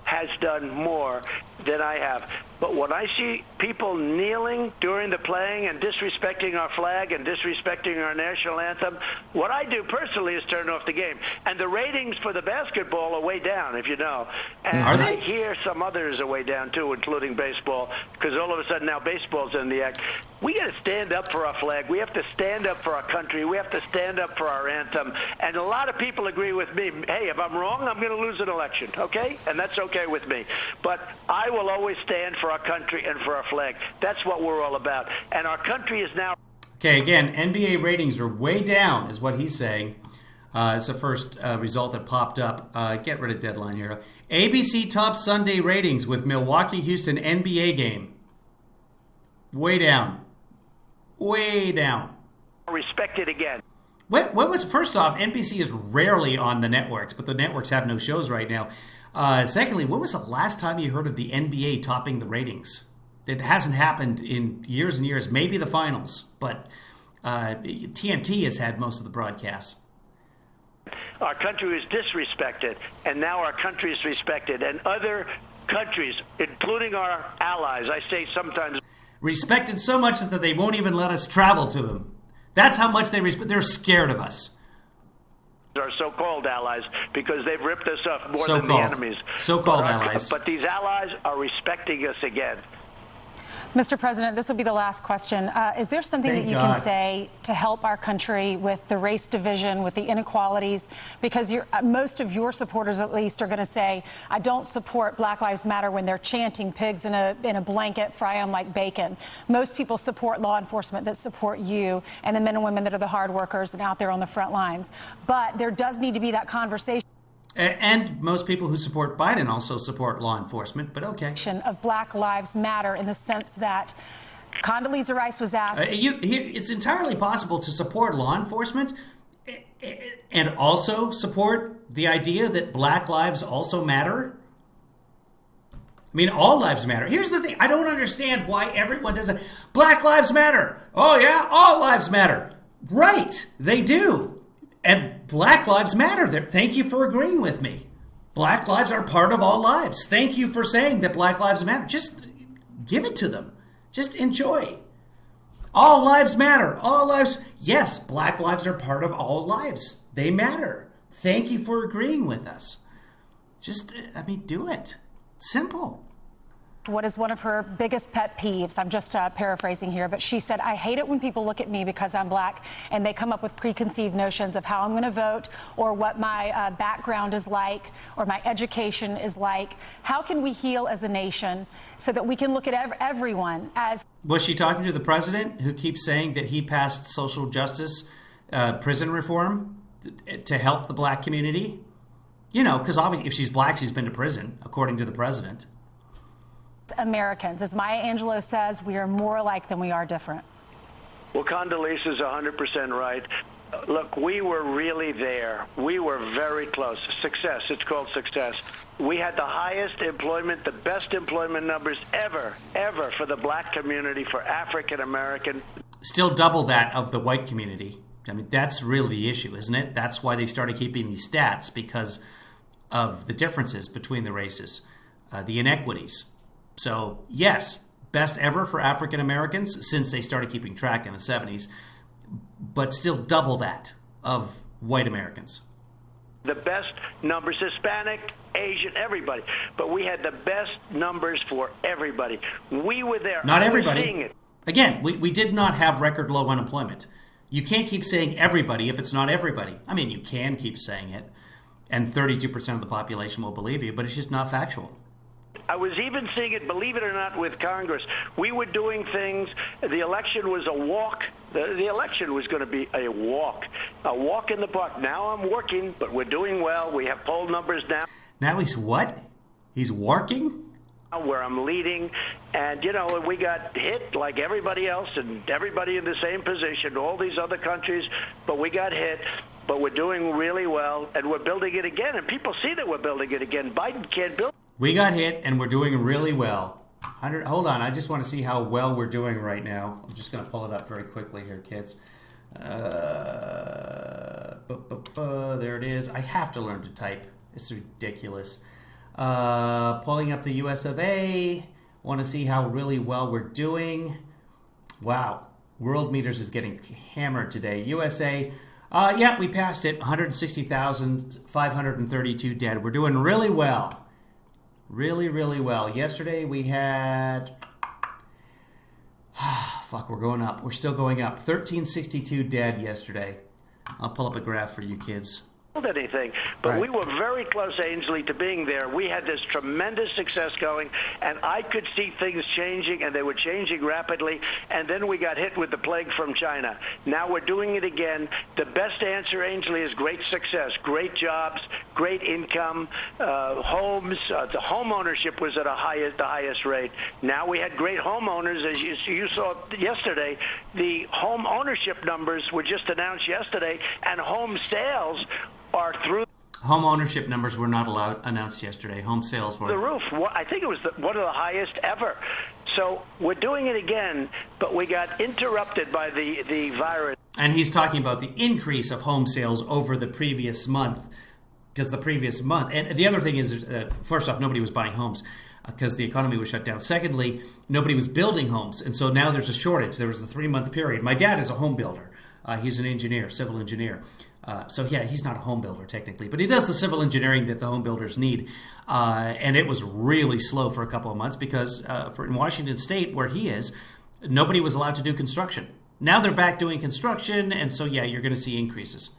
has done more than I have. But when I see people kneeling during the playing and disrespecting our flag and disrespecting our national anthem, what I do personally is turn off the game. And the ratings for the basketball are way down, if you know. And are they? I hear some others are way down, too, including baseball, because all of a sudden now baseball's in the act. We got to stand up for our flag. We have to stand up for our country. We have to stand up for our anthem. And a lot of people agree with me. Hey, if I'm wrong, I'm going to lose an election, okay? And that's okay with me. But I will always stand for our country and for our flag. That's what we're all about. And our country is now... Okay, again, NBA ratings are way down, is what he's saying. It's the first result that popped up. Get rid of deadline here. ABC top Sunday ratings with Milwaukee-Houston NBA game. Way down. Way down. Respected again. What was, first off, NBC is rarely on the networks, but the networks have no shows right now. Secondly, when was the last time you heard of the NBA topping the ratings? It hasn't happened in years and years, maybe the finals, but TNT has had most of the broadcasts. Our country is disrespected, and now our country is respected, and other countries, including our allies, I say sometimes... Respected so much that they won't even let us travel to them. That's how much they respect. They're scared of us. Our so-called allies, because they've ripped us off more than the enemies. So-called allies. But these allies are respecting us again. Mr. President, this will be the last question. Is there something that you can say to help our country with the race division, with the inequalities? Because most of your supporters, at least, are going to say, I don't support Black Lives Matter when they're chanting pigs in a blanket, fry them like bacon. Most people support law enforcement that support you and the men and women that are the hard workers and out there on the front lines. But there does need to be that conversation. And most people who support Biden also support law enforcement, but okay. Of Black Lives Matter in the sense that Condoleezza Rice was asked... it's entirely possible to support law enforcement and also support the idea that Black lives also matter. I mean, all lives matter. Here's the thing. I don't understand why everyone does it. Black lives matter. Oh, yeah? All lives matter. Right. They do. And Black lives matter. Thank you for agreeing with me. Black lives are part of all lives. Thank you for saying that Black lives matter. Just give it to them. Just enjoy. All lives matter. All lives. Yes, Black lives are part of all lives. They matter. Thank you for agreeing with us. Just, do it. Simple. what is one of her biggest pet peeves. I'm just paraphrasing here, but she said, I hate it when people look at me because I'm black and they come up with preconceived notions of how I'm going to vote or what my background is like or my education is like. How can we heal as a nation so that we can look at everyone as... Was she talking to the president who keeps saying that he passed social justice prison reform to help the black community? You know, because obviously if she's black, she's been to prison, according to the president. Americans, as Maya Angelou says, we are more alike than we are different. Well, Condoleezza is 100% right. Look, we were really there. We were very close. Success. It's called success. We had the highest employment, the best employment numbers ever for the black community, for African American. Still double that of the white community. I mean, that's really the issue, isn't it? That's why they started keeping these stats, because of the differences between the races, the inequities. So, yes, best ever for African Americans since they started keeping track in the 70s, but still double that of white Americans. The best numbers, Hispanic, Asian, everybody. But we had the best numbers for everybody. We were there. Not I was everybody. seeing it. Again, we did not have record low unemployment. You can't keep saying everybody if it's not everybody. I mean, you can keep saying it, and 32% of the population will believe you, but it's just not factual. I was even seeing it, believe it or not, with Congress. We were doing things. The election was a walk. The election was going to be a walk in the park. Now I'm working, but we're doing well. We have poll numbers now. Now he's what? He's working? Where I'm leading, and you know, we got hit like everybody else and everybody in the same position, all these other countries, but we got hit. But we're doing really well, and we're building it again, and people see that we're building it again. Biden can't build. We got hit, and we're doing really well. Hold on, I just want to see how well we're doing right now. I'm just going to pull it up very quickly here, kids. There it is. I have to learn to type. It's ridiculous. Pulling up the US of A. Want to see how really well we're doing. Wow. World Meters is getting hammered today. USA, yeah, we passed it. 160,532 dead. We're doing really well. Really, really well. Yesterday we had... Fuck, we're going up. We're still going up. 1,362 dead yesterday. I'll pull up a graph for you kids. Anything, but we were very close, Ainsley, to being there. We had this tremendous success going, and I could see things changing, and they were changing rapidly, and then we got hit with the plague from China. Now we're doing it again. The best answer, Ainsley, is great success, great jobs, great income, homes. The home ownership was at the highest rate. Now we had great homeowners, as you saw yesterday. The home ownership numbers were just announced yesterday, and home sales are through. Home ownership numbers were not announced yesterday. Home sales were the roof. I think it was one of the highest ever. So we're doing it again, but we got interrupted by the virus. And he's talking about the increase of home sales over the previous month, because the previous month. And the other thing is, first off, nobody was buying homes because the economy was shut down. Secondly, nobody was building homes, and so now there's a shortage. There was the 3-month period. My dad is a home builder. He's an engineer, civil engineer. So, yeah, he's not a home builder technically, but he does the civil engineering that the home builders need. And it was really slow for a couple of months because in Washington State, where he is, nobody was allowed to do construction. Now they're back doing construction, and so, yeah, you're going to see increases.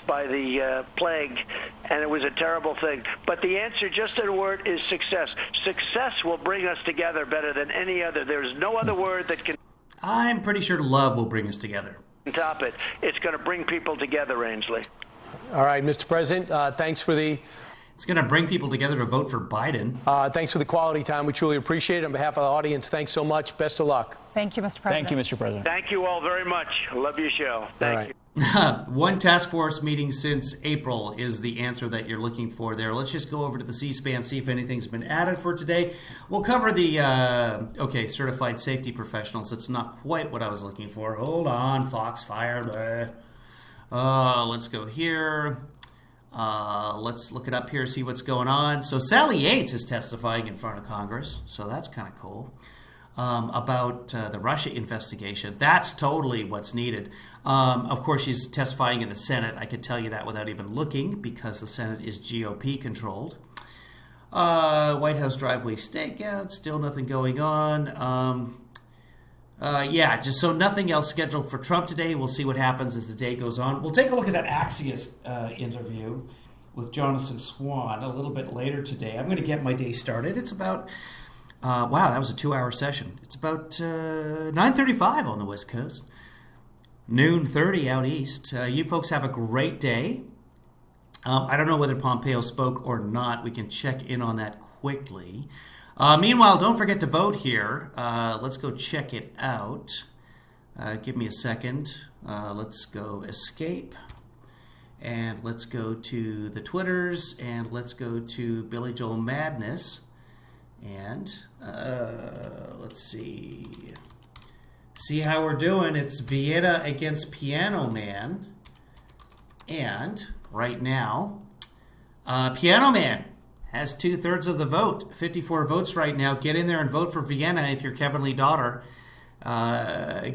By the plague, and it was a terrible thing. But the answer, just in a word, is success. Success will bring us together better than any other. There's no other word that can... I'm pretty sure love will bring us together. Top it. It's going to bring people together, Ainsley. All right, Mr. President, thanks for the... It's going to bring people together to vote for Biden. Thanks for the quality time. We truly appreciate it. On behalf of the audience, thanks so much. Best of luck. Thank you, Mr. President. Thank you, Mr. President. Thank you all very much. Love your show. Thank you. One task force meeting since April is the answer that you're looking for there. Let's just go over to the C-SPAN, see if anything's been added for today. We'll cover the, certified safety professionals. It's not quite what I was looking for. Hold on, Foxfire. Let's go here. Let's look it up here, see what's going on. So Sally Yates is testifying in front of Congress, so that's kind of cool. About the Russia investigation. That's totally what's needed. Of course, she's testifying in the Senate. I could tell you that without even looking because the Senate is GOP controlled. White House driveway stakeout, still nothing going on. Yeah, just so nothing else scheduled for Trump today. We'll see what happens as the day goes on. We'll take a look at that Axios interview with Jonathan Swan a little bit later today. I'm going to get my day started. It's about, wow, that was a 2-hour session. It's about 9:35 on the West Coast, noon 30 out east. You folks have a great day. I don't know whether Pompeo spoke or not. We can check in on that quickly. Meanwhile, don't forget to vote here. Let's go check it out. Give me a second. Let's go escape. And let's go to the Twitters. And let's go to Billy Joel Madness. And let's see. See how we're doing. It's Vienna against Piano Man. And right now, Piano Man has 2/3 of the vote, 54 votes right now. Get in there and vote for Vienna if you're Kevinlyfather.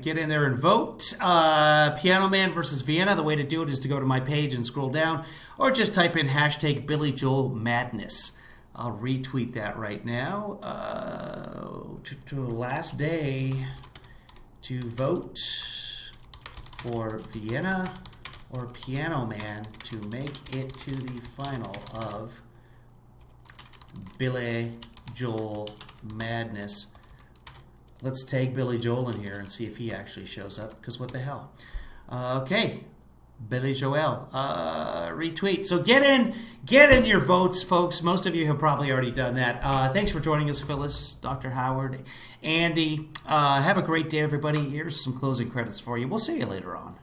Get in there and vote. Piano Man versus Vienna. The way to do it is to go to my page and scroll down, or just type in hashtag Billy Joel Madness. I'll retweet that right now. To last day to vote for Vienna or Piano Man to make it to the final of Billy Joel Madness. Let's tag Billy Joel in here and see if he actually shows up, because what the hell. Okay, Billy Joel, retweet. So get in your votes, folks. Most of you have probably already done that. Thanks for joining us, Phyllis, Dr. Howard, Andy. Have a great day, everybody. Here's some closing credits for you. We'll see you later on.